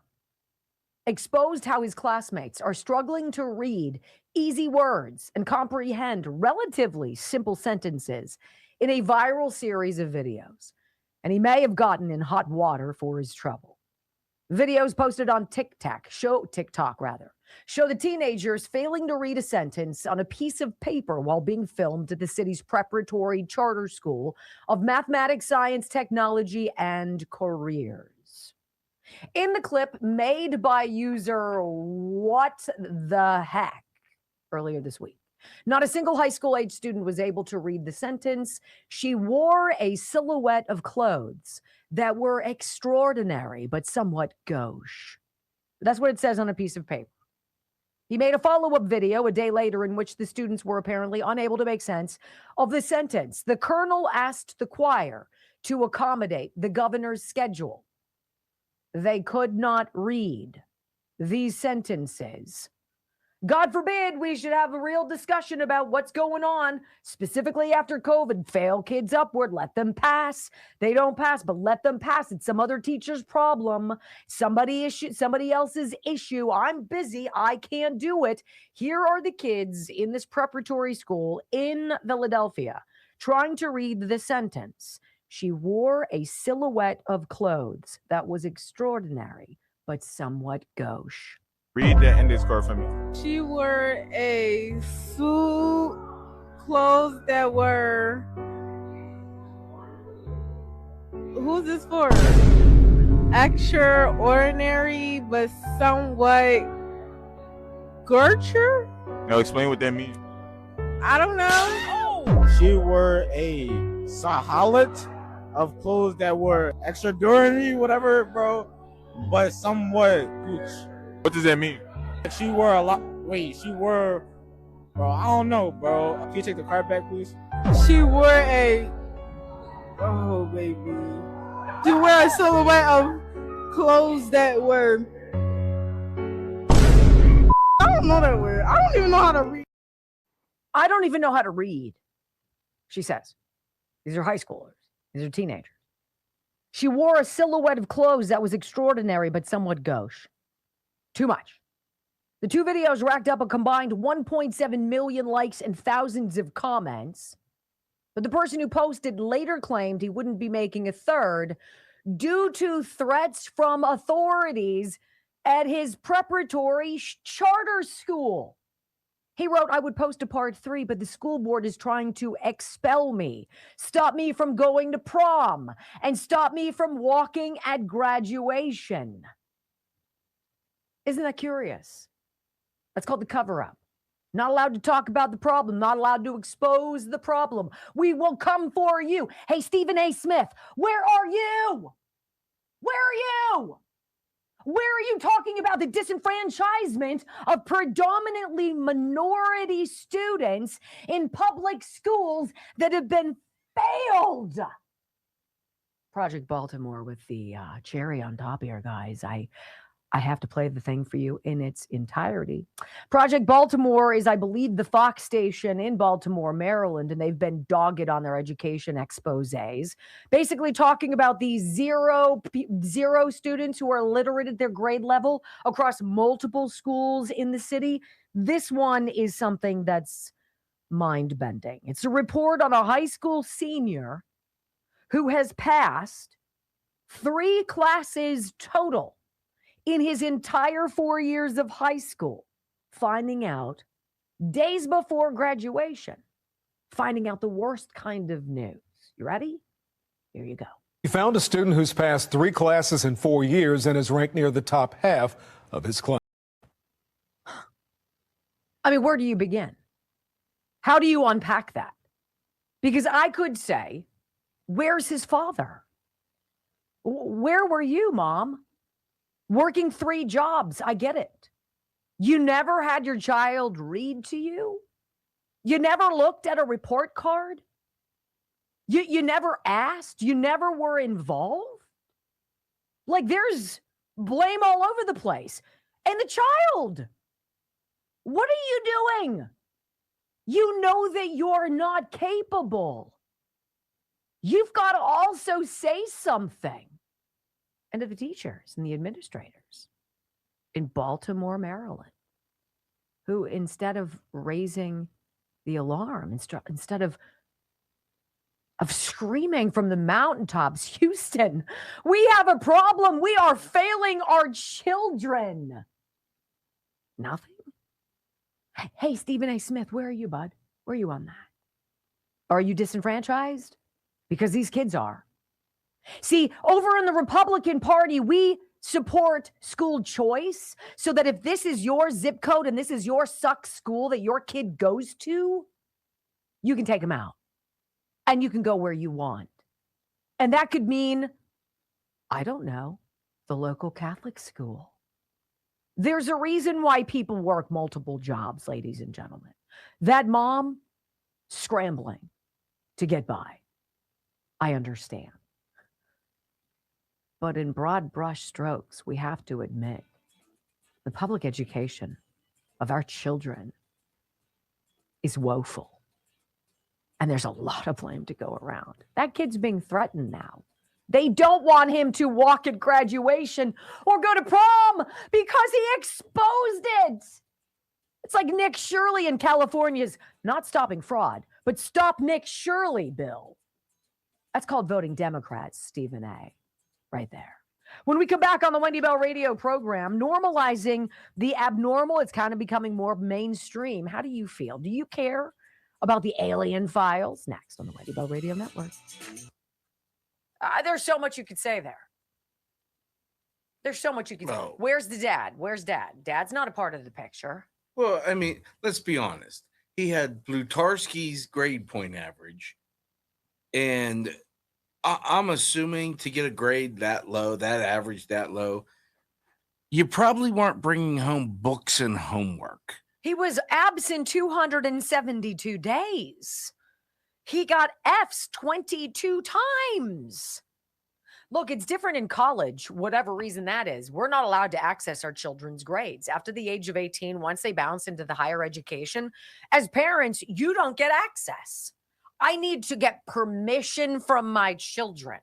exposed how his classmates are struggling to read easy words and comprehend relatively simple sentences in a viral series of videos. And he may have gotten in hot water for his trouble. Videos posted on TikTok show the teenagers failing to read a sentence on a piece of paper while being filmed at the city's preparatory charter school of mathematics, science, technology, and careers. In the clip made by user What the Heck earlier this week, Not a single high school age student was able to read the sentence. She wore a silhouette of clothes that were extraordinary, but somewhat gauche. That's what it says on a piece of paper. He made a follow-up video a day later in which the students were apparently unable to make sense of the sentence. The colonel asked the choir to accommodate the governor's schedule. They could not read these sentences. God forbid we should have a real discussion about what's going on, specifically after COVID. Fail kids upward, let them pass. They don't pass, but let them pass. It's some other teacher's problem, somebody else's issue. I'm busy, I can't do it. Here are the kids in this preparatory school in Philadelphia trying to read the sentence. She wore a silhouette of clothes that was extraordinary, but somewhat gauche. Read the end of this quote for me. She wore a suit, clothes that were. Who's this for? Extraordinary, but somewhat. Gertrude? No, explain what that means. I don't know. She wore a sahalat of clothes that were extraordinary, whatever, bro, but somewhat gooch. What does that mean? She wore a lot. Wait, she wore. Bro, I don't know, bro. Can you take the card back, please? She wore a. Oh, baby. She wore a silhouette of clothes that were. I don't know that word. I don't even know how to read. I don't even know how to read, she says. These are high schoolers. These are teenagers. She wore a silhouette of clothes that was extraordinary, but somewhat gauche. Too much. The two videos racked up a combined 1.7 million likes and thousands of comments. But the person who posted later claimed he wouldn't be making a third due to threats from authorities at his preparatory charter school. He wrote, I would post a part 3, but the school board is trying to expel me, stop me from going to prom, and stop me from walking at graduation. Isn't that curious? That's called the cover-up. Not allowed to talk about the problem, not allowed to expose the problem. We will come for you. Hey, Stephen A. Smith, where are you? Where are you? Where are you talking about the disenfranchisement of predominantly minority students in public schools that have been failed? Project Baltimore with the cherry on top here, guys. I have to play the thing for you in its entirety. Project Baltimore is, I believe, the Fox station in Baltimore, Maryland, and they've been dogged on their education exposés, basically talking about the zero students who are literate at their grade level across multiple schools in the city. This one is something that's mind-bending. It's a report on a high school senior who has passed 3 classes total in his entire 4 years of high school, finding out days before graduation, finding out the worst kind of news. You ready? Here you go. He found a student who's passed 3 classes in 4 years and is ranked near the top half of his class. I mean, where do you begin? How do you unpack that? Because I could say, where's his father? Where were you, Mom? Working 3 jobs, I get it. You never had your child read to you? You never looked at a report card? You never asked? You never were involved? Like, there's blame all over the place. And the child, what are you doing? You know that you're not capable. You've got to also say something. And to the teachers and the administrators in Baltimore, Maryland, who instead of raising the alarm, instead of screaming from the mountaintops, Houston, we have a problem. We are failing our children. Nothing? Hey, Stephen A. Smith, where are you, bud? Where are you on that? Are you disenfranchised? Because these kids are. See, over in the Republican Party, we support school choice so that if this is your zip code and this is your suck school that your kid goes to, you can take them out and you can go where you want. And that could mean, I don't know, the local Catholic school. There's a reason why people work multiple jobs, ladies and gentlemen. That mom scrambling to get by. I understand. But in broad brush strokes, we have to admit the public education of our children is woeful. And there's a lot of blame to go around. That kid's being threatened now. They don't want him to walk at graduation or go to prom because he exposed it. It's like Nick Shirley in California's not stopping fraud, but stop Nick Shirley bill. That's called voting Democrats, Stephen A. Right there. When we come back on the Wendy Bell radio program, normalizing the abnormal, it's kind of becoming more mainstream. How do you feel? Do you care about the alien files? Next on the Wendy Bell Radio Network. There's so much you could say there. There's so much you can say. Where's the dad? Where's dad? Dad's not a part of the picture. Well, I mean, let's be honest. He had Blutarski's grade point average, and I'm assuming to get a grade that low, that average that low, you probably weren't bringing home books and homework. He was absent 272 days. He got F's 22 times. Look, it's different in college, whatever reason that is. We're not allowed to access our children's grades. After the age of 18, once they bounce into the higher education, as parents, you don't get access. I need to get permission from my children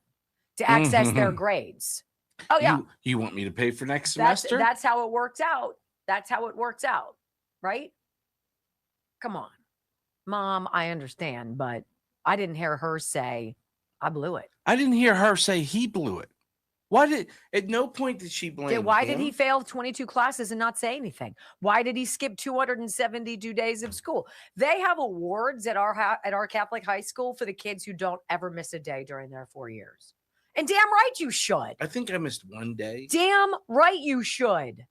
to access their grades. Oh, yeah. You want me to pay for next semester? That's how it works out. That's how it works out, right? Come on. Mom, I understand, but I didn't hear her say, I blew it. I didn't hear her say he blew it. At no point did she blame Why him. did he fail 22 classes and not say anything? Why did he skip 272 days of school? They have awards at our Catholic high school for the kids who don't ever miss a day during their 4 years. And damn right you should. I think I missed one day. Damn right you should.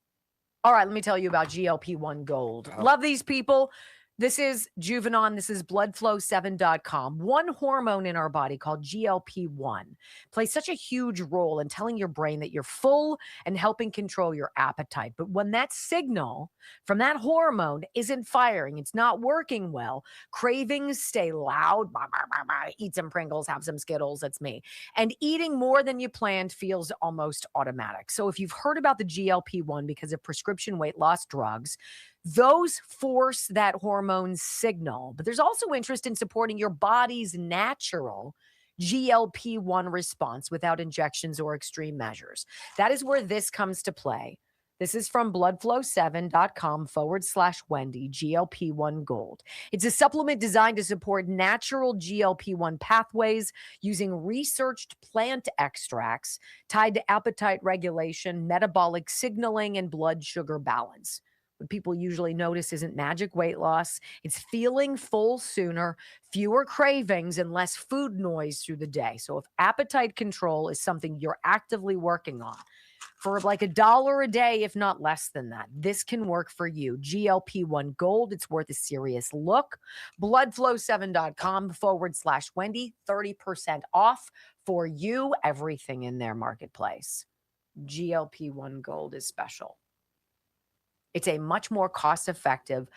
All right, let me tell you about GLP-1 Gold. Love these people. This is Juvenon. This is bloodflow7.com. One hormone in our body called GLP-1 plays such a huge role in telling your brain that you're full and helping control your appetite. But when that signal from that hormone isn't firing, it's not working well, cravings stay loud. Bah, bah, bah, bah. Eat some Pringles, have some Skittles. That's me. And eating more than you planned feels almost automatic. So if you've heard about the GLP-1 because of prescription weight loss drugs, those force that hormone signal. But there's also interest in supporting your body's natural GLP-1 response without injections or extreme measures. That is where this comes to play. This is from bloodflow7.com/Wendy, GLP-1 Gold. It's a supplement designed to support natural GLP-1 pathways using researched plant extracts tied to appetite regulation, metabolic signaling, and blood sugar balance. What people usually notice isn't magic weight loss. It's feeling full sooner, fewer cravings, and less food noise through the day. So if appetite control is something you're actively working on, for like $1 a day, if not less than that, this can work for you. GLP-1 Gold, it's worth a serious look. Bloodflow7.com/Wendy, 30% off for you. Everything in their marketplace. GLP-1 Gold is special. It's a much more cost-effective,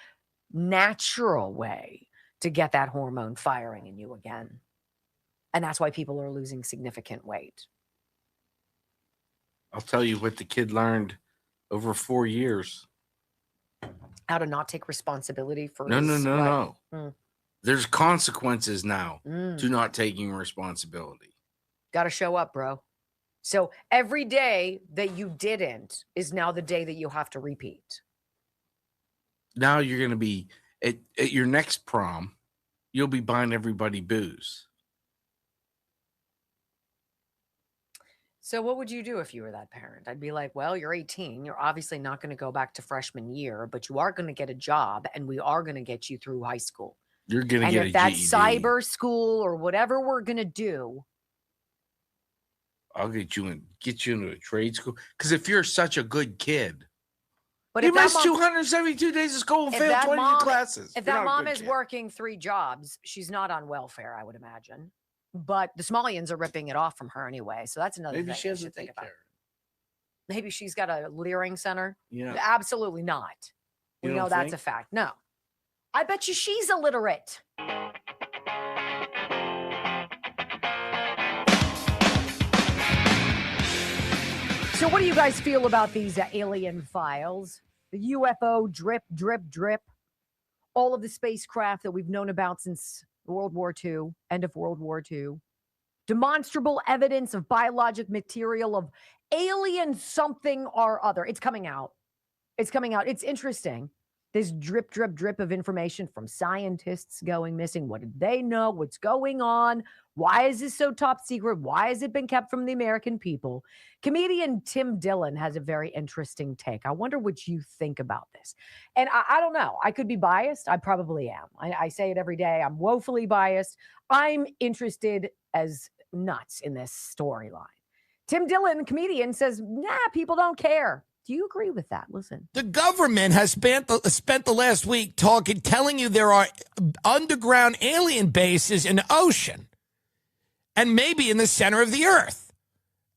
natural way to get that hormone firing in you again. And that's why people are losing significant weight. I'll tell you what the kid learned over 4 years. How to not take responsibility for No. There's consequences now to not taking responsibility. Got to show up, bro. So every day that you didn't is now the day that you have to repeat. Now you're going to be at your next prom, you'll be buying everybody booze. So what would you do if you were that parent? I'd be like, well, you're 18. You're obviously not going to go back to freshman year, but you are going to get a job and we are going to get you through high school. You're going to get a GED. And if that's cyber school or whatever we're going to do, I'll get you into a trade school. Because if you're such a good kid, But you if that missed mom- 272 days of school and if failed that 22 mom- classes. If You're that not a mom good is kid. working 3 jobs, she's not on welfare, I would imagine. But the Somalians are ripping it off from her anyway. So that's another Maybe thing she I has a should think about. daycare. Maybe she's got a Leering center. Yeah. Absolutely not. You We know don't that's think? a fact. No. I bet you she's illiterate. So what do you guys feel about these alien files? The UFO drip, drip, drip. All of the spacecraft that we've known about since World War II, end of World War II. Demonstrable evidence of biologic material of alien something or other. It's coming out. It's coming out. It's interesting. This drip, drip, drip of information from scientists going missing. What did they know? What's going on? Why is this so top secret? Why has it been kept from the American people? Comedian Tim Dillon has a very interesting take. I wonder what you think about this. And I don't know. I could be biased. I probably am. I say it every day. I'm woefully biased. I'm interested as nuts in this storyline. Tim Dillon, comedian, says, nah, people don't care. Do you agree with that? Listen. The government has spent the last week telling you there are underground alien bases in the ocean and maybe in the center of the earth.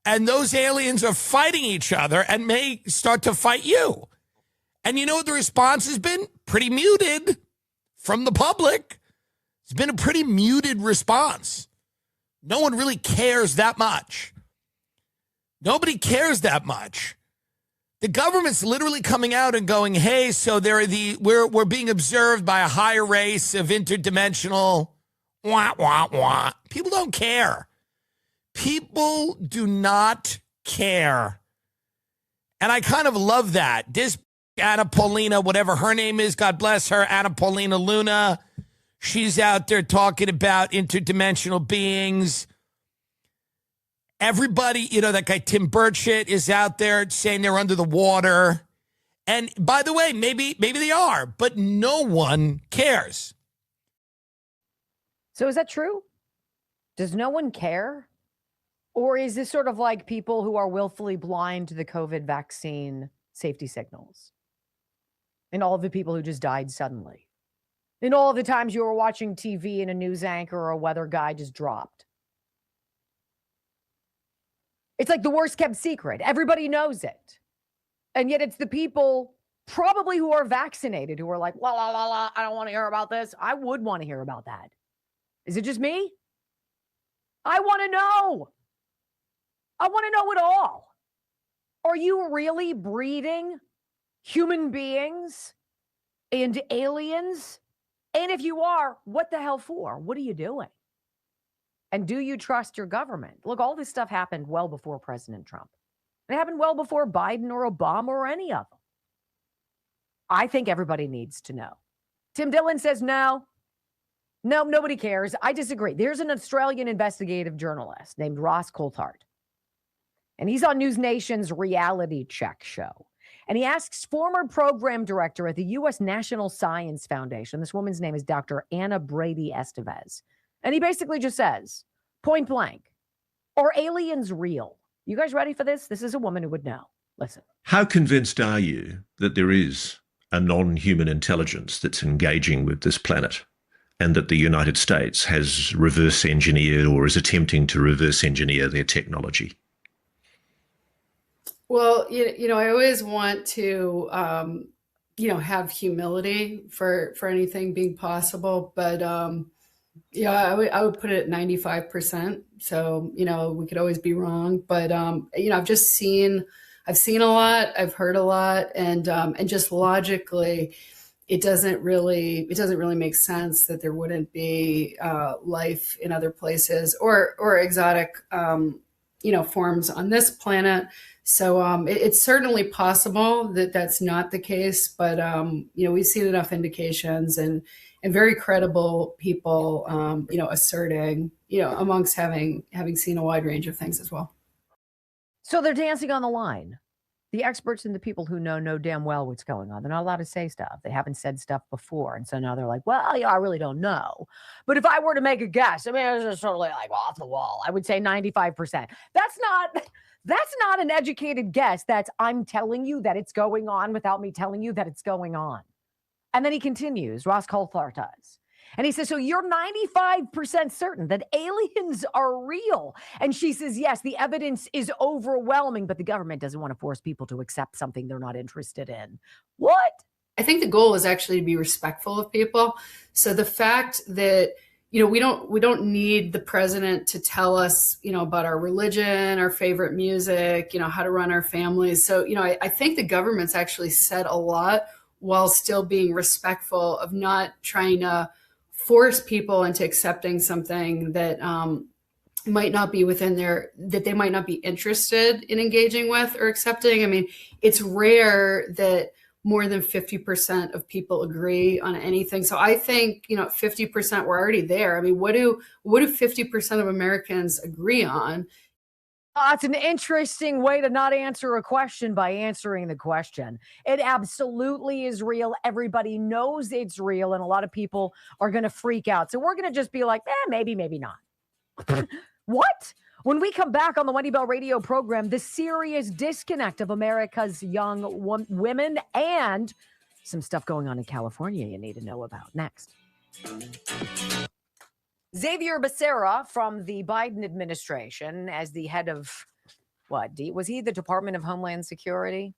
And those aliens are fighting each other and may start to fight you. And you know what the response has been? Pretty muted from the public. It's been a pretty muted response. No one really cares that much. Nobody cares that much. The government's literally coming out and going, hey, so we're being observed by a higher race of interdimensional wah, wah, wah. People don't care. People do not care. And I kind of love that. This Anna Paulina, whatever her name is, God bless her, Anna Paulina Luna, she's out there talking about interdimensional beings. Everybody, that guy Tim Burchett is out there saying they're under the water. And by the way, maybe they are, but no one cares. So is that true? Does no one care? Or is this sort of like people who are willfully blind to the COVID vaccine safety signals? And all of the people who just died suddenly? And all of the times you were watching TV and a news anchor or a weather guy just dropped? It's like the worst kept secret. Everybody knows it. And yet it's the people probably who are vaccinated who are like, la, la, la, la, I don't want to hear about this. I would want to hear about that. Is it just me? I want to know. I want to know it all. Are you really breeding human beings and aliens? And if you are, what the hell for? What are you doing? And do you trust your government? Look, all this stuff happened well before President Trump. It happened well before Biden or Obama or any of them. I think everybody needs to know. Tim Dillon says no, nobody cares. I disagree. There's an Australian investigative journalist named Ross Coulthard. And he's on News Nation's Reality Check show. And he asks former program director at the U.S. National Science Foundation. This woman's name is Dr. Anna Brady Estevez. And he basically just says, point blank, are aliens real? You guys ready for this? This is a woman who would know. Listen. How convinced are you that there is a non-human intelligence that's engaging with this planet and that the United States has reverse engineered or is attempting to reverse engineer their technology? Well, I always want to, have humility for anything being possible, but I would put it at 95%. So, we could always be wrong, but I've seen a lot, I've heard a lot, and just logically, it doesn't really make sense that there wouldn't be life in other places or exotic, forms on this planet. So it's certainly possible that that's not the case, but we've seen enough indications and very credible people, asserting, amongst having seen a wide range of things as well. So they're dancing on the line. The experts and the people who know damn well what's going on. They're not allowed to say stuff. They haven't said stuff before. And so now they're like, well, yeah, I really don't know. But if I were to make a guess, I mean, it's just totally like off the wall. I would say 95%. That's not an educated guess. That's I'm telling you that it's going on without me telling you that it's going on. And then he continues, Ross Coulthart does. And he says, so you're 95% certain that aliens are real. And she says, yes, the evidence is overwhelming, but the government doesn't want to force people to accept something they're not interested in. What? I think the goal is actually to be respectful of people. So the fact that, we don't need the president to tell us, about our religion, our favorite music, how to run our families. So, I think the government's actually said a lot while still being respectful of not trying to force people into accepting something that might not be that they might not be interested in engaging with or accepting. I mean, it's rare that more than 50% of people agree on anything. So I think, 50% we're already there. I mean, what do 50% of Americans agree on? It's an interesting way to not answer a question by answering the question. It absolutely is real. Everybody knows it's real, and a lot of people are going to freak out. So we're going to just be like, maybe, maybe not. What? When we come back on the Wendy Bell radio program, the serious disconnect of America's young women and some stuff going on in California you need to know about. Next. Xavier Becerra from the Biden administration as the head of was he the Department of Homeland Security?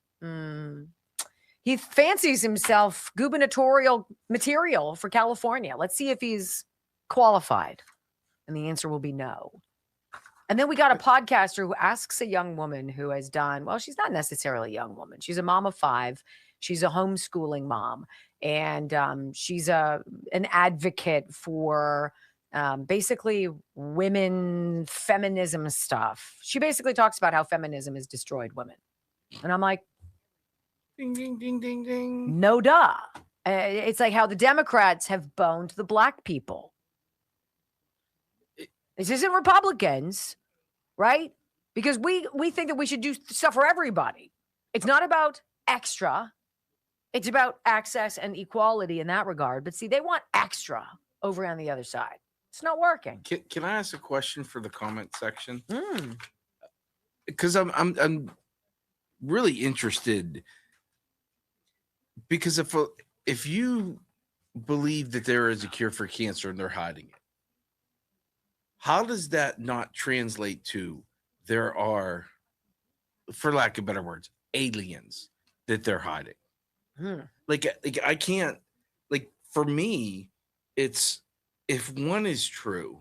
He fancies himself gubernatorial material for California. Let's see if he's qualified. And the answer will be no. And then we got a podcaster who asks a young woman who has done, well, she's not necessarily a young woman. She's a mom of 5. She's a homeschooling mom. And she's an advocate for basically women feminism stuff. She basically talks about how feminism has destroyed women. And I'm like, ding, ding, ding, ding, ding. No duh. It's like how the Democrats have boned the black people. This isn't Republicans, right? Because we think that we should do stuff for everybody. It's not about extra. It's about access and equality in that regard. But see, they want extra over on the other side. It's not working. Can I ask a question for the comment section? Because I'm really interested. Because if you believe that there is a cure for cancer and they're hiding it, how does that not translate to there are, for lack of better words, aliens that they're hiding? Like I can't, like, for me, it's, if one is true,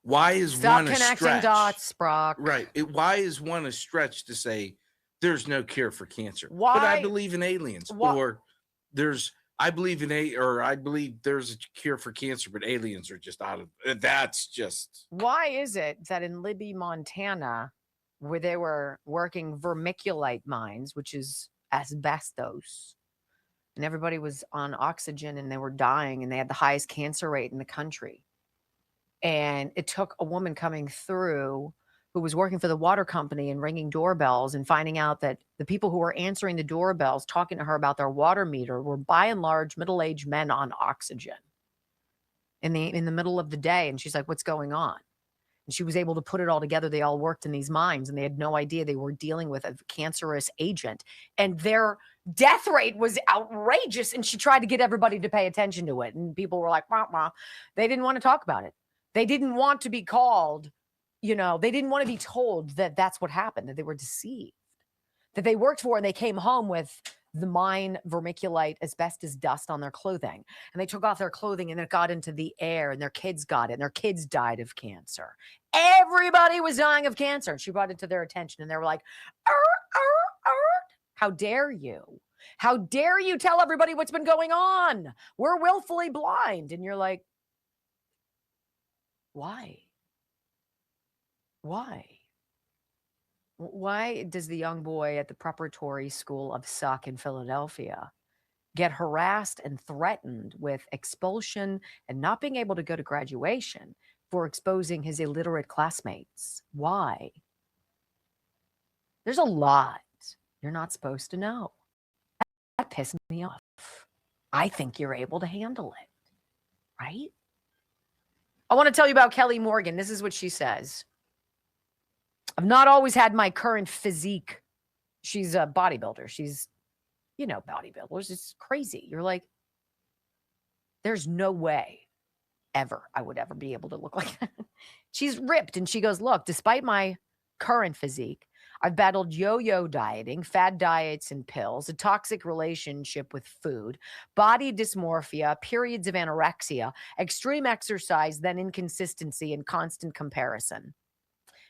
why is Stop one a connecting stretch? dots, Brock. Right. Why is one a stretch to say there's no cure for cancer? Why? But I believe in aliens, or I believe there's a cure for cancer, but aliens are just out of. That's just. Why is it that in Libby, Montana, where they were working vermiculite mines, which is asbestos, and everybody was on oxygen and they were dying and they had the highest cancer rate in the country. And it took a woman coming through who was working for the water company and ringing doorbells and finding out that the people who were answering the doorbells, talking to her about their water meter, were by and large middle-aged men on oxygen in the middle of the day. And she's like, what's going on? And she was able to put it all together. They all worked in these mines and they had no idea they were dealing with a cancerous agent. And their death rate was outrageous. And she tried to get everybody to pay attention to it. And people were like, wah, wah. They didn't want to talk about it. They didn't want to be called, they didn't want to be told that that's what happened, that they were deceived, that they worked for, and they came home with the mine vermiculite asbestos dust on their clothing. And they took off their clothing and it got into the air and their kids got it and their kids died of cancer. Everybody was dying of cancer. And she brought it to their attention and they were like, how dare you? How dare you tell everybody what's been going on? We're willfully blind. And you're like, why? Why does the young boy at the preparatory school of Suck in Philadelphia get harassed and threatened with expulsion and not being able to go to graduation for exposing his illiterate classmates? Why? There's a lot you're not supposed to know. That pissed me off. I think you're able to handle it, right? I want to tell you about Kelly Morgan. This is what she says. I've not always had my current physique. She's a bodybuilder. She's, bodybuilders. It's crazy. You're like, there's no way ever I would ever be able to look like that. She's ripped. And she goes, look, despite my current physique, I've battled yo-yo dieting, fad diets and pills, a toxic relationship with food, body dysmorphia, periods of anorexia, extreme exercise, then inconsistency and constant comparison.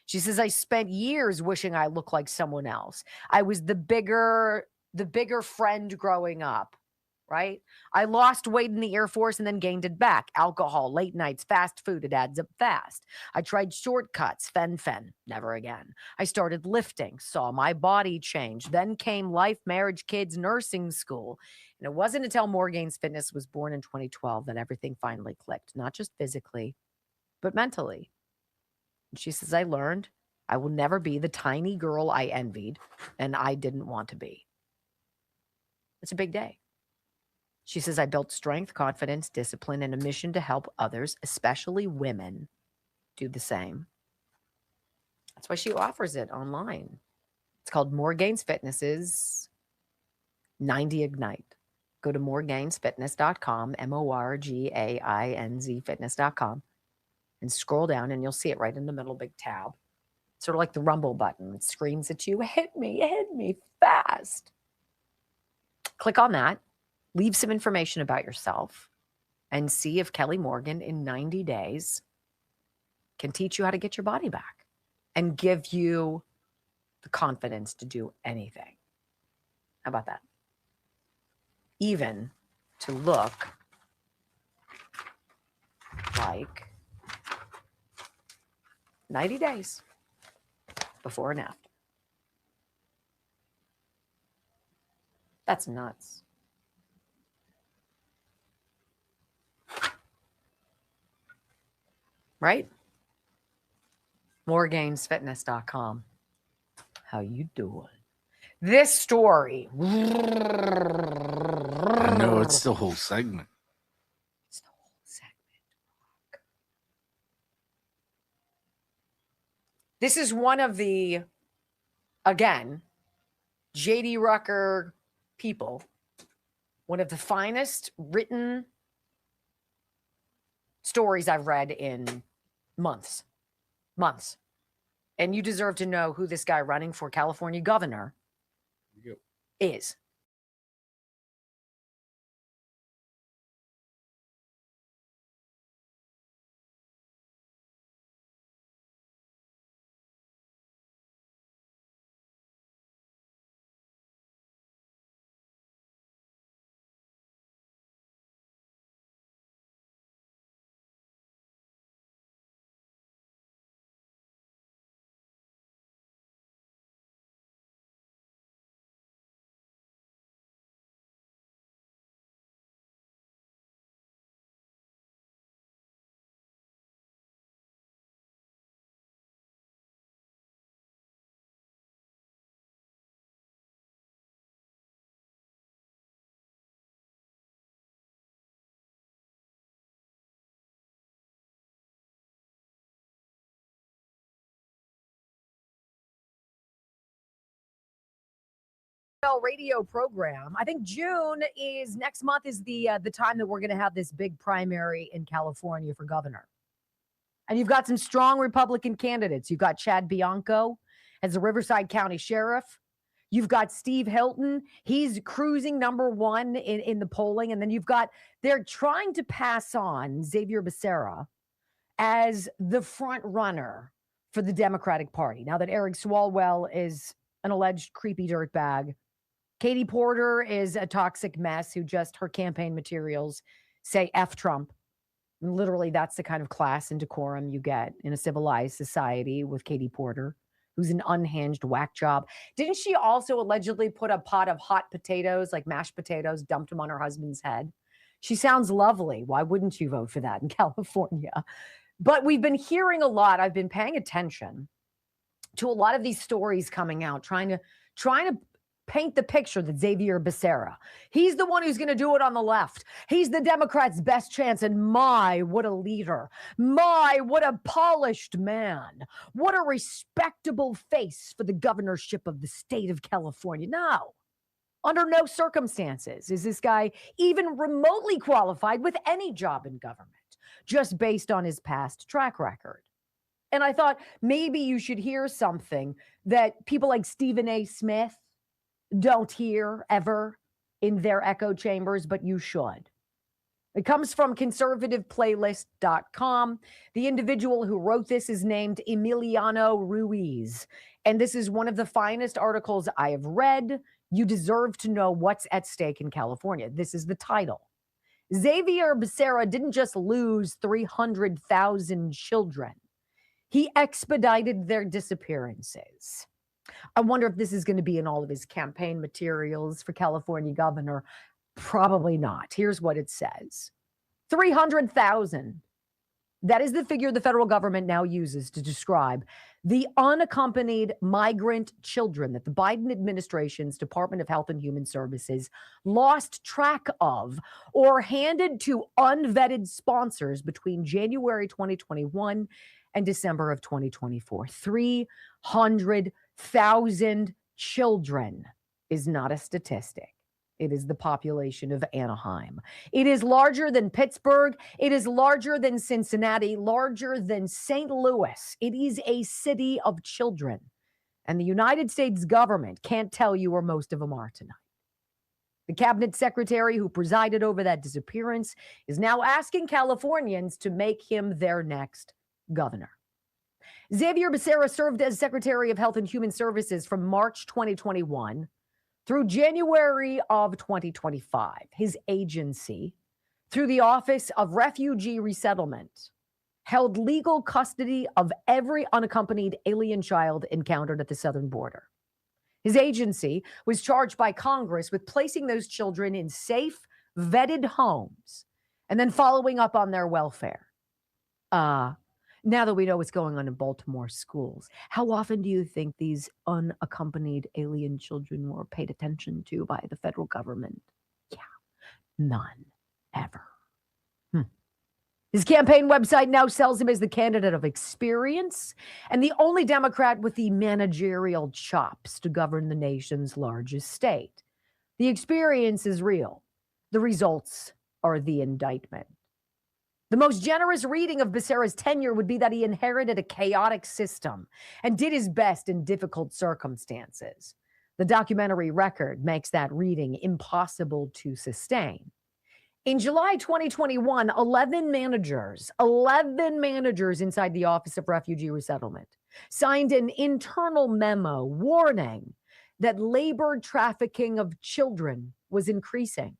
She says, I spent years wishing I looked like someone else. I was the bigger friend growing up, right? I lost weight in the Air Force and then gained it back. Alcohol, late nights, fast food, it adds up fast. I tried shortcuts, fen, never again. I started lifting, saw my body change. Then came life, marriage, kids, nursing school. And it wasn't until Morgane's Fitness was born in 2012 that everything finally clicked, not just physically, but mentally. And she says, I learned I will never be the tiny girl I envied and I didn't want to be. It's a big day. She says, I built strength, confidence, discipline, and a mission to help others, especially women, do the same. That's why she offers it online. It's called Morgane's Fitness's 90 Ignite. Go to morgainsfitness.com, MORGAINZ fitness.com, and scroll down and you'll see it right in the middle, big tab. Sort of like the rumble button. It screams at you, hit me fast. Click on that. Leave some information about yourself and see if Kelly Morgan in 90 days can teach you how to get your body back and give you the confidence to do anything. How about that? Even to look like 90 days before and after. That's nuts. Right? Morgainsfitness.com. How you doing? This story. I know, it's the whole segment. It's the whole segment. This is one of the, again, J.D. Rucker people, one of the finest written stories I've read in months. And you deserve to know who this guy running for California governor is. Radio program. I think June is next month is the time that we're going to have this big primary in California for governor. And you've got some strong Republican candidates. You've got Chad Bianco as the Riverside County Sheriff. You've got Steve Hilton. He's cruising number one in the polling. And then they're trying to pass on Xavier Becerra as the front runner for the Democratic Party. Now that Eric Swalwell is an alleged creepy dirtbag. Katie Porter is a toxic mess who her campaign materials say F Trump. And literally, that's the kind of class and decorum you get in a civilized society with Katie Porter, who's an unhinged whack job. Didn't she also allegedly put a pot of hot potatoes, like mashed potatoes, dumped them on her husband's head? She sounds lovely. Why wouldn't you vote for that in California? But we've been hearing a lot. I've been paying attention to a lot of these stories coming out, trying to paint the picture that Xavier Becerra, he's the one who's going to do it on the left. He's the Democrats' best chance. And my, what a leader. My, what a polished man. What a respectable face for the governorship of the state of California. No. Under no circumstances is this guy even remotely qualified with any job in government, just based on his past track record. And I thought maybe you should hear something that people like Stephen A. Smith don't hear ever in their echo chambers, but you should. It comes from conservativeplaylist.com. The individual who wrote this is named Emiliano Ruiz. And this is one of the finest articles I have read. You deserve to know what's at stake in California. This is the title. Xavier Becerra didn't just lose 300,000 children. He expedited their disappearances. I wonder if this is going to be in all of his campaign materials for California governor. Probably not. Here's what it says. 300,000. That is the figure the federal government now uses to describe the unaccompanied migrant children that the Biden administration's Department of Health and Human Services lost track of or handed to unvetted sponsors between January 2021 and December of 2024. 300,000 children is not a statistic. It is the population of Anaheim. It is larger than Pittsburgh. It is larger than Cincinnati, larger than St. Louis. It is a city of children. And the United States government can't tell you where most of them are tonight. The cabinet secretary who presided over that disappearance is now asking Californians to make him their next governor. Xavier Becerra served as Secretary of Health and Human Services from March 2021 through January of 2025. His agency, through the Office of Refugee Resettlement, held legal custody of every unaccompanied alien child encountered at the southern border. His agency was charged by Congress with placing those children in safe, vetted homes and then following up on their welfare. Now that we know what's going on in Baltimore schools, how often do you think these unaccompanied alien children were paid attention to by the federal government? Yeah, none, ever. His campaign website now sells him as the candidate of experience and the only Democrat with the managerial chops to govern the nation's largest state. The experience is real. The results are the indictment. The most generous reading of Becerra's tenure would be that he inherited a chaotic system and did his best in difficult circumstances. The documentary record makes that reading impossible to sustain. In July 2021, 11 managers inside the Office of Refugee Resettlement signed an internal memo warning that labor trafficking of children was increasing.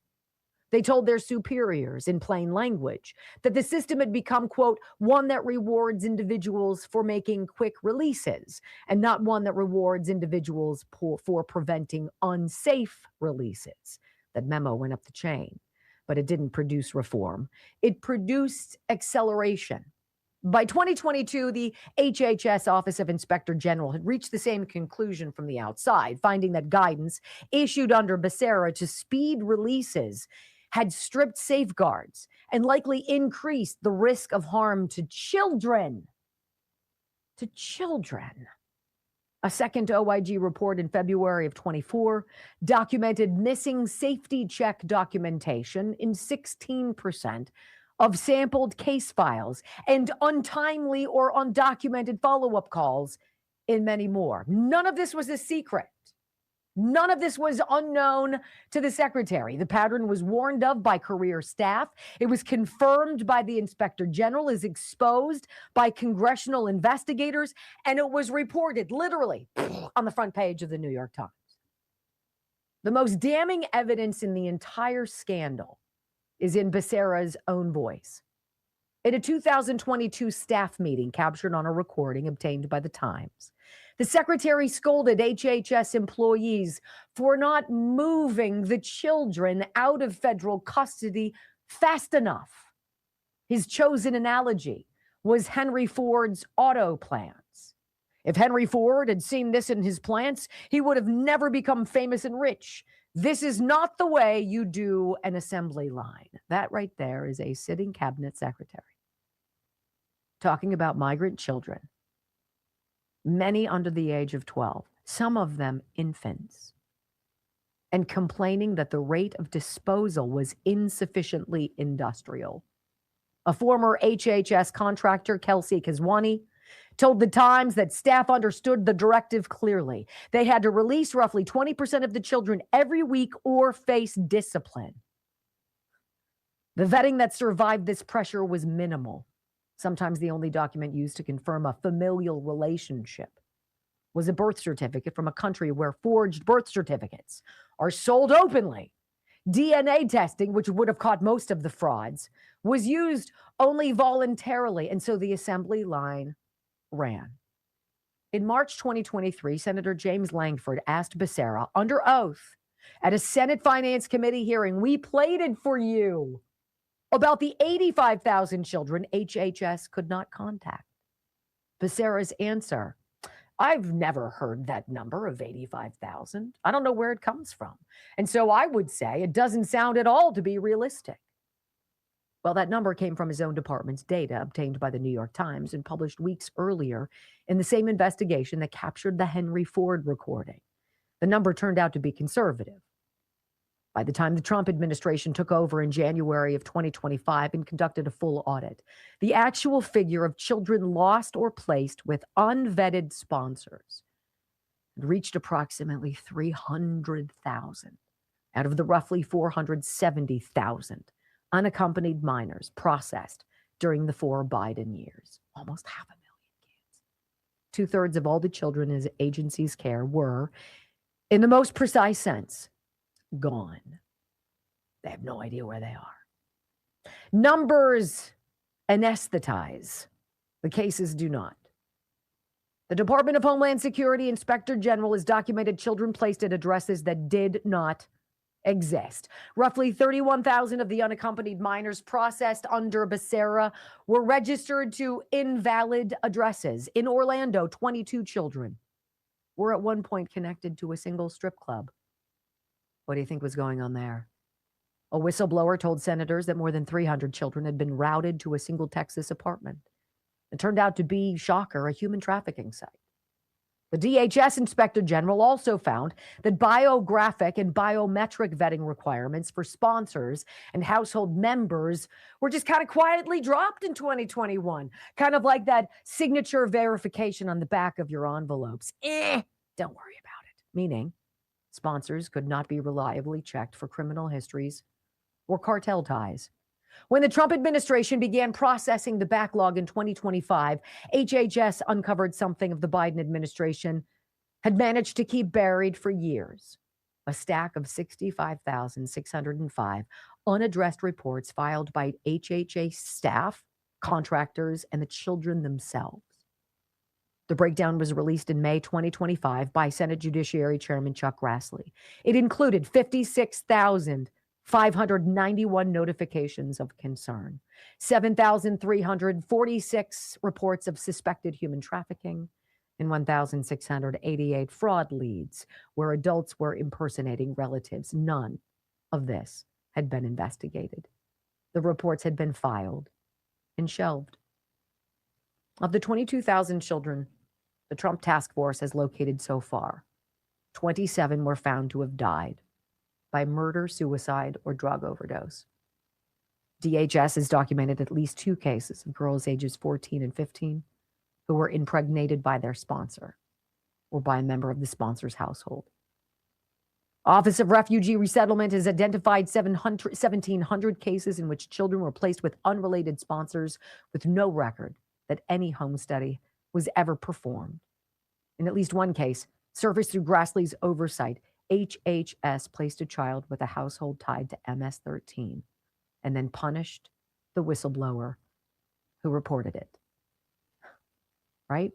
They told their superiors in plain language that the system had become, quote, one that rewards individuals for making quick releases and not one that rewards individuals for preventing unsafe releases. That memo went up the chain, but it didn't produce reform. It produced acceleration. By 2022, the HHS Office of Inspector General had reached the same conclusion from the outside, finding that guidance issued under Becerra to speed releases had stripped safeguards and likely increased the risk of harm to children. To children. A second OIG report in February of 24 documented missing safety check documentation in 16% of sampled case files and untimely or undocumented follow-up calls in many more. None of this was a secret. None of this was unknown to the secretary. The pattern was warned of by career staff. It was confirmed by the inspector general, is exposed by congressional investigators, and it was reported literally on the front page of the New York Times. The most damning evidence in the entire scandal is in Becerra's own voice. In a 2022 staff meeting captured on a recording obtained by the Times, the secretary scolded HHS employees for not moving the children out of federal custody fast enough. His chosen analogy was Henry Ford's auto plants. If Henry Ford had seen this in his plants, he would have never become famous and rich. This is not the way you do an assembly line. That right there is a sitting cabinet secretary talking about migrant children, many under the age of 12, some of them infants, and complaining that the rate of disposal was insufficiently industrial. A former HHS contractor, Kelsey Kazwani, told The Times that staff understood the directive clearly. They had to release roughly 20% of the children every week or face discipline. The vetting that survived this pressure was minimal. Sometimes the only document used to confirm a familial relationship was a birth certificate from a country where forged birth certificates are sold openly. DNA testing, which would have caught most of the frauds, was used only voluntarily, and so the assembly line ran. In March 2023, Senator James Langford asked Becerra under oath at a Senate Finance Committee hearing, "We pleaded for you about the 85,000 children HHS could not contact." Becerra's answer, "I've never heard that number of 85,000. I don't know where it comes from. And so I would say it doesn't sound at all to be realistic." Well, that number came from his own department's data obtained by the New York Times and published weeks earlier in the same investigation that captured the Henry Ford recording. The number turned out to be conservative. By the time the Trump administration took over in January of 2025 and conducted a full audit, the actual figure of children lost or placed with unvetted sponsors had reached approximately 300,000 out of the roughly 470,000 unaccompanied minors processed during the 4 Biden years. Almost 500,000 kids. 2/3 of all the children in his agency's care were, in the most precise sense, gone. They have no idea where they are. Numbers anesthetize. The cases do not. The Department of Homeland Security Inspector General has documented children placed at addresses that did not exist. Roughly 31,000 of the unaccompanied minors processed under Becerra were registered to invalid addresses. In Orlando, 22 children were at one point connected to a single strip club. What do you think was going on there? A whistleblower told senators that more than 300 children had been routed to a single Texas apartment. It turned out to be, shocker, a human trafficking site. The DHS Inspector General also found that biographic and biometric vetting requirements for sponsors and household members were just kind of quietly dropped in 2021. Kind of like that signature verification on the back of your envelopes. Don't worry about it. Meaning, sponsors could not be reliably checked for criminal histories or cartel ties. When the Trump administration began processing the backlog in 2025, HHS uncovered something of the Biden administration had managed to keep buried for years. A stack of 65,605 unaddressed reports filed by HHS staff, contractors, and the children themselves. The breakdown was released in May 2025 by Senate Judiciary Chairman Chuck Grassley. It included 56,591 notifications of concern, 7,346 reports of suspected human trafficking, and 1,688 fraud leads where adults were impersonating relatives. None of this had been investigated. The reports had been filed and shelved. Of the 22,000 children the Trump task force has located so far, 27 were found to have died by murder, suicide, or drug overdose. DHS has documented at least 2 cases of girls ages 14 and 15 who were impregnated by their sponsor or by a member of the sponsor's household. Office of Refugee Resettlement has identified 1,700 cases in which children were placed with unrelated sponsors with no record that any home study was ever performed. In at least one case, surfaced through Grassley's oversight, HHS placed a child with a household tied to MS-13 and then punished the whistleblower who reported it. Right?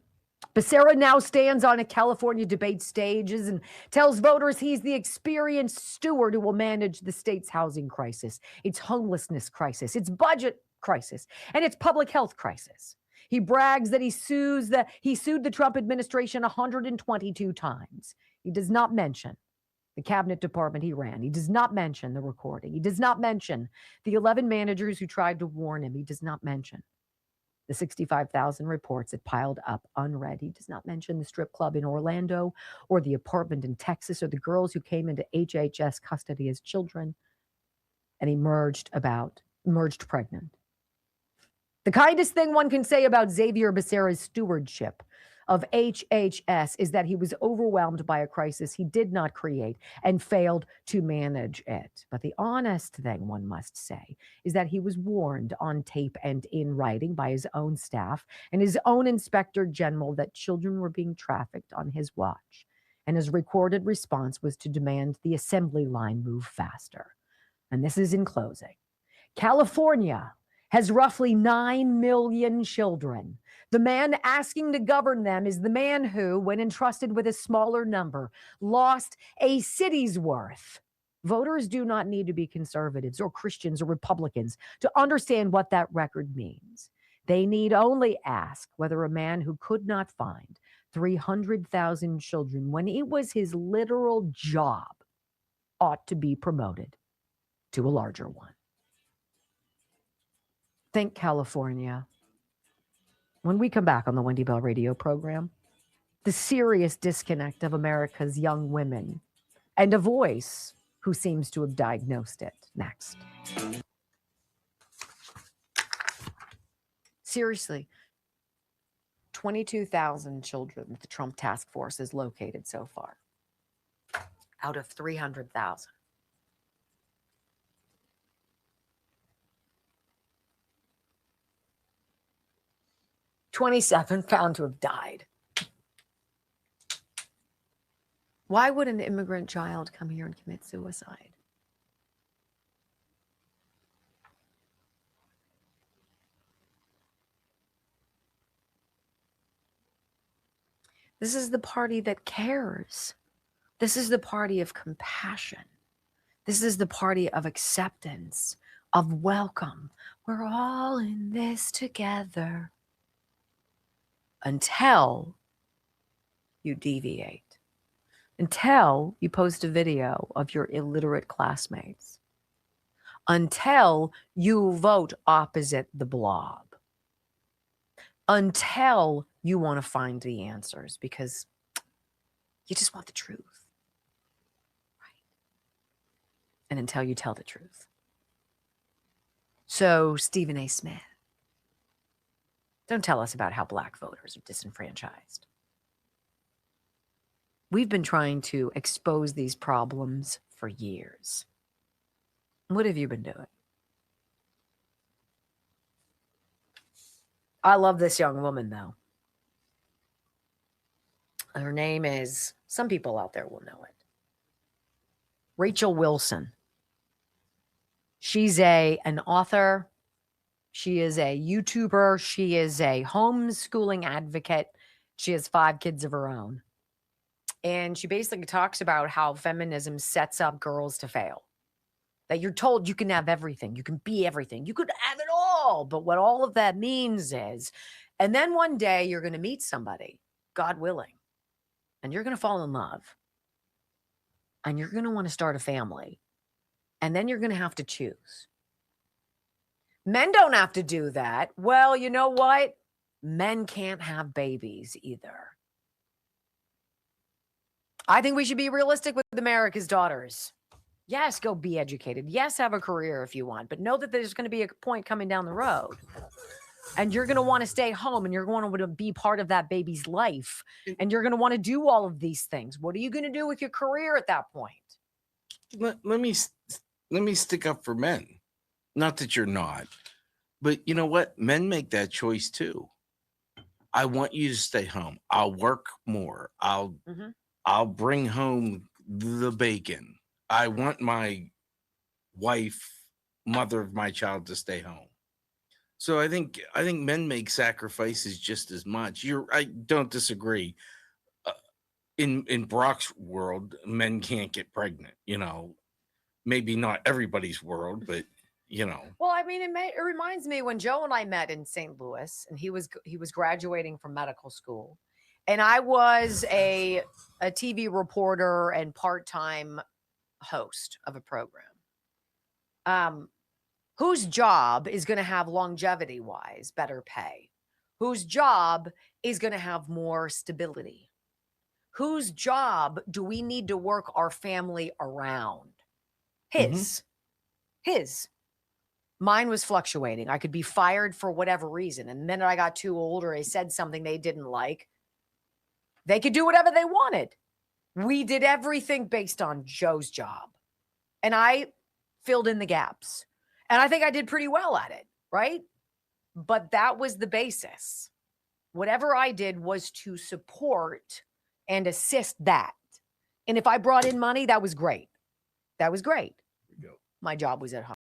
Becerra now stands on a California debate stages and tells voters he's the experienced steward who will manage the state's housing crisis, its homelessness crisis, its budget crisis, and its public health crisis. He brags that he sued the Trump administration 122 times. He does not mention the cabinet department he ran. He does not mention the recording. He does not mention the 11 managers who tried to warn him. He does not mention the 65,000 reports that piled up unread. He does not mention the strip club in Orlando or the apartment in Texas or the girls who came into HHS custody as children and emerged pregnant. The kindest thing one can say about Xavier Becerra's stewardship of HHS is that he was overwhelmed by a crisis he did not create and failed to manage it. But the honest thing one must say is that he was warned on tape and in writing by his own staff and his own inspector general that children were being trafficked on his watch. And his recorded response was to demand the assembly line move faster. And this is in closing. California has roughly 9 million children. The man asking to govern them is the man who, when entrusted with a smaller number, lost a city's worth. Voters do not need to be conservatives or Christians or Republicans to understand what that record means. They need only ask whether a man who could not find 300,000 children when it was his literal job ought to be promoted to a larger one. Think California. When we come back on the Wendy Bell radio program, the serious disconnect of America's young women and a voice who seems to have diagnosed it next. Seriously, 22,000 children that the Trump task force has located so far out of 300,000. $27 found to have died. Why would an immigrant child come here and commit suicide? This is the party that cares. This is the party of compassion. This is the party of acceptance, of welcome. We're all in this together. Until you deviate. Until you post a video of your illiterate classmates. Until you vote opposite the blob. Until you want to find the answers because you just want the truth. Right? And until you tell the truth. So, Stephen A. Smith, don't tell us about how black voters are disenfranchised. We've been trying to expose these problems for years. What have you been doing? I love this young woman, though. Her name is, some people out there will know it, Rachel Wilson. She's an author. She is a YouTuber. She is a homeschooling advocate. She has 5 kids of her own. And she basically talks about how feminism sets up girls to fail. That you're told you can have everything. You can be everything. You could have it all. But what all of that means is, and then one day you're going to meet somebody, God willing, and you're going to fall in love. And you're going to want to start a family. And then you're going to have to choose. Men don't have to do that. Well, you know what? Men can't have babies either. I think we should be realistic with America's daughters. Yes, go be educated. Yes, have a career if you want. But know that there's going to be a point coming down the road. And you're going to want to stay home and you're going to want to be part of that baby's life. And you're going to want to do all of these things. What are you going to do with your career at that point? Let me stick up for men. Not that you're not, but you know what? Men make that choice too. I want you to stay home. I'll work more. I'll bring home the bacon. I want my wife, mother of my child, to stay home. So I think men make sacrifices just as much. I don't disagree. In Brock's world, men can't get pregnant. You know, maybe not everybody's world, but you know. Well, I mean, it reminds me when Joe and I met in St. Louis, and he was graduating from medical school, and I was a TV reporter and part-time host of a program. Whose job is going to have longevity-wise better pay? Whose job is going to have more stability? Whose job do we need to work our family around? His. Mine was fluctuating. I could be fired for whatever reason. And the minute I got too old or I said something they didn't like, they could do whatever they wanted. We did everything based on Joe's job. And I filled in the gaps. And I think I did pretty well at it, right? But that was the basis. Whatever I did was to support and assist that. And if I brought in money, that was great. That was great. My job was at home.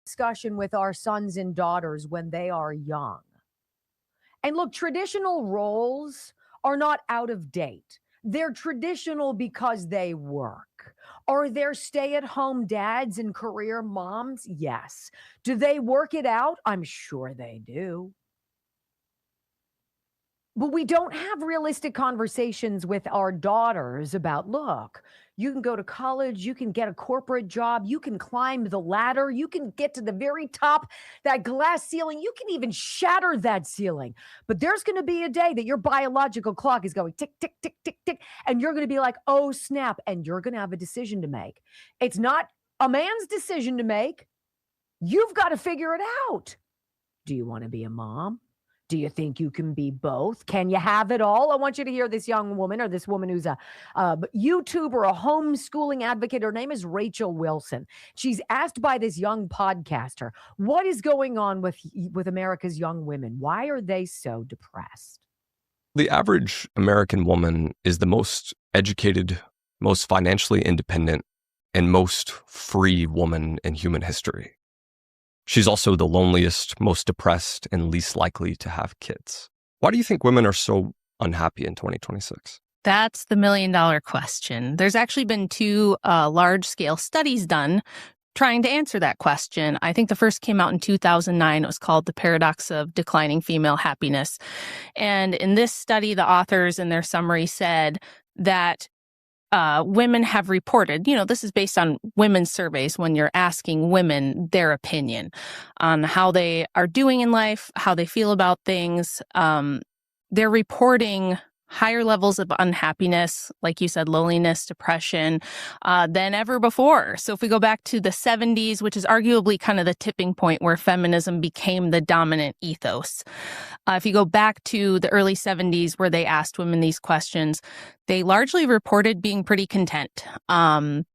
Discussion with our sons and daughters when they are young. And look, traditional roles are not out of date. They're traditional because they work. Are there stay-at-home dads and career moms? Yes. Do they work it out? I'm sure they do. But we don't have realistic conversations with our daughters about, look, you can go to college, you can get a corporate job, you can climb the ladder, you can get to the very top, that glass ceiling, you can even shatter that ceiling. But there's going to be a day that your biological clock is going tick, tick, tick, tick, tick, and you're going to be like, oh, snap, and you're going to have a decision to make. It's not a man's decision to make. You've got to figure it out. Do you want to be a mom? Do you think you can be both? Can you have it all? I want you to hear this young woman, or this woman who's a YouTuber, a homeschooling advocate. Her name is Rachel Wilson. She's asked by this young podcaster, what is going on with America's young women? Why are they so depressed? The average American woman is the most educated, most financially independent, and most free woman in human history. She's also the loneliest, most depressed, and least likely to have kids. Why do you think women are so unhappy in 2026? That's the million-dollar question. There's actually been two large-scale studies done trying to answer that question. I think the first came out in 2009. It was called The Paradox of Declining Female Happiness. And in this study, the authors in their summary said that women have reported, this is based on women's surveys when you're asking women their opinion on how they are doing in life, how they feel about things. They're reporting higher levels of unhappiness, like you said, loneliness, depression, than ever before. So if we go back to the 70s, which is arguably kind of the tipping point where feminism became the dominant ethos. If you go back to the early 70s where they asked women these questions, they largely reported being pretty content. And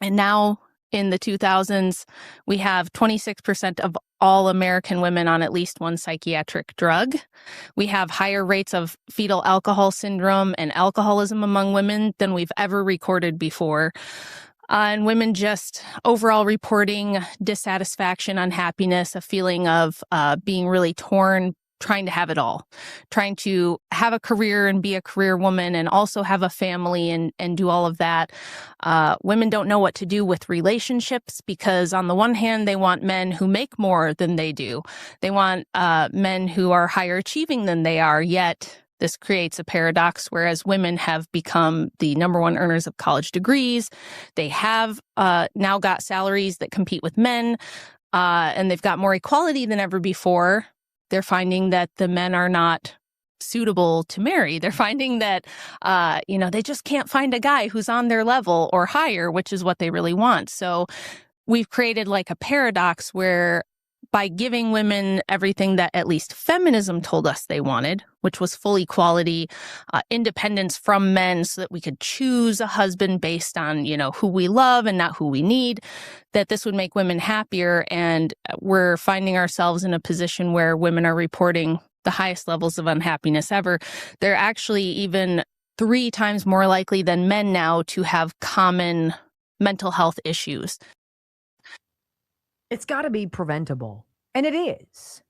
now in the 2000s, we have 26% of all American women on at least one psychiatric drug. We have higher rates of fetal alcohol syndrome and alcoholism among women than we've ever recorded before. And women just overall reporting dissatisfaction, unhappiness, a feeling of being really torn, trying to have it all, trying to have a career and be a career woman and also have a family and do all of that. Women don't know what to do with relationships because on the one hand, they want men who make more than they do. They want men who are higher achieving than they are, yet this creates a paradox, whereas women have become the number one earners of college degrees. They have now got salaries that compete with men, and they've got more equality than ever before. They're finding that the men are not suitable to marry. They're finding that, they just can't find a guy who's on their level or higher, which is what they really want. So we've created like a paradox where by giving women everything that at least feminism told us they wanted, which was full equality, independence from men so that we could choose a husband based on, who we love and not who we need, that this would make women happier. And we're finding ourselves in a position where women are reporting the highest levels of unhappiness ever. They're actually even 3 times more likely than men now to have common mental health issues. It's got to be preventable. And it is.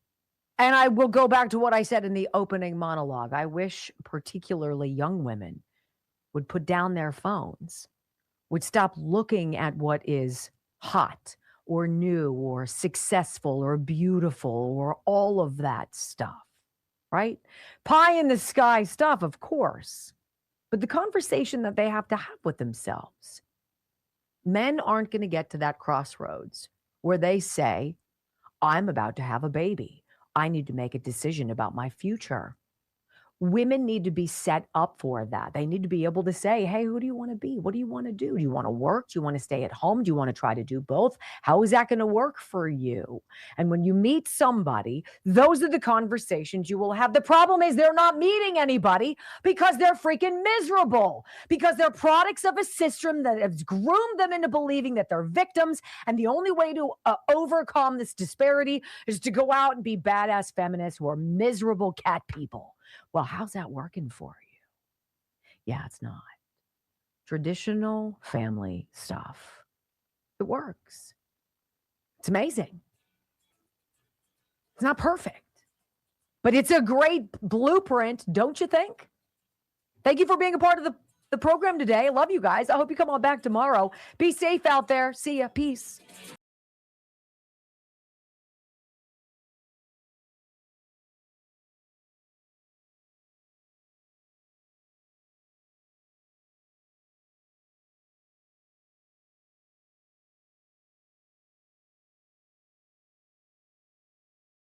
And I will go back to what I said in the opening monologue. I wish particularly young women would put down their phones, would stop looking at what is hot or new or successful or beautiful or all of that stuff, right? Pie in the sky stuff, of course. But the conversation that they have to have with themselves. Men aren't going to get to that crossroads where they say, I'm about to have a baby. I need to make a decision about my future. Women need to be set up for that. They need to be able to say, hey, who do you want to be? What do you want to do? Do you want to work? Do you want to stay at home? Do you want to try to do both? How is that going to work for you? And when you meet somebody, those are the conversations you will have. The problem is they're not meeting anybody because they're freaking miserable, because they're products of a system that has groomed them into believing that they're victims. And the only way to overcome this disparity is to go out and be badass feminists who are miserable cat people. Well, how's that working for you? Yeah, it's not. Traditional family stuff. It works. It's amazing. It's not perfect, but it's a great blueprint, don't you think? Thank you for being a part of the program today. I love you guys. I hope you come on back tomorrow. Be safe out there. See ya. Peace.